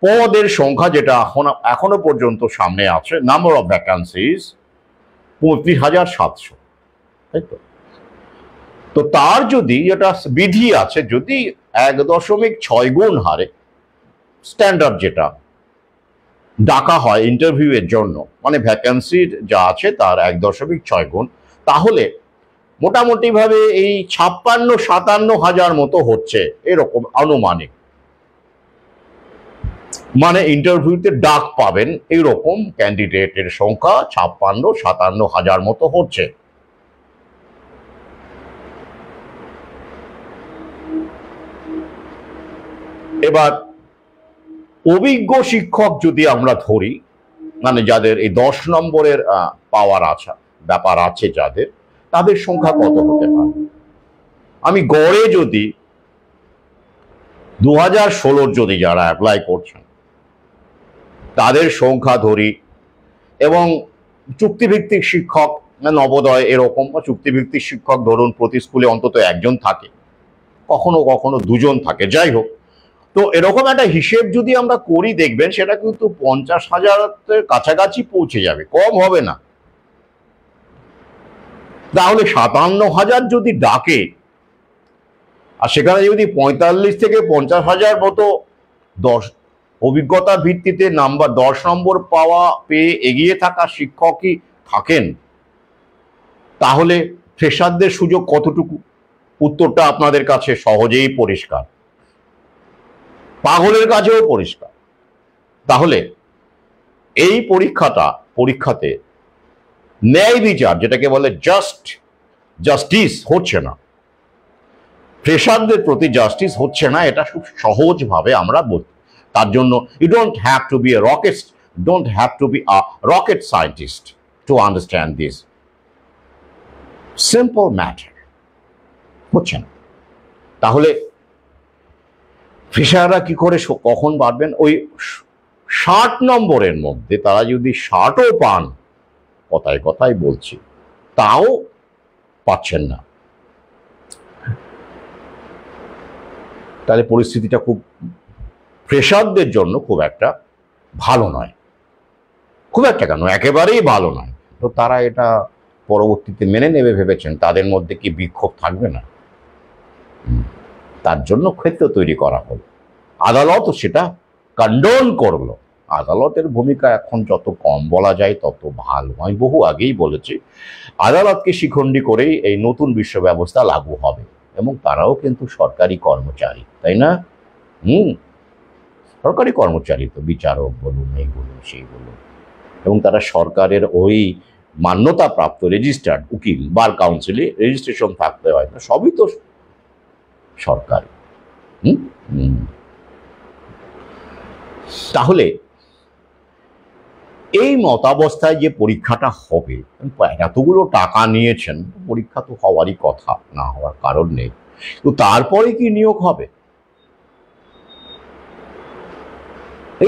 পদের সংখ্যা যেটা এখনো পর্যন্ত সামনে আছে, নাম্বার অফ ভ্যাকান্সিজ 35,700, তাই তো তার যদি এটা বিধি আছে, যদি 1.6 গুণ হারে স্ট্যান্ডার্ড যেটা ডাকা হয় ইন্টারভিউ এর জন্য, মানে ভ্যাকান্সির যা আছে তার 1.6 গুণ, তাহলে মোটামুটি ভাবে এই 56-57 হাজার মতো হচ্ছে এরকম আনুমানিক, মানে ইন্টারভিউতে ডাক পাবেন এইরকম ক্যান্ডিডেটের সংখ্যা 56-57 হাজার মতো হচ্ছে। এবার অভিজ্ঞ শিক্ষক যদি আমরা ধরি, মানে যাদের এই 10 নম্বরের পাওয়ার আছে, ব্যাপার আছে যাদের, তাদের সংখ্যা কত হতে পারে? আমি গড়ে যদি 2016 যদি যারা অ্যাপ্লাই করছেন তাদের সংখ্যা ধরি, এবং চুক্তিভিত্তিক শিক্ষক নবোদয় এরকম চুক্তিভিত্তিক শিক্ষক ধরুন প্রতি স্কুলে অন্তত একজন থাকে, কখনো কখনো দুজন থাকে, যাই হোক, তো এরকম একটা হিসেব যদি আমরা করি দেখবেন সেটা কিন্তু 50,000-এর কাছাকাছি পৌঁছে যাবে, কম হবে না। তাহলে 57,000 যদি ডাকে আর সেখানে যদি 45 থেকে 50,000 মতো 10 অভিজ্ঞতার ভিত্তিতে 10 নম্বর পেয়ে এগিয়ে থাকা শিক্ষকই থাকেন, তাহলে ফ্রেশারদের সুযোগ কতটুকু? উত্তরটা আপনাদের কাছে সহজেই পরিষ্কার, পাগলের কাছেও পরিষ্কার। তাহলে এই পরীক্ষাতে ন্যায় বিচার, যেটাকে বলে জাস্টিস হচ্ছে না, ফ্রেশারদের প্রতি জাস্টিস হচ্ছে না, এটা খুব সহজভাবে আমরা বলতে। তার জন্য you don't have to be a rocket scientist to understand this simple matter, হচ্ছে না। তাহলে ফ্রেশাররা কি করে কখন বাড়বেন? ওই 60 নম্বরের মধ্যে তারা যদি 60ও পান, কথায় বলছি, তাও পাচ্ছেন না, তাহলে পরিস্থিতিটা খুব ফ্রেশারদের জন্য খুব একটা ভালো নয়, খুব একটা কেন, একেবারেই ভালো নয়। তো তারা এটা পরবর্তীতে মেনে নেবে ভেবেছেন, তাদের মধ্যে কি বিক্ষোভ থাকবে না? তার জন্য ক্ষেত্র তৈরি করা হলো, আদালত সেটা কন্ডোন করলো। আদালতের ভূমিকা এখন যত কম বলা যায় তত ভালো। আমি বহু আগেই বলেছি, আদালতকে শিখণ্ডী করেই এই নতুন বিশ্ব ব্যবস্থা লাগু হবে, এবং তারাও কিন্তু সরকারি কর্মচারী, তাই না? সরকারি কর্মচারী তো, বিচারক বলুন, এই বলুন, সেই বলুন, এবং তারা সরকারের ওই মান্যতাপ্রাপ্ত রেজিস্টার্ড উকিল, বার কাউন্সিলে রেজিস্ট্রেশন থাকতে হয় না, সবই তো সরকারি। তাহলে এই মতাবস্থায় যে পরীক্ষাটা হবে, এতগুলো টাকা নিয়েছেন, পরীক্ষা তো হওয়ারই কথা, না হওয়ার কারণ নেই। তো তারপরে কি নিয়োগ হবে?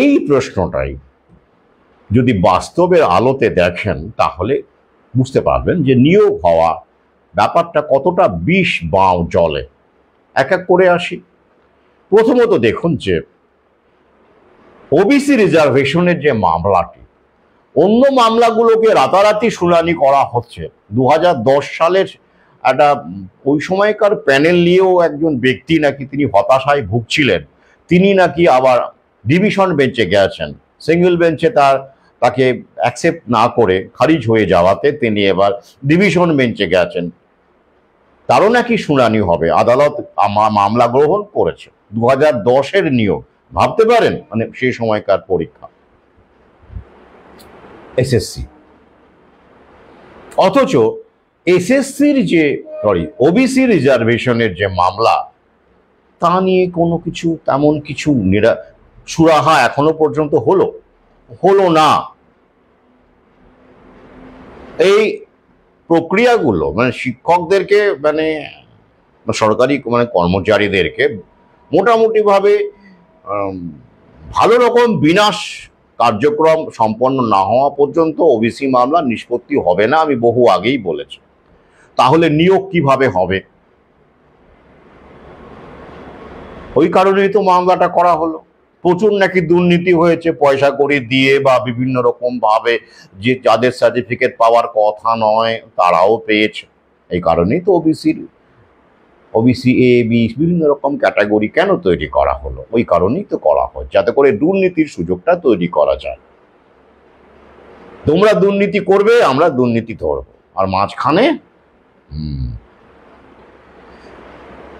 এই প্রশ্নটাই যদি বাস্তবের আলোতে দেখেন তাহলে বুঝতে পারবেন যে নিয়োগ হওয়া ব্যাপারটা কতটা বিষ বাঁও জলে। এক এক করে আসি। প্রথমত দেখুন যে ওবিসি রিজার্ভেশনের যে মামলাটি, অন্য মামলাগুলোকে রাতারাতি শুনানি করা হচ্ছে। 2010 সালের একটা ওই সময়কার প্যানেল নিয়েও একজন ব্যক্তি নাকি তিনি হতাশায় ভুগছিলেন, তিনি নাকি আবার ডিভিশন বেঞ্চে গেছেন। সিঙ্গেল বেঞ্চে তাকে অ্যাকসেপ্ট না করে খারিজ হয়ে যাওয়াতে তিনি এবার ডিভিশন বেঞ্চে গেছেন, তারও নাকি শুনানি হবে। আদালত মামলা গ্রহণ করেছে। 2010-এর নিয়োগ, ভাবতে পারেন, মানে সেই সময়কার পরীক্ষা এসএসসি। অথচ এসএসসির যে ওবিসি রিজার্ভেশনের যে মামলা, তা নিয়ে কোনো কিছু তেমন কিছু সুরাহা এখনো পর্যন্ত হলো না। এই প্রক্রিয়াগুলো মানে শিক্ষকদেরকে, মানে সরকারি মানে কর্মচারীদেরকে মোটামুটি ভাবে ভালো রকম বিনাশ কার্যক্রম সম্পন্ন না হওয়া পর্যন্ত ওবিসি মামলা নিষ্পত্তি হবে না, আমি বহু আগেই বলেছি। তাহলে নিয়োগ কিভাবে হবে? ওই কারণেই তো মামলাটা করা হলো। প্রচুর নাকি দুর্নীতি হয়েছে, পয়সা করে দিয়ে বা বিভিন্ন রকম ভাবে, যে যাদের সার্টিফিকেট পাওয়ার কথা নয় তারাও পেয়েছে। এই কারণেই তো ওবিসি এ বি বিভিন্ন রকম ক্যাটাগরি কেন তৈরি করা হলো? ওই কারণেই তো করা হয়, যাতে করে দুর্নীতির সুযোগটা তৈরি করা যায়। তোমরা দুর্নীতি করবে, আমরা দুর্নীতি ধরবো, আর মাঝখানে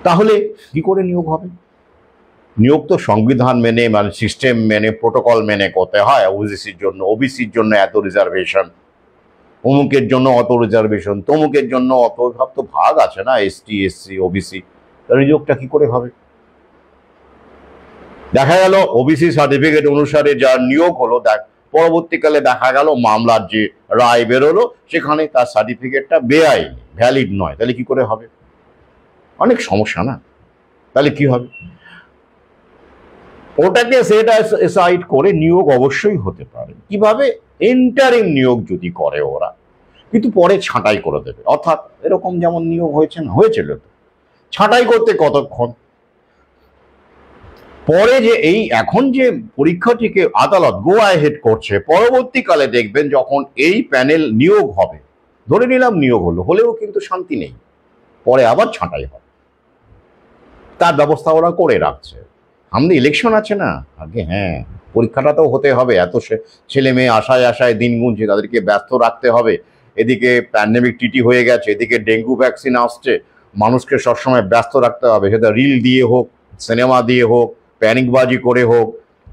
তাহলে কি করে নিয়োগ হবে? নিয়োগ তো সংবিধান মেনে, মানে সিস্টেম মেনে, প্রোটোকল মেনে করতে হয়। ওবিসির জন্য এত রিজার্ভেশন, অমুকের জন্য অত রিজার্ভেশন, তমুকের জন্য অত, সব তো ভাগ আছে না, এসটি এসসি ওবিসি। নিয়োগটা কি করে হবে? দেখা গেল ওবিসি সার্টিফিকেট অনুসারে যার নিয়োগ হলো, পরবর্তীকালে দেখা গেল মামলার যে রায় বেরোলো সেখানে তার সার্টিফিকেটটা বেআইনি, ভ্যালিড নয়। তাহলে কি করে হবে? অনেক সমস্যা না? তাহলে কি হবে? ওটাকে সেট অ্যাসাইড করে নিয়োগ অবশ্যই হতে পারে। কিভাবে? ইন্টারিম নিয়োগ যদি করে ওরা, কিন্তু পরে ছাঁটাই করে দেবে। অর্থাৎ এরকম যেমন নিয়োগ হয়েছিল, ছাঁটাই করতে কতক্ষণ পরে, যে এই এখন যে পরীক্ষাটিকে আদালত গো অ্যাহেড করছে, পরবর্তীকালে দেখবেন যখন এই প্যানেল নিয়োগ হবে, ধরে নিলাম নিয়োগ হলেও কিন্তু শান্তি নেই, পরে আবার ছাঁটাই হয়। তার ব্যবস্থা ওরা করে রাখছে। সামনে ইলেকশন আছে না আগে, হ্যাঁ, পরীক্ষাটা তো হতে হবে। এত ছেলে মেয়ে আশায় দিন গুনছে, তাদেরকে ব্যস্ত রাখতে হবে। এদিকে প্যান্ডেমিক টিটি হয়ে গেছে, এদিকে ডেঙ্গু ভ্যাকসিন আসছে, মানুষকে সবসময় ব্যস্ত রাখতে হবে। সেটা রিল দিয়ে হোক, সিনেমা দিয়ে হোক, প্যানিকবাজি করে হোক,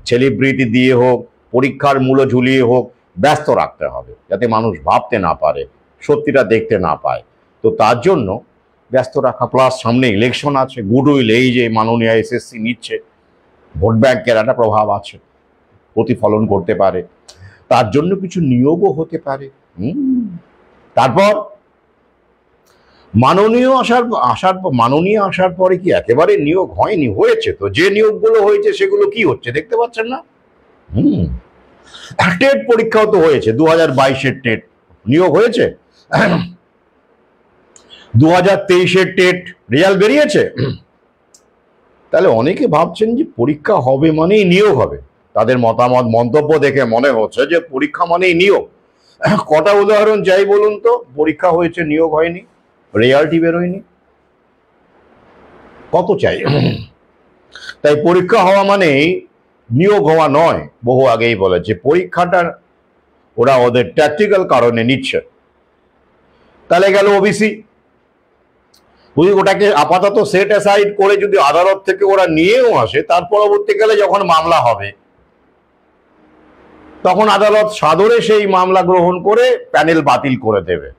সেলিব্রিটি দিয়ে হোক, পরীক্ষার মূল্য ঝুলিয়ে হোক, ব্যস্ত রাখতে হবে যাতে মানুষ ভাবতে না পারে, সত্যিটা দেখতে না পায়। তো তার জন্য ব্যস্ত রাখা, প্লাস সামনে ইলেকশন আছে, গুডউইল এই যে মাননীয় এসএসসি নিচ্ছে, ভোট ব্যাংকের একটা প্রভাব আছে, প্রতিফলন করতে পারে। তার জন্য কিছু নিয়োগও হতে পারে। তারপর মাননীয় আসার পরে কি একেবারে নিয়োগ হয়নি? হয়েছে তো। যে নিয়োগগুলো হয়েছে সেগুলো কি হচ্ছে দেখতে পাচ্ছেন না? টেট পরীক্ষাও তো হয়েছে, 2022-এর টেট নিয়োগ হয়েছে, 2023-এর টেট রেজাল্ট বেরিয়েছে। তাহলে অনেকে ভাবছেন যে পরীক্ষা হবে মানেই নিয়োগ হবে। তাদের মতামত মন্তব্য দেখে মনে হচ্ছে যে পরীক্ষা মানেই নিয়োগ। কটা উদাহরণ চাই বলুন তো? পরীক্ষা হয়েছে, নিয়োগ হয়নি, রেজাল্টই বেরোয়নি, কত চাই? তাই পরীক্ষা হওয়া মানেই নিয়োগ হওয়া নয়। বহু আগেই বলেছে, পরীক্ষাটা ওরা ওদের ট্যাকটিক্যাল কারণে নিচ্ছে। তাহলে গেল ওবিসি, ওটাকে আপাতত সেট অ্যাসাইড করে যদি আদালত থেকে ওরা নিয়েও আসে, তার পরবর্তীকালে যখন মামলা হবে তখন আদালত সাদরে সেই মামলা গ্রহণ করে প্যানেল বাতিল করে দেবে।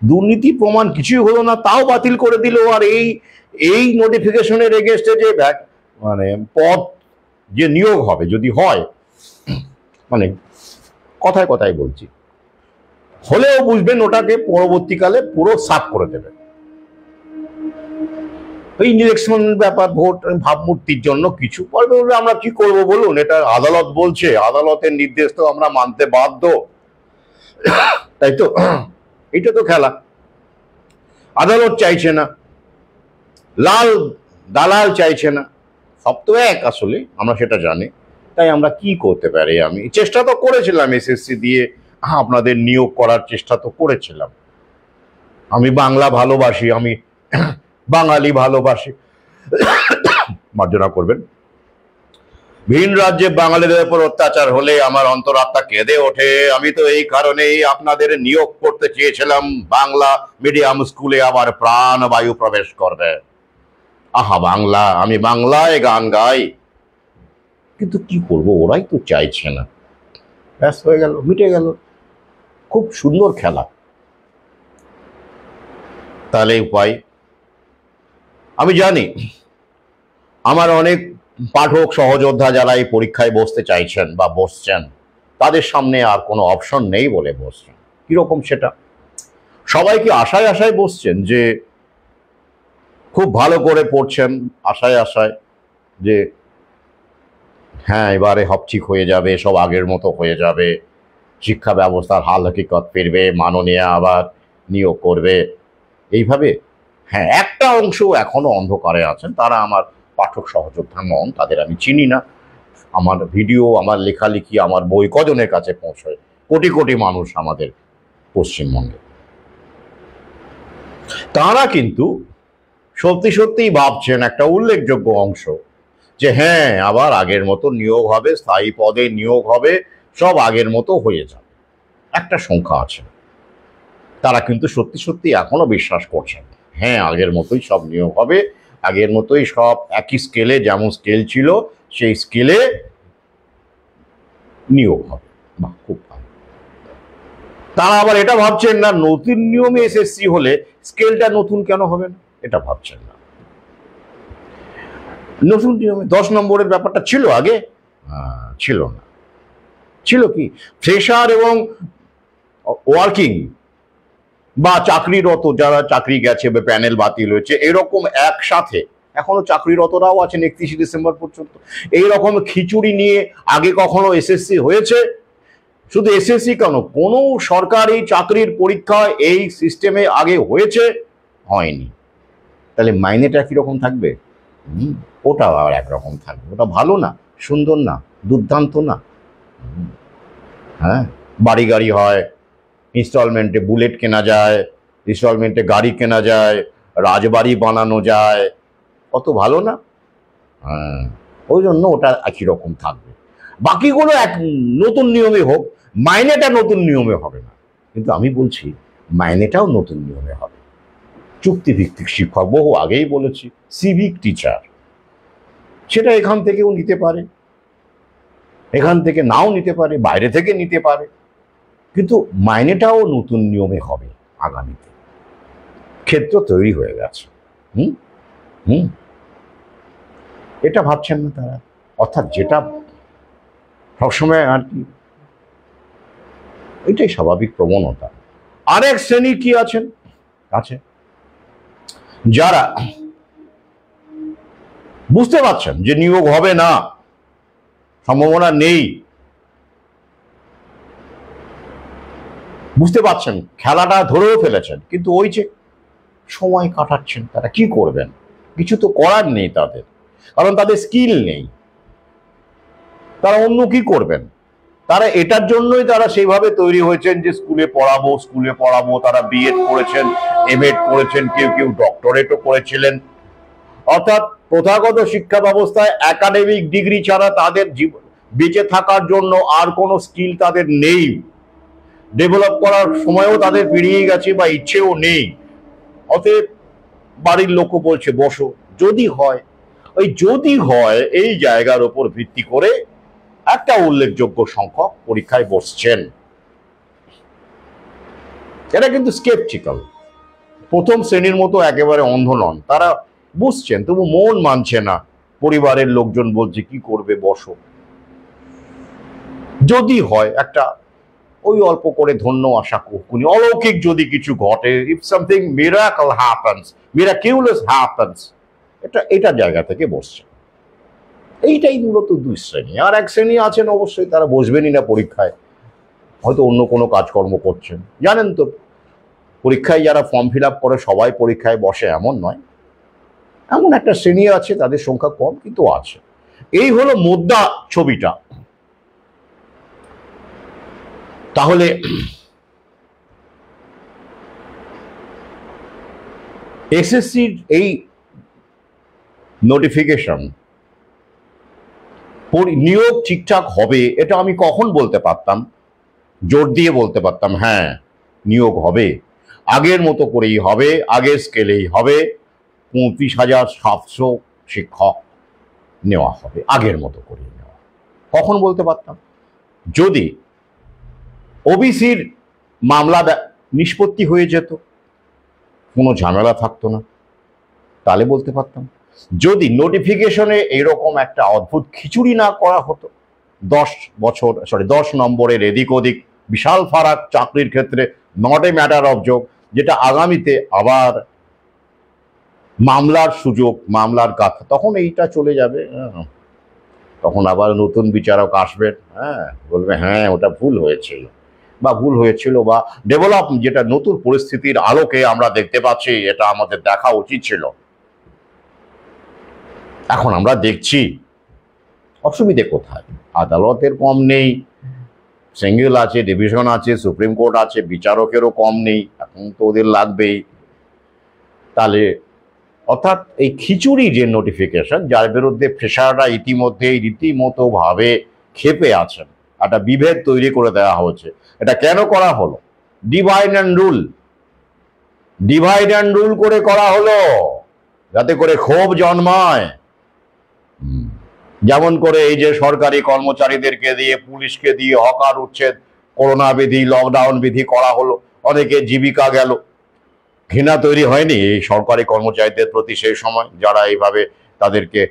দুর্নীতি প্রমাণ কিছুই হলো না, তাও বাতিল করে দিল। আর এই নোটিফিকেশনের এগেনস্টে যে মানে পদ যে নিয়োগ হবে যদি হয়, মানে কথায় কথায় বলছি, হলেও বুঝবেন ওটাকে পরবর্তীকালে পুরো সাফ করে দেবে। এই ইলেকশন ব্যাপার, ভোট ভাবমূর্তির জন্য কিছু করবে, আমরা কি করব বলুন? এটা আদালত বলছে, আদালতের নির্দেশ তো আমরা মানতে বাধ্য, তাই তো? এটা তো খেলা। আদালত চাইছে না, লাল দালাল চাইছে না, সব তো এক আসলে, আমরা সেটা জানি। তাই আমরা কি করতে পারি? আমি চেষ্টা তো করেছিলাম এসএসসি দিয়ে আপনাদের নিয়োগ করার চেষ্টা তো করেছিলাম। আমি বাংলা ভালোবাসি, আমি বাঙালি ভালোবাসি, মার্জনা করবেন। ভিন রাজ্যে বাঙালিদের উপর অত্যাচার হলে আমার অন্তরাত্মা কেঁদে ওঠে। আমি তো এই কারণেই আপনাদের নিয়োগ করতে চেয়েছিলাম, বাংলা মিডিয়াম স্কুলে আবার প্রাণ বায়ু প্রবেশ করবে। আহা বাংলা, আমি বাংলায় গান গাই, কিন্তু কি করব, ওরাই তো চাইছে না। ব্যাস, হয়ে গেল, মিটে গেল। খুব সুন্দর খেলা। তাহলে উপায়, আমি জানি আমার অনেক পাঠক সহযোদ্ধা যারা এই পরীক্ষায় বসতে চাইছেন বা বসছেন, তাদের সামনে আর কোনো অপশন নেই বলে বসছেন। কিরকম সেটা? সবাই কি আশায় আশায় বসছেন যে খুব ভালো করে পড়ছেন, আশায় আশায় যে হ্যাঁ এবারে হব ঠিক হয়ে যাবে, সব আগের মতো হয়ে যাবে, শিক্ষা ব্যবস্থার হাল হকিকত ফিরবে, মাননীয় আবার নিয়োগ করবে, এইভাবে? হ্যাঁ, একটা অংশ এখনো অন্ধকারে আছেন, তারা আমার পাঠক সহযোদ্ধা নন, তাদের আমি চিনি না। আমার ভিডিও, আমার লেখালেখি, আমার বই কজনের কাছে পৌঁছয়? কোটি কোটি মানুষ আমাদের পশ্চিমবঙ্গে। তারা কিন্তু সত্যি সত্যিই ভাবছেন, একটা উল্লেখযোগ্য অংশ, যে হ্যাঁ আবার আগের মতো নিয়োগ হবে, স্থায়ী পদে নিয়োগ হবে, সব আগের মতো হয়ে যাবে। একটা সংখ্যা আছে, তারা কিন্তু সত্যি সত্যি এখনো বিশ্বাস করছেন হ্যাঁ আগের মতোই সব নিয়োগ হবে, আগের মতোই সব একই স্কেলে, যেমন স্কেল ছিল সেই স্কেলে নিয়োগ হবে। বাহ, খুব ভালো। তারা আবার এটা ভাবছেন না নতুন নিয়মে এসএসসি হলে স্কেলটা নতুন কেন হবে না, এটা ভাবছেন না। নতুন নিয়মে 10 নম্বরের ব্যাপারটা ছিল আগে? ছিল না। ছিল কি, ফ্রেশার এবং ওয়ার্কিং বা চাকরিরত যারা চাকরি গেছে বা প্যানেল বাতিল হয়েছে, এরকম একসাথে এখনো চাকরিরতরাও আছেন 31 ডিসেম্বর পর্যন্ত। এইরকম খিচুড়ি নিয়ে আগে কখনো এসএসসি হয়েছে? শুধু এসএসসি কেন, কোনো সরকারি চাকরির পরীক্ষা এই সিস্টেমে আগে হয়েছে? হয়নি। তাহলে মাইনেটা কিরকম থাকবে? ওটা আর একরকম থাকবে। ওটা ভালো না, সুন্দর না, দুর্দান্ত না? হ্যাঁ, বাড়ি গাড়ি হয়, ইনস্টলমেন্টে বুলেট কেনা যায়, ইনস্টলমেন্টে গাড়ি কেনা যায়, রাজবাড়ি বানানো যায়, কত ভালো না? হ্যাঁ, ওই জন্য ওটা একই রকম থাকবে। বাকিগুলো এক নতুন নিয়মে হোক, মাইনেটা নতুন নিয়মে হবে না। কিন্তু আমি বলছি মাইনেটাও নতুন নিয়মে হবে। চুক্তিভিত্তিক শিক্ষক, বহু আগেই বলেছি, সিভিক টিচার, সেটা এখান থেকেও নিতে পারে, এখান থেকে নাও নিতে পারে, বাইরে থেকে নিতে পারে, কিন্তু মাইনেটাও নতুন নিয়মে হবে আগামীতে। ক্ষেত্র তৈরি হয়ে গেছে। এটা ভাবছেন না তারা, অর্থাৎ যেটা সবসময় আর কি, এটাই স্বাভাবিক প্রবণতা। আরেক শ্রেণী কি আছেন আছে, যারা বুঝতে পারছেন যে নিয়োগ হবে না, সম্ভাবনা নেই, বুঝতে পারছেন, খেলাটা ধরেও ফেলেছেন, কিন্তু ওই যে সময় কাটাচ্ছেন। তারা কি করবেন? কিছু তো করার নেই তাদের, কারণ তাদের স্কিল নেই। তারা অন্য কি করবেন? তারা এটার জন্যই তারা সেইভাবে তৈরি হয়েছেন যে স্কুলে পড়াবো। তারা বিএড করেছেন, এমএড করেছেন, কেউ কেউ ডক্টরেটও করেছিলেন। অর্থাৎ প্রথাগত শিক্ষা ব্যবস্থায় একাডেমিক ডিগ্রি ছাড়া তাদের জীবন বেঁচে থাকার জন্য আর কোনো স্কিল তাদের নেই, ডেভেলপ করার সময়ও তাদের পেরিয়ে গেছে বা ইচ্ছেও নেই। অতএব বাড়ির লোকও বলছে বসো, যদি হয়। ওই যদি হয় এই জায়গার উপর ভিত্তি করে একটা উল্লেখযোগ্য সংখ্যক পরীক্ষায় বসছেন। এটা কিন্তু স্কেপটিক্যাল। প্রথম শ্রেণীর মতো একেবারে অন্ধ নন, তারা বুঝছেন, তবু মন মানছে না। পরিবারের লোকজন বলছে কি করবে, বসো। যদি হয় একটা ওই অল্প করে ধন্য আশা কখনই অলৌকিক যদি কিছু ঘটে, if something miracle happens, miraculous happens, এটা জায়গা থেকে বসছে। এইটাই মূলত দুই শ্রেণী। আর এক শ্রেণী আছেন অবশ্যই তারা বসবেনই না পরীক্ষায়, হয়তো অন্য কোনো কাজকর্ম করছেন। জানেন তো পরীক্ষায় যারা ফর্ম ফিল আপ করে সবাই পরীক্ষায় বসে এমন নয়, এমন একটা শ্রেণী আছে, তাদের সংখ্যা কম কিন্তু আছে। এই হলো মোদ্দা ছবিটা। তাহলে এসএসসির এই নোটিফিকেশন, নিয়োগ ঠিকঠাক হবে এটা আমি কখন বলতে পারতাম, জোর দিয়ে বলতে পারতাম হ্যাঁ নিয়োগ হবে, আগের মতো করেই হবে, আগের স্কেলেই হবে, 35,700 শিক্ষক নেওয়া হবে, আগের মতো করেই নেওয়া। কখন বলতে পারতাম? যদি ওবিসির মামলা নিষ্পত্তি হয়ে যেত, কোনো ঝামেলা থাকতো না, তাহলে বলতে পারতাম। যদি নোটিফিকেশনে এরকম একটা অদ্ভুত খিচুড়ি না করা হতো, 10 নম্বরের এদিক ওদিক বিশাল ফারাক চাকরির ক্ষেত্রে, not a matter of joke, যেটা আগামীতে আবার মামলার সুযোগ, মামলার কথা, তখন এইটা চলে যাবে। তখন আবার নতুন বিচারক আসবেন, বলবে হ্যাঁ ওটা ভুল হয়েছিল, বা ডেভেলপ, যেটা নতুন পরিস্থিতির আলোকে আমরা দেখতে পাচ্ছি, এটা আমাদের দেখা উচিত ছিল, এখন আমরা দেখছি। অসুবিধে কোথায়? আদালতের কম নেই, সিঙ্গেল আছে, ডিভিশন আছে, সুপ্রিম কোর্ট আছে, বিচারকেরও কম নেই, এখন তো ওদের লাগবেই। তাহলে অর্থাৎ এই খিচুড়ি যে নোটিফিকেশন, যার বিরুদ্ধে ফ্রেশাররা ইতিমধ্যেই রীতিমতো ভাবে ক্ষেপে আছেন, একটা বিভেদ তৈরি করে দেওয়া হয়েছে। এটা কেন করা হলো? ডিভাইড অ্যান্ড রুল করে করা হলো, যাতে করে ক্ষোভ জন্মায়। যেমন করে এই যে সরকারি কর্মচারীদেরকে দিয়ে, পুলিশকে দিয়ে হকার উচ্ছেদ, করোনা বিধি, লকডাউন বিধি করা হলো, অনেকে জীবিকা গেল। ঘৃণা তৈরি হয়নি এই সরকারি কর্মচারীদের প্রতি সেই সময়, যারা এইভাবে তাদেরকে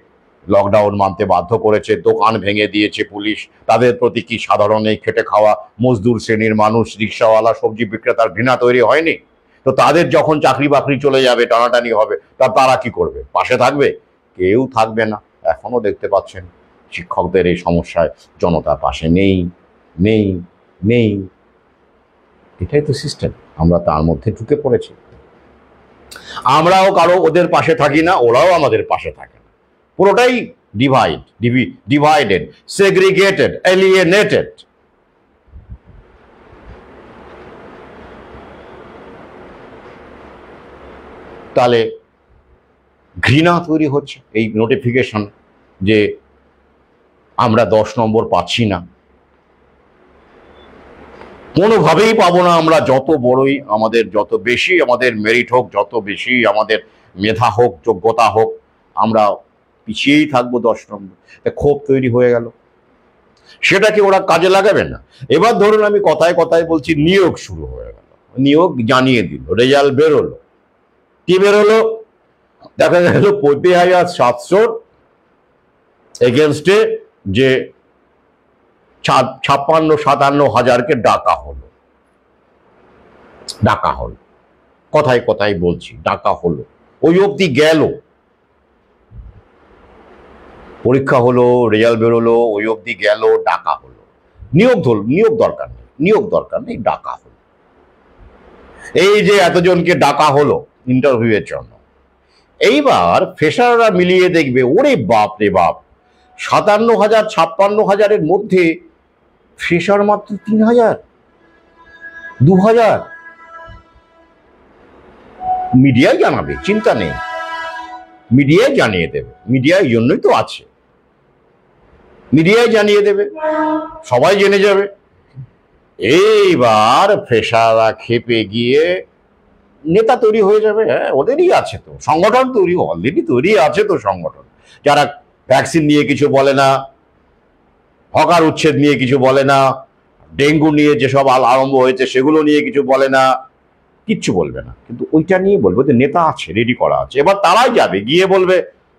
লকডাউন মানতে বাধ্য করেছে, দোকান ভেঙে দিয়েছে পুলিশ, তাদের প্রতি কি সাধারণ এই খেটে খাওয়া মজদুর শ্রেণীর মানুষ, রিক্সাওয়ালা, সবজি বিক্রেতার ঘৃণা তৈরি হয়নি? তো তাদের যখন চাকরি বাকরি চলে যাবে, টানাটানি হবে, তারা কি করবে? পাশে থাকবে? কেউ থাকবে না। এখনো দেখতে পাচ্ছেন শিক্ষকদের এই সমস্যায় জনতা পাশে নেই নেই নেই। এটাই তো সিস্টেম, আমরা তার মধ্যে ঢুকে পড়েছি। আমরাও কারো ওদের পাশে থাকি না, ওরাও আমাদের পাশে থাকে না। পুরোটাই ডিভাইডেড, সেগ্রিগেটেড, এলিয়েনেটেড। তাহলে ঘৃণা তৈরি হচ্ছে এই নোটিফিকেশন, যে আমরা 10 নম্বর পাচ্ছি না, কোনোভাবেই পাবো না আমরা, যত বড়ই আমাদের, যত বেশি আমাদের মেরিট হোক, যত বেশি আমাদের মেধা হোক, যোগ্যতা হোক, আমরা পিছিয়েই থাকবো 10 নম্বর। ক্ষোভ তৈরি হয়ে গেল, সেটাকে ওরা কাজে লাগাবে না। এবার ধরুন আমি কথায় কথায় বলছি, নিয়োগ শুরু হয়ে গেল, নিয়োগ জানিয়ে দিল, রেজাল্ট বেরোলো। কি বেরোলো? দেখা গেল 35,700 এগেনস্টে যে 56-57,000কে ডাকা হলো। কথায় কথায় বলছি, ডাকা হলো, ওই অবধি গেল। পরীক্ষা হলো, রেজাল্ট বেরোলো, ওই অবধি গেল, ডাকা হলো। নিয়োগ দরকার নেই, ডাকা হলো। এই যে এতজনকে ডাকা হলো ইন্টারভিউয়ের জন্য, এইবার ফ্রেশাররা মিলিয়ে দেখবে, ওরে বাপ রে বাপ, 57,000-56,000-এর মধ্যে ফ্রেশার মাত্র 3,000, 2,000। মিডিয়ায় জানাবে, চিন্তা নেই, মিডিয়ায় জানিয়ে দেবে, মিডিয়ায় জন্যই তো আছে, মিডিয়ায় জানিয়ে দেবে, সবাই জেনে যাবে। এইবার ফ্রেশাররা খেপে গিয়ে নেতা তৈরি হয়ে যাবে। হ্যাঁ, ওদেরই আছে তো সংগঠন তৈরি, অলরেডি তৈরি আছে তো সংগঠন, যারা ভ্যাকসিন নিয়ে কিছু বলে না, হকার উচ্ছেদ নিয়ে কিছু বলে না, ডেঙ্গু নিয়ে যেসব আরম্ভ হয়েছে সেগুলো নিয়ে কিছু বলে না, কিচ্ছু বলবে না, কিন্তু ওইটা নিয়ে বলবো যে নেতা আছে, রেডি করা আছে। এবার তারাই যাবে, গিয়ে বলবে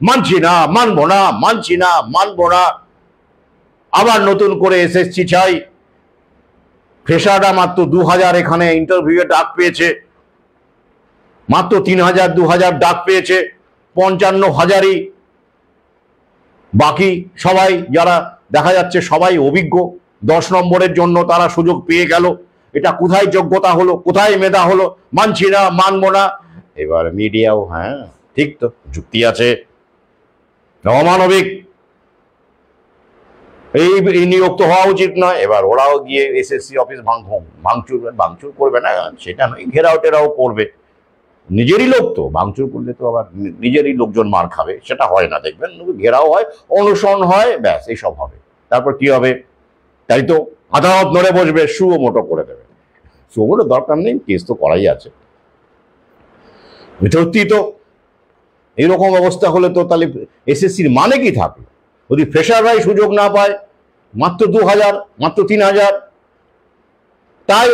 মানছি না, মানবো না, মানছি না, মানবো না, আবার নতুন করে এসএসসি চাই। ফ্রেশাররা মাত্র 2000 এখানে ইন্টারভিউয়ে ডাক পেয়েছে, মাত্র 3000 2000 ডাক পেয়েছে, 55,000ই বাকি সবাই যারা দেখা যাচ্ছে সবাই অভিজ্ঞ, 10 নম্বরের জন্য তারা সুযোগ পেয়ে গেল। এটা কোথায় যোগ্যতা হলো, কোথায় মেধা হলো, মানছি না, মানবো না। এবার মিডিয়াও হ্যাঁ ঠিক তো, যুক্তি আছে, অমানবিক, এই নিয়োগ তো হওয়া উচিত নয়। এবার ওরাও গিয়ে এসএসসি অফিস ভাঙচুর করবে না, সেটা নয়, ঘেরাও টেরাও করবে। নিজেরই লোক তো, ভাঙচুর করলে তো আবার নিজেরই লোকজন মার খাবে, সেটা হয় না, দেখবেন ঘেরাও হয়, অনুসরণ হয়, ব্যাস এইসব হবে। তারপর কি হবে, তাই তো আদালত নড়ে বসবে, সুও মোটো করে দেবে। সুও মোটো দরকার নেই, কেস তো করাই আছে। সত্যি তো এইরকম অবস্থা হলে তো তাহলে এসএসসির মানে কি থাকলো? যদি ফ্রেশাররাই সুযোগ না পায়, মাত্র 2000, মাত্র 3000, তাই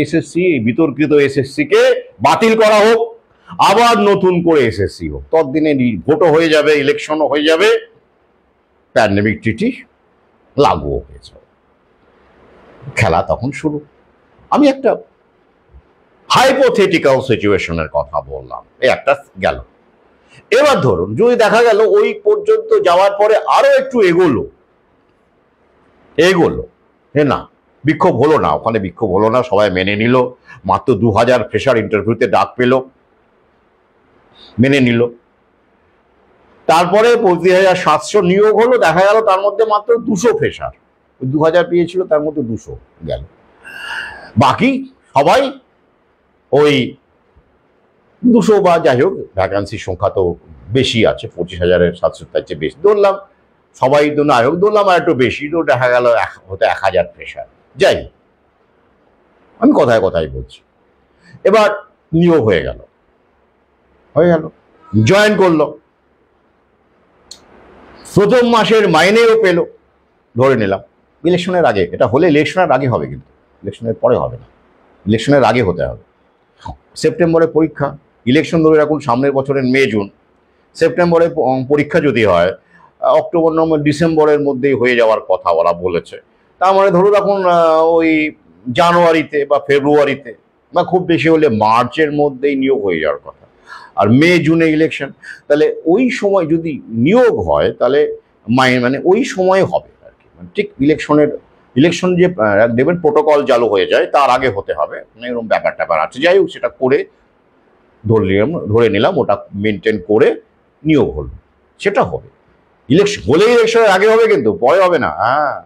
এসএসসি বিতর্কিত এসএসসি কে বাতিল করা হোক, আবার নতুন করে এসএসসি হোক, ততদিনে ভোটও হয়ে যাবে, ইলেকশনও হয়ে যাবে, প্যান্ডেমিক ট্রিটি লাগুও হয়ে যাবে, খেলা তখন শুরু। আমি একটা হাইপোথেটিক্যাল সিচুয়েশনের কথা বললাম, এই একটা গেল। এবার ধরুন যদি দেখা গেল ওই পর্যন্ত যাওয়ার পরে আরো একটু এগোলো, না বিক্ষোভ হলো না, ওখানে বিক্ষোভ হলো না, সবাই মেনে নিল, মাত্র 2000 ফ্রেশার ইন্টারভিউতে ডাক পেল, মেনে নিল। তারপরে 25,700 নিয়োগ হলো, দেখা গেল তার মধ্যে মাত্র 200 ফ্রেশার, 2000 পেয়েছিল তার মধ্যে 200 গেল, বাকি সবাই ওই 200 বা যাই হোক, ভ্যাকান্সির সংখ্যা তো বেশি আছে, 25,700 তার চেয়ে বেশি ধরলাম, সবাই তো নায়ক ধরলাম, আর একটু বেশি তো দেখা গেল হয়তো 1000 ফ্রেশার, যাই আমি কথায় কথায় বলছি। এবার নিয়োগ হয়ে গেল, জয়েন করলো, প্রথম মাসের মাইনেও পেল, ধরে নিলাম ইলেকশনের আগে। এটা হলে ইলেকশনের আগে হবে, কিন্তু ইলেকশনের পরে হবে না, ইলেকশনের আগে হতে হবে। সেপ্টেম্বরে পরীক্ষা, ইলেকশন ধরে রাখুন সামনের বছরের মে জুন, সেপ্টেম্বরে পরীক্ষা যদি হয়, অক্টোবর নভেম্বর ডিসেম্বরের মধ্যেই হয়ে যাওয়ার কথা ওরা বলেছে। তার মানে ধরুন রাখুন ওই জানুয়ারিতে বা ফেব্রুয়ারিতে বা খুব বেশি হলে মার্চের মধ্যেই নিয়োগ হয়ে যাওয়ার কথা, আর মে জুনে ইলেকশন। তাহলে ওই সময় যদি নিয়োগ হয় তাহলে মানে ওই সময় হবে আর কি, মানে ঠিক ইলেকশন যে দেখবেন প্রোটোকল চালু হয়ে যায় তার আগে হতে হবে, এরকম ব্যাপার ট্যাপার আছে। যাই হোক, সেটা করে ধরে নিলাম ওটা মেনটেন করে নিয়োগ হলো, সেটা হবে। ইলেকশন হলে ইলেকশনের আগে হবে, কিন্তু পরে হবে না। হ্যাঁ,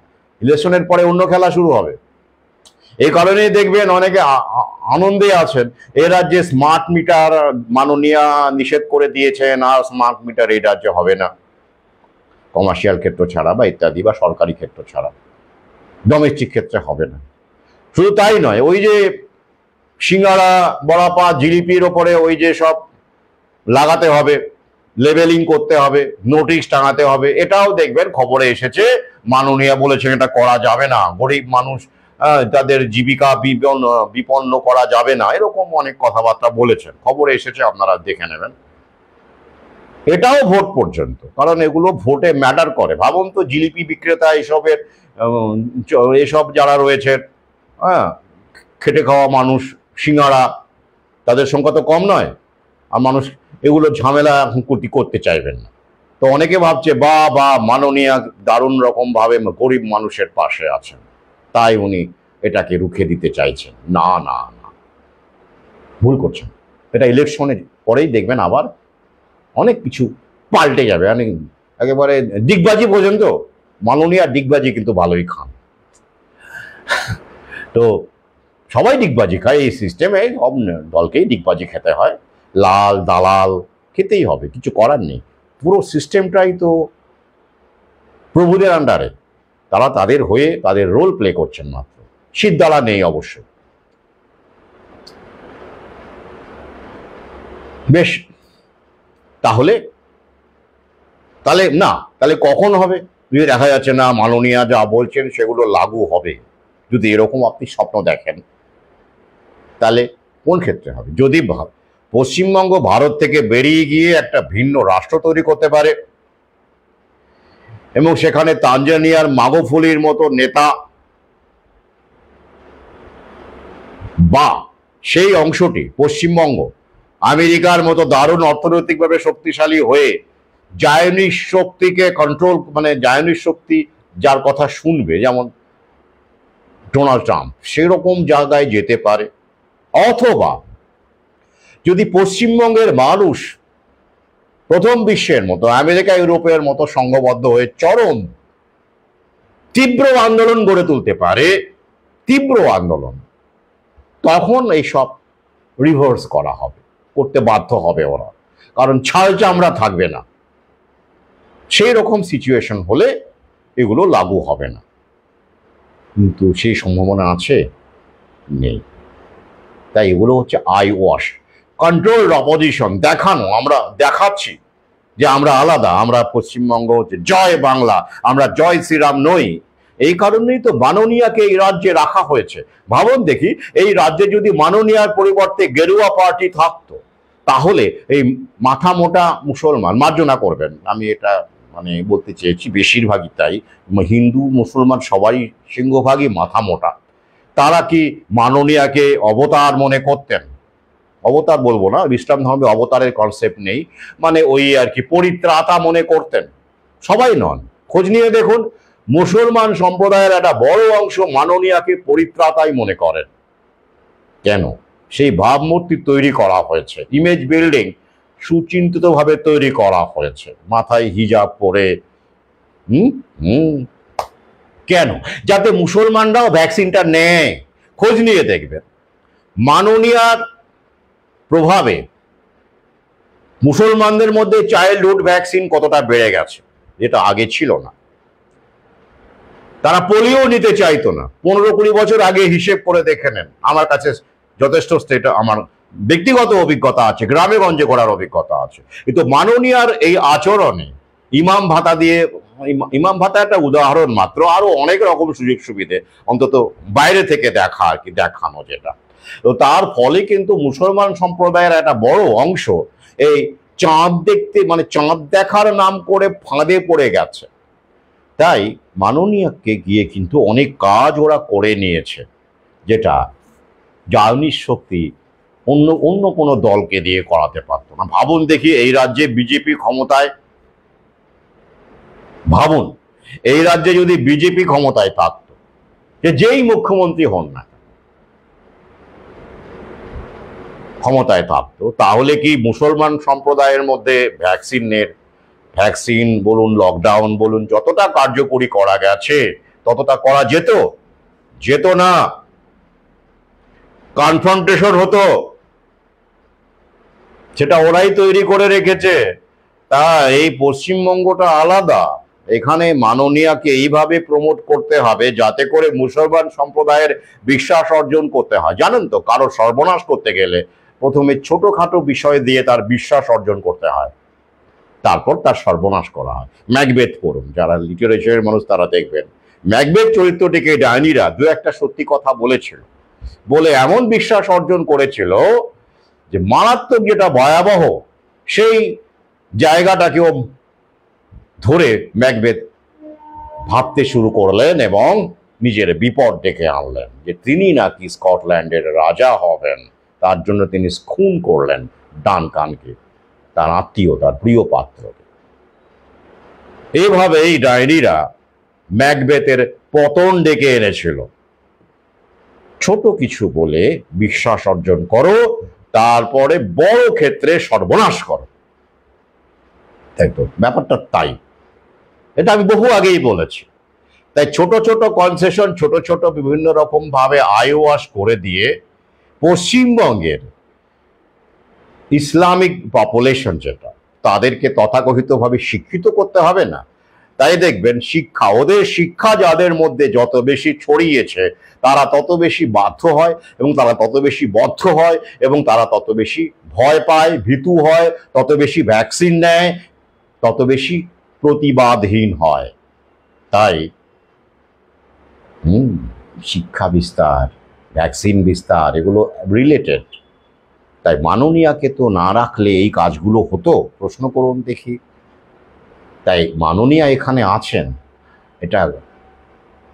ইলেকশনের পরে অন্য খেলা শুরু হবে। এই কারণেই দেখবেন অনেকে আনন্দে আছেন, এ রাজ্যে স্মার্ট মিটার মাননীয় নিষেধ করে দিয়েছেন, আর স্মার্ট মিটার এই রাজ্যে হবে না, কমার্শিয়াল ক্ষেত্র ছাড়া বা ইত্যাদি, বা সরকারি ক্ষেত্র ছাড়া, ডোমেস্টিক ক্ষেত্রে হবে না। শুধু তাই নয়, ওই যে সিঙ্গারা বড়াপা জিলিপির ওপরে ওই যে সব লাগাতে হবে, লেবেলিং করতে হবে, নোটিশ টাঙাতে হবে, এটাও দেখবেন খবরে এসেছে, মাননীয় বলেছেন এটা করা যাবে না, গরিব মানুষ তাদের জীবিকা বিপন্ন করা যাবে না, এরকম অনেক কথাবার্তা বলেছেন, খবরে এসেছে, আপনারা দেখে নেবেন। এটাও ভোট পর্যন্ত, কারণ এগুলো ভোটে ম্যাটার করে। ভাবুন তো, জিলিপি বিক্রেতা এসব যারা রয়েছে, হ্যাঁ, খেটে খাওয়া মানুষ, সিঙ্গারা, তাদের সংখ্যা তো কম নয়, আর মানুষ এগুলো ঝামেলা এখন করতে চাইবেন না। তো অনেকে ভাবছে বা মাননীয় দারুণ রকম ভাবে গরিব মানুষের পাশে আছেন, তাই উনি এটাকে রুখে দিতে চাইছেন। না না না, ভুল করছেন। এটা ইলেকশনের পরেই দেখবেন আবার অনেক কিছু পাল্টে যাবে, মানে একেবারে ডিগবাজি পর্যন্ত। মাননীয় ডিগবাজি কিন্তু ভালোই খান, তো সবাই ডিগবাজি খায় এই সিস্টেমে, সব দলকেই ডিগবাজি খেতে হয়, লাল দালাল খেতেই হবে, কিছু করার নেই। পুরো সিস্টেমটাই তো প্রভুদের আন্ডারে, তারা তাদের হয়ে তাদের রোল প্লে করছেন মাত্র, সিদ্ধালা নেই অবশ্য। বেশ, তাহলে কখন হবে? যদি দেখা যাচ্ছে না মাননীয় যা বলছেন সেগুলো লাগু হবে, যদি এরকম আপনি স্বপ্ন দেখেন, তাহলে কোন ক্ষেত্রে হবে? যদি পশ্চিমবঙ্গ ভারত থেকে বেরিয়ে গিয়ে একটা ভিন্ন রাষ্ট্র তৈরি করতে পারে এবং সেখানে তানজানিয়ার মাগুফুলির মতো নেতা বা সেই অংশটি পশ্চিমবঙ্গ আমেরিকার মতো দারুণ অর্থনৈতিকভাবে শক্তিশালী হয়ে জায়নিস শক্তিকে কন্ট্রোল, মানে জায়নিস শক্তি যার কথা শুনবে, যেমন ডোনাল্ড ট্রাম্প, সেরকম জায়গায় যেতে পারে। অথবা যদি পশ্চিমবঙ্গের মানুষ প্রথম বিশ্বের মতো আমেরিকা ইউরোপের মতো সংঘবদ্ধ হয়ে চরম তীব্র আন্দোলন গড়ে তুলতে পারে, তীব্র আন্দোলন, তখন এইসব রিভার্স করা হবে, করতে বাধ্য হবে ওরা, কারণ ছাল চামড়া থাকবে না। সেই রকম সিচুয়েশন হলে এগুলো লাগু হবে না, কিন্তু সেই সম্ভাবনা আছে? নেই। তাই এগুলো হচ্ছে আই ওয়াশ, কন্ট্রোলড অপোজিশন, দেখানো, আমরা দেখাচ্ছি যে আমরা আলাদা, আমরা পশ্চিমবঙ্গ হচ্ছে জয় বাংলা, আমরা জয় শ্রীরাম নই। এই কারণেই তো মাননীয়াকে এই রাজ্যে রাখা হয়েছে। ভাবুন দেখি, এই রাজ্যে যদি মাননীয়ার পরিবর্তে গেরুয়া পার্টি থাকতো, তাহলে এই মাথা মোটা মুসলমান, মার্জনা করবেন, আমি এটা মানে বলতে চেয়েছি, বেশিরভাগই তাই, হিন্দু মুসলমান সবাই সিংহভাগই মাথা মোটা, তারা কি মাননীয়াকে অবতার মনে করতেন? অবতার বলবো না, ইসলাম ধর্মে অবতারের কনসেপ্ট নেই, মানে ওই আর কি পরিত্রাতা মনে করতেন? সবাই নন। খোঁজ নিয়ে দেখুন, মুসলমান সম্প্রদায়ের একটা বড় অংশ মাননীয়াকে পরিত্রাতাই মনে করেন। কেন? সেই ভাবমূর্তি তৈরি করা হয়েছে, ইমেজ বিল্ডিং সুচিন্তিতভাবে তৈরি করা হয়েছে, মাথায় হিজাব পরে। কেন? যাতে মুসলমানরাও ভ্যাকসিনটা নেয়। খোঁজ নিয়ে দেখবেন, মাননীয়ার প্রভাবে মুসলমানদের মধ্যে চাইল্ডহুড ভ্যাকসিন কতটা বেড়ে গেছে, যেটা আগে ছিল না। তারা পোলিও নিতে চাইতো না। 15-20 বছর আগে হিসেব করে দেখে নেন, আমার কাছে যথেষ্ট আমার ব্যক্তিগত অভিজ্ঞতা আছে, গ্রামে গঞ্জে করার অভিজ্ঞতা আছে। কিন্তু মাননীয়ার এই আচরণে ইমাম ভাতা দিয়ে, ইমাম ভাতা একটা উদাহরণ মাত্র, আরো অনেক রকম সুযোগ সুবিধে অন্তত বাইরে থেকে দেখা আর কি, দেখানো যেটা, তো তার ফলে কিন্তু মুসলমান সম্প্রদায়ের একটা বড় অংশ এই চাঁদ দেখতে, মানে চাঁদ দেখার নাম করে ফাঁদে পড়ে গেছে। তাই মাননীয়কে গিয়ে কিন্তু অনেক কাজ ওরা করে নিয়েছে, যেটা জায়নিস শক্তি অন্য কোনো দলকে দিয়ে করাতে পারতো না। ভাবুন দেখি, এই রাজ্যে বিজেপি ক্ষমতায়, ভাবুন এই রাজ্যে যদি বিজেপি ক্ষমতায় থাকতো, যেই মুখ্যমন্ত্রী হন না ক্ষমতায় থাকতো, তাহলে কি মুসলমান সম্প্রদায়ের মধ্যে ভ্যাকসিন বলুন, লকডাউন বলুন, যতটা কার্যকরী করা গেছে ততটা করা যেত না? কনফ্রন্টেশন হতো, সেটা ওরাই তৈরি করে রেখেছে। তা এই পশ্চিমবঙ্গটা আলাদা, এখানে মাননীয়াকে এইভাবে প্রমোট করতে হবে যাতে করে মুসলমান সম্প্রদায়ের বিশ্বাস অর্জন করতে হয়। জানেন তো, কারো সর্বনাশ করতে গেলে প্রথমে ছোটখাটো বিষয় দিয়ে তার বিশ্বাস অর্জন করতে হয়, তারপর তার সর্বনাশ করা হয়। ম্যাকবেথ পড়ুন, যারা লিটারেচারের মানুষ তারা দেখবেন, ম্যাকবেথ চরিত্রটিকে ডাইনিরা দু একটা সত্যি কথা বলেছিল, বলে এমন বিশ্বাস অর্জন করেছিল যে মারাত্মক যেটা ভয়াবহ সেই জায়গাটাকেও ধরে ম্যাকবেথ ভাবতে শুরু করলেন এবং নিজের বিপদ ডেকে আনলেন, যে তিনি নাকি স্কটল্যান্ডের রাজা হবেন। তার জন্য তিনি খুন করলেন ডানকানকে, তার আত্মীয়, তার প্রিয় পাত্রকে। এইভাবে এই ডাইনিরা ম্যাকবেথের পতন ডেকে এনেছিল। ছোট কিছু বলে বিশ্বাস অর্জন করো, তারপরে বড় ক্ষেত্রে সর্বনাশ করো। তাই তো, ব্যাপারটা তাই, এটা আমি বহু আগেই বলেছি। তাই ছোট ছোট কনসেশন, ছোট ছোট বিভিন্ন রকম ভাবে আইওয়াশ করে দিয়ে পশ্চিমবঙ্গের ইসলামিক পপুলেশন যেটা, তাদেরকে তথাকথিতভাবে শিক্ষিত করতে হবে না। তাই দেখবেন শিক্ষা, ওদের শিক্ষা যাদের মধ্যে যত বেশি ছড়িয়েছে, তারা তত বেশি বাধ্য হয় এবং তারা তত বেশি বদ্ধ হয় এবং তারা তত বেশি ভয় পায়, ভীতু হয়, তত বেশি ভ্যাকসিন নেয়, তত বেশি প্রতিবাদহীন হয়। তাই শিক্ষা বিস্তার, ভ্যাকসিন বিস্তার, এগুলো রিলেটেড। তাই মাননীয়াকে তো না রাখলে এই কাজগুলো হতো? প্রশ্ন করুন দেখি। তাই মাননীয়া এখানে আছেন, এটা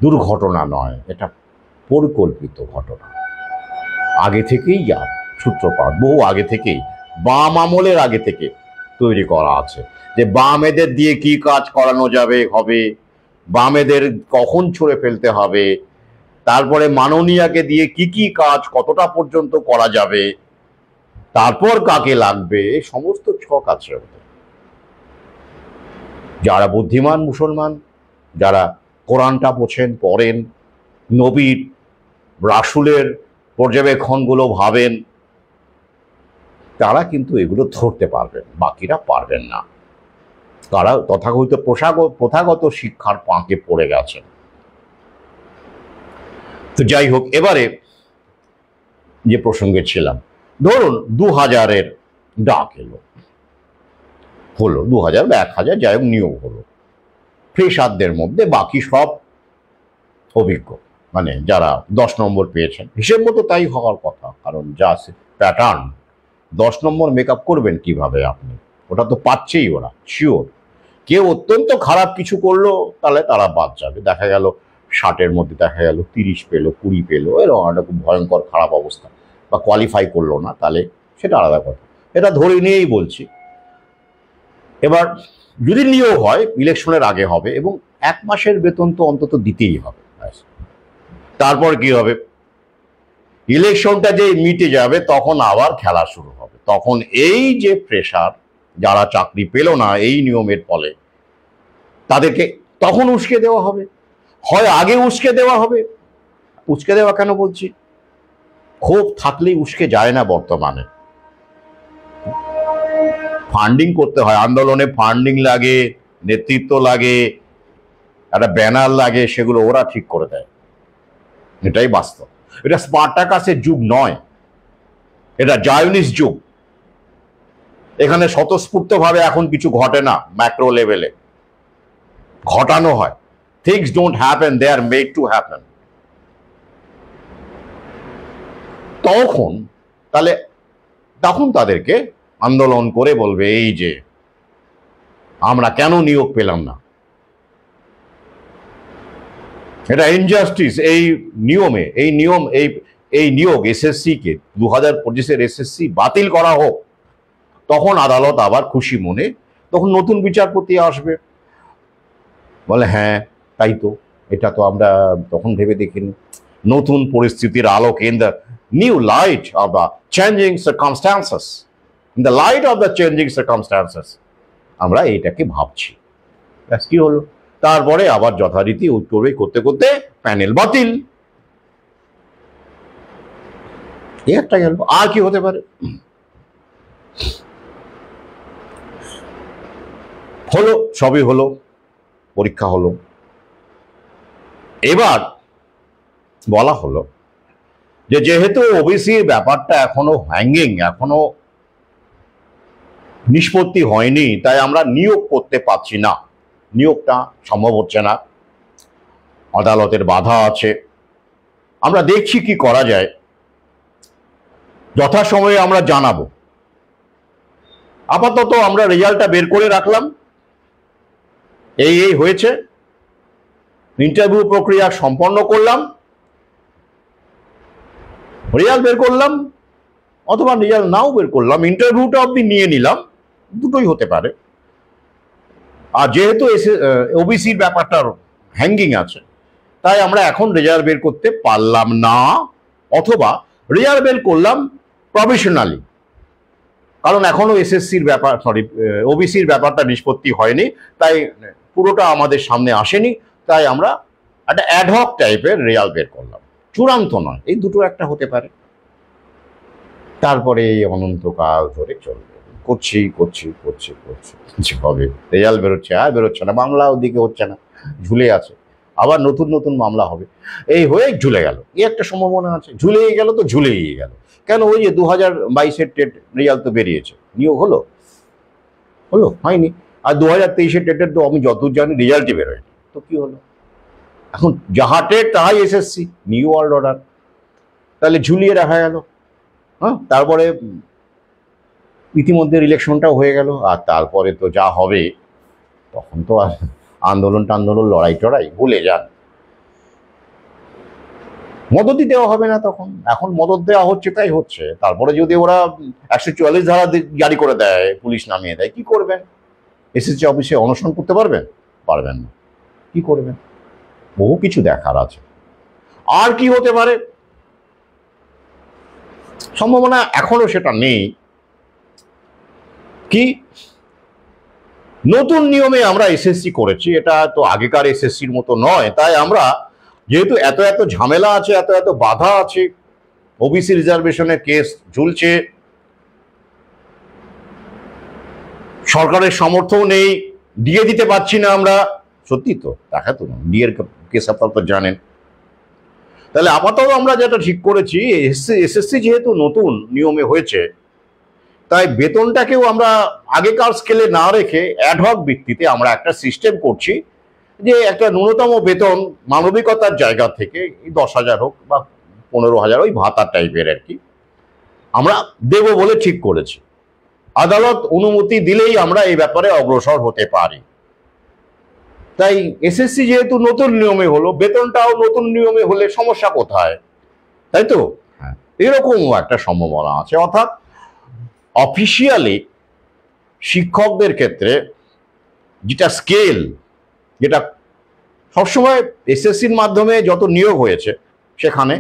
দুর্ঘটনা নয়, এটা পরিকল্পিত ঘটনা। আগে থেকেই সূত্রপাত, বহু আগে থেকেই, বাম আমলের আগে থেকে তৈরি করা আছে যে বামেদের দিয়ে কি কাজ করানো যাবে, হবে, বামেদের কখন ছুঁড়ে ফেলতে হবে, তারপরে মাননীয়াকে দিয়ে কি কি কাজ কতটা পর্যন্ত করা যাবে, তারপর কাকে লাগবে, সমস্ত ছক আছে। যারা বুদ্ধিমান মুসলমান, যারা কোরআনটা বোঝেন, পড়েন, নবীর রাসূলের পর্যবেক্ষণগুলো ভাবেন, তারা কিন্তু এগুলো ধরতে পারবেন, বাকিরা পারবেন না। তারা তথাকথিত প্রথাগত শিক্ষার পাঁকে পড়ে গেছেন। তো যাই হোক, এবারে যে প্রসঙ্গে ছিলাম, ধরুন 2000-এর ডাক এলো, হলো 2000 বা 1000, যাই হোক নিয়োগ হলো। ফ্রেশারদের মধ্যে বাকি সব অভিজ্ঞ, মানে যারা 10 নম্বর পেয়েছেন, হিসেব মতো তাই হওয়ার কথা, কারণ যা প্যাটার্ন, 10 নম্বর মেকআপ করবেন কিভাবে আপনি? ওটা তো পাচ্ছেই ওরা, শিওর। কেউ অত্যন্ত খারাপ কিছু করলো, তাহলে তারা বাদ যাবে। দেখা গেল 60-এর মধ্যে দেখা গেল 30 পেলো, 20 পেলো, এরকম একটা খুব ভয়ঙ্কর খারাপ অবস্থা, বা কোয়ালিফাই করলো না, তাহলে সেটা আলাদা কথা। এটা ধরে নিয়েই বলছি। এবার যদি নিয়োগ হয়, ইলেকশনের আগে হবে, এবং 1 মাসের বেতন তো অন্তত দিতেই হবে। তারপর কি হবে? ইলেকশনটা যে মিটে যাবে, তখন আবার খেলা শুরু হবে। তখন এই যে প্রেশার, যারা চাকরি পেল না এই নিয়মের ফলে, তাদেরকে তখন উস্কে দেওয়া হবে, হয় আগে উস্কে দেওয়া হবে। উস্কে দেওয়া কেন বলছি? ক্ষোভ থাকলেই উস্কে যায় না বর্তমানে। ফান্ডিং করতে হয়, আন্দোলনে ফান্ডিং লাগে, নেতৃত্ব লাগে, একটা ব্যানার লাগে, সেগুলো ওরা ঠিক করে দেয়। এটাই বাস্তব। এটা স্পার্টাকাসের যুগ নয়, এটা জায়নিস্ট যুগ। এখানে স্বতঃস্ফূর্তভাবে এখন কিছু ঘটে না, ম্যাক্রো লেভেলে ঘটানো হয়। Things don't happen, they are made to happen. তখন তাদেরকে আন্দোলন করে বলবে, এই যে আমরা কেন নিয়োগ পেলাম না, এটা ইনজাস্টিস, এই নিয়মে, এই নিয়োগ এসএসসি কে 2025-এর এসএসসি বাতিল করা হোক। তখন আদালত আবার খুশি মনে, তখন নতুন বিচারপতি আসবে, বলে হ্যাঁ তাই তো, এটা তো আমরা তখন ভেবে দেখিনি। নতুন পরিস্থিতির আলোকে, in the new light off the changing circumstances, in the light off the changing circumstances, আমরা এইটাকে ভাবছি। ব্যাস, কি হলো? তারপরে আবার যথারীতি উত্তরে করতে করতে প্যানেল বাতিল। একটা গেল, আর কি হতে পারে? হলো, সবই হলো, পরীক্ষা হলো। এবার বলা হলো যে যেহেতু ওবিসির ব্যাপারটা এখনো হ্যাঙ্গিং, এখনো নিষ্পত্তি হয়নি, তাই আমরা নিয়োগ করতে পারছি না, নিয়োগটা সম্ভব হচ্ছে না, আদালতের বাধা আছে। আমরা দেখছি কি করা যায়, যথাসময়ে আমরা জানাবো। আপাতত আমরা রেজাল্টটা বের করে রাখলাম, এই হয়েছে, ইন্টারভিউ প্রক্রিয়া সম্পন্ন করলাম, রেজাল্ট বের করলাম, অথবা রেজাল্ট নাও বের করলাম, ইন্টারভিউটা অবধি নিয়ে নিলাম, দুটোই হতে পারে। আর যেহেতু ওবিসির ব্যাপারটা হ্যাঙ্গিং আছে, তাই আমরা এখন রেজাল্ট বের করতে পারলাম না, অথবা রেজাল্ট বের করলাম প্রফেশনালি, কারণ এখনো এসএসসির ব্যাপার, ওবিসির ব্যাপারটা নিষ্পত্তি হয়নি, তাই পুরোটা আমাদের সামনে আসেনি, তাই আমরা একটা অ্যাডহক টাইপের রেজাল্ট বের করলাম, চূড়ান্ত নয়। এই দুটো একটা হতে পারে। তারপরে এই অনন্তকাল ধরে চলবে, করছি হবে, রেজাল্ট বেরোচ্ছে আর বেরোচ্ছে না, বাংলা ওদিকে হচ্ছে না, ঝুলে আছে, আবার নতুন নতুন মামলা হবে, এই হয়ে ঝুলে গেল। এই একটা সম্ভাবনা আছে, ঝুলেই গেল তো ঝুলেই গেল। কেন? ওই যে 2022-এর টেট রেজাল্ট তো বেরিয়েছে, নিয়োগ হলো হয়নি। আর 2023-এর টেটের তো আমি যতদূর জানি রেজাল্টই বেরোয়নি, তো কি হলো? এখন যাহা টেট তাহাই এসএসসি, নিউ ওয়ার্ল্ড অর্ডার, তাহলে ঝুলিয়ে রাখা গেল। হ্যাঁ, তারপরে ইতিমধ্যে ইলেকশনটাও হয়ে গেল, আর তারপরে তো যা হবে, তখন তো আর আন্দোলন লড়াই টড়াই ভুলে যান। মদতই দেওয়া হবে না তখন। এখন মদত দেওয়া হচ্ছে, তাই হচ্ছে। তারপরে যদি ওরা 144 ধারা জারি করে দেয়, পুলিশ নামিয়ে দেয়, কি করবেন? এসএসসি অফিসে অনশন করতে পারবেন? পারবেন না। কি করবেন? বহু কিছু দেখার আছে। আর কি হতে পারে? সম্ভাবনা এখনো সেটা নেই। কি নতুন নিয়মে আমরা এসএসসি করেছি, এটা তো আগেকার এসএসসির মতো নয়। তাই আমরা যেহেতু এত এত ঝামেলা আছে, এত এত বাধা আছে, ওবিসি রিজার্ভেশনের কেস ঝুলছে, সরকারের সমর্থন নেই, দিয়ে দিতে পারছি না আমরা। সত্যি তো, দেখা তো ডিএর কেস আপনারা তো জানেন। তাহলে আপাতত আমরা যেটা ঠিক করেছি, এসএসসি যেহেতু নতুন নিয়মে হয়েছে, তাই বেতনটাকেও আমরা আগেকার স্কেলে না রেখে অ্যাডহক ভিত্তিতে আমরা একটা সিস্টেম করছি, যে একটা ন্যূনতম বেতন মানবিকতার জায়গা থেকে 10,000 হোক বা 15,000, ওই ভাতা টাইপের আর কি, আমরা দেব বলে ঠিক করেছি। আদালত অনুমতি দিলেই আমরা এই ব্যাপারে অগ্রসর হতে পারি। তাই এসএসসি যেহেতু নতুন নিয়মে হলো, বেতনটাও নতুন নিয়মে হলে সমস্যা কোথায়? তাই তো? হ্যাঁ, এরকমও একটা সম্ভাবনা আছে। অর্থাৎ অফিসিয়ালি শিক্ষকদের ক্ষেত্রে যেটা স্কেল, যেটা সবসময় এসএসসির মাধ্যমে যত নিয়োগ হয়েছে, সেখানে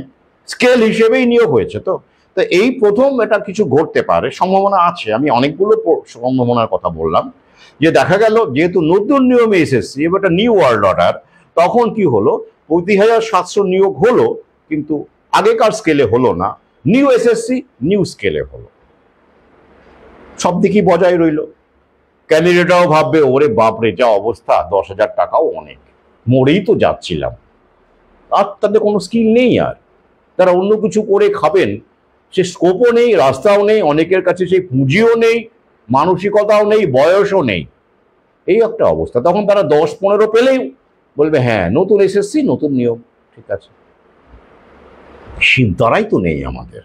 স্কেল হিসেবেই নিয়োগ হয়েছে। তো এই প্রথম এটা কিছু ঘটতে পারে, সম্ভাবনা আছে। আমি অনেকগুলো সম্ভাবনার কথা বললাম, যে দেখা গেল যেহেতু নতুন নিয়মে এসএসসি, এবার একটা নিউ ওয়ার্ল্ড অর্ডার, তখন কি হলো, 35,700 নিয়োগ হলো, কিন্তু আগেকার স্কেলে হলো না। নিউ এসএসসি নিউ স্কেলে হলো, সব দিকই বজায় রইল। ক্যান্ডিডেটরাও ভাববে, ওরে বাপরে যা অবস্থা, 10,000 টাকাও অনেক, মরেই তো যাচ্ছিলাম। আর তাদের কোনো স্কিল নেই, আর তারা অন্য কিছু করে খাবেন সে স্কোপও নেই, রাস্তাও নেই, অনেকের কাছে সেই পুঁজিও নেই, মানসিকতাও নেই, বয়সও নেই। এই একটা অবস্থা। তখন তারা 10-15 পেলেই বলবে হ্যাঁ নতুন এসএসসি নতুন নিয়ম, ঠিক আছে। শিবদারাই তো নেই আমাদের।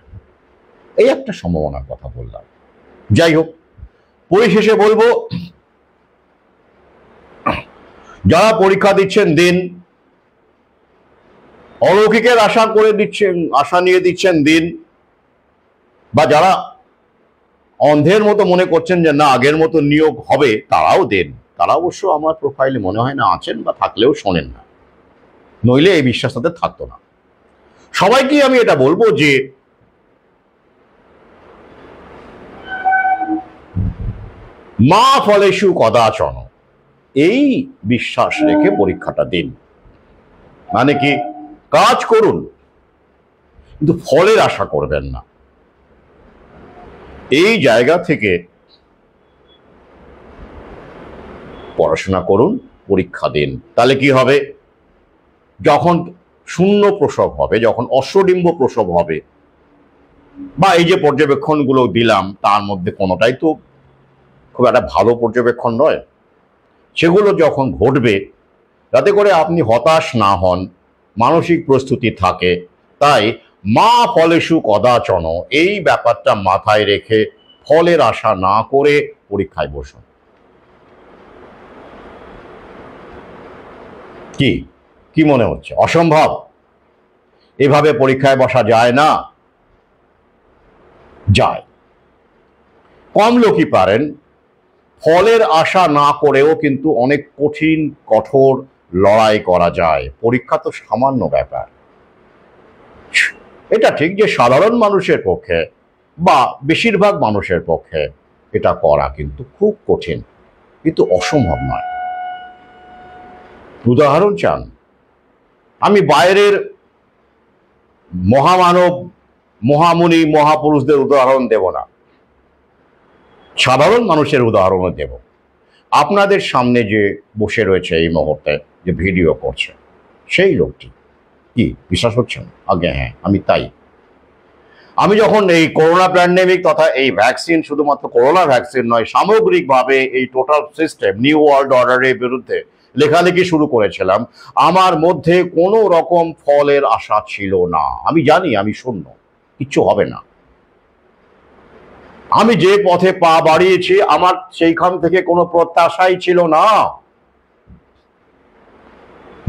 এই একটা সম্ভাবনার কথা বললাম। যাই হোক, পরিশেষে বলবো, যারা পরীক্ষা দিচ্ছেন দিন, অলৌকিকের আশা করে দিচ্ছেন, আশা নিয়ে দিচ্ছেন দিন, বা যারা অন্ধের মতো মনে করছেন যে না আগের মতো নিয়োগ হবে, তারাও দেন। তারা অবশ্য আমার প্রোফাইলে মনে হয় না আছেন, বা থাকলেও শোনেন না, নইলে এই বিশ্বাস তাদের থাকতো না। সবাইকে আমি এটা বলবো যে মা ফলেষু কদাচন, এই বিশ্বাস রেখে পরীক্ষাটা দিন। মানে কি, কাজ করুন কিন্তু ফলের আশা করবেন না। এই জায়গা থেকে পড়াশোনা করুন, পরীক্ষা দিন। তাহলে কি হবে, যখন শূন্য প্রসব হবে, যখন অশ্বডিম্ব প্রসব হবে, বা এই যে পর্যবেক্ষণগুলো দিলাম তার মধ্যে কোনোটাই তো খুব একটা ভালো পর্যবেক্ষণ নয়, সেগুলো যখন ঘটবে, যাতে করে আপনি হতাশ না হন, মানসিক প্রস্তুতি থাকে। তাই মা ফলেষু কদাচন, এই ব্যাপারটা মাথায় রেখে ফলের আশা না করে পরীক্ষায় বসুন। কি মনে হচ্ছে? অসম্ভব? এভাবে পরীক্ষায় বসা যায় না? যায়। কম লোকই পারেন। ফলের আশা না করেও কিন্তু অনেক কঠিন কঠোর লড়াই করা যায়। পরীক্ষা তো সামান্য ব্যাপার। এটা ঠিক যে সাধারণ মানুষের পক্ষে বা বেশিরভাগ মানুষের পক্ষে এটা করা কিন্তু খুব কঠিন, কিন্তু অসম্ভব নয়। উদাহরণ চান? আমি বাইরের মহামানব, মহামুনি, মহাপুরুষদের উদাহরণ দেব না, সাধারণ মানুষের উদাহরণও দেব। আপনাদের সামনে যে বসে রয়েছে এই মুহূর্তে, যে ভিডিও করছে, সেই লোকটি। কি বিশ্বাস হচ্ছেন? আগে হ্যাঁ, আমি তাই। আমি যখন এই করোনা প্যান্ডেমিক তথা এই ভ্যাকসিন, শুধুমাত্র করোনা ভ্যাকসিন নয়, সামগ্রিকভাবে এই টোটাল সিস্টেম নিউ ওয়ার্ল্ড অর্ডারের বিরুদ্ধে লেখালেখি শুরু করেছিলাম, আমার মধ্যে কোনো রকম ফলের আশা ছিল না। আমি জানি আমি শূন্য, কিচ্ছু হবে না। আমি যে পথে পা বাড়িয়েছি আমার সেইখান থেকে কোনো প্রত্যাশাই ছিল না।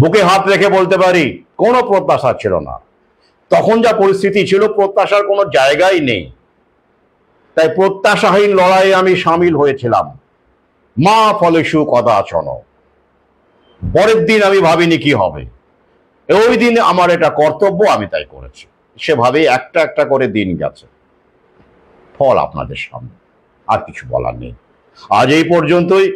বুকে হাত রেখে বলতে পারি কোনো প্রত্যাশা ছিল না। তখন যা পরিস্থিতি ছিল প্রত্যাশার কোনো জায়গাই নেই, তাই প্রত্যাশাহীন লড়াইয়ে আমি সামিল হয়েছিলাম। মা ফলেষু কদাচন। পরের দিন আমি ভাবিনি কি হবে, ওই দিন আমার এটা কর্তব্য, আমি তাই করেছি। সেভাবেই একটা একটা করে দিন গেছে, ফল আপনাদের সামনে, আর কিছু বলার নেই। আজ এই পর্যন্তই।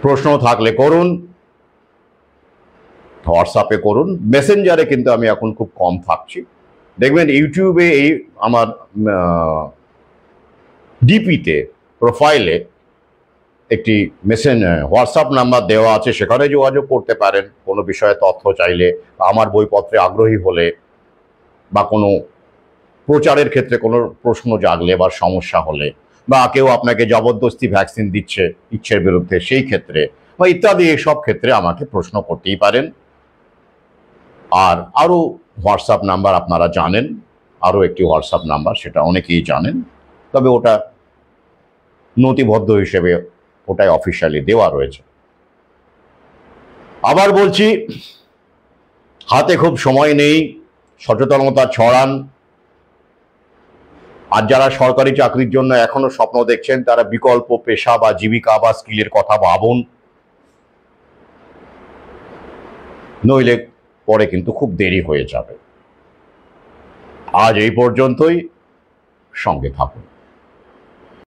প্রশ্ন থাকলে করুন, হোয়াটসঅ্যাপে করুন, মেসেঞ্জারে কিন্তু আমি এখন খুব কম থাকছি। দেখবেন ইউটিউবে এই আমার ডিপিতে প্রোফাইলে একটি হোয়াটসঅ্যাপ নাম্বার দেওয়া আছে, সেখানে যোগাযোগ করতে পারেন কোনো বিষয়ে তথ্য চাইলে, আমার বইপত্রে আগ্রহী হলে, বা কোনো প্রচারের ক্ষেত্রে কোনো প্রশ্ন জাগলে বা সমস্যা হলে, বা কেউ আপনাকে জবরদস্তি ভ্যাকসিন দিচ্ছে ইচ্ছের বিরুদ্ধে সেই ক্ষেত্রে, বা ইত্যাদি এইসব ক্ষেত্রে আমাকে প্রশ্ন করতেই পারেন। আর আরও হোয়াটসঅ্যাপ নাম্বার আপনারা জানেন, আরও একটি হোয়াটসঅ্যাপ নাম্বার, সেটা অনেকেই জানেন, তবে ওটা নথিবদ্ধ হিসেবে ওটাই অফিসিয়ালি দেওয়া রয়েছে। আবার বলছি, হাতে খুব সময় নেই, সচেতনতা ছড়ান। আর যারা সরকারি চাকরির জন্য এখনো স্বপ্ন দেখছেন তারা বিকল্প পেশা বা জীবিকা বা স্কিলের কথা ভাবুন, নইলে পরে কিন্তু খুব দেরি হয়ে যাবে। আজ এই পর্যন্তই, সঙ্গে থাকুন।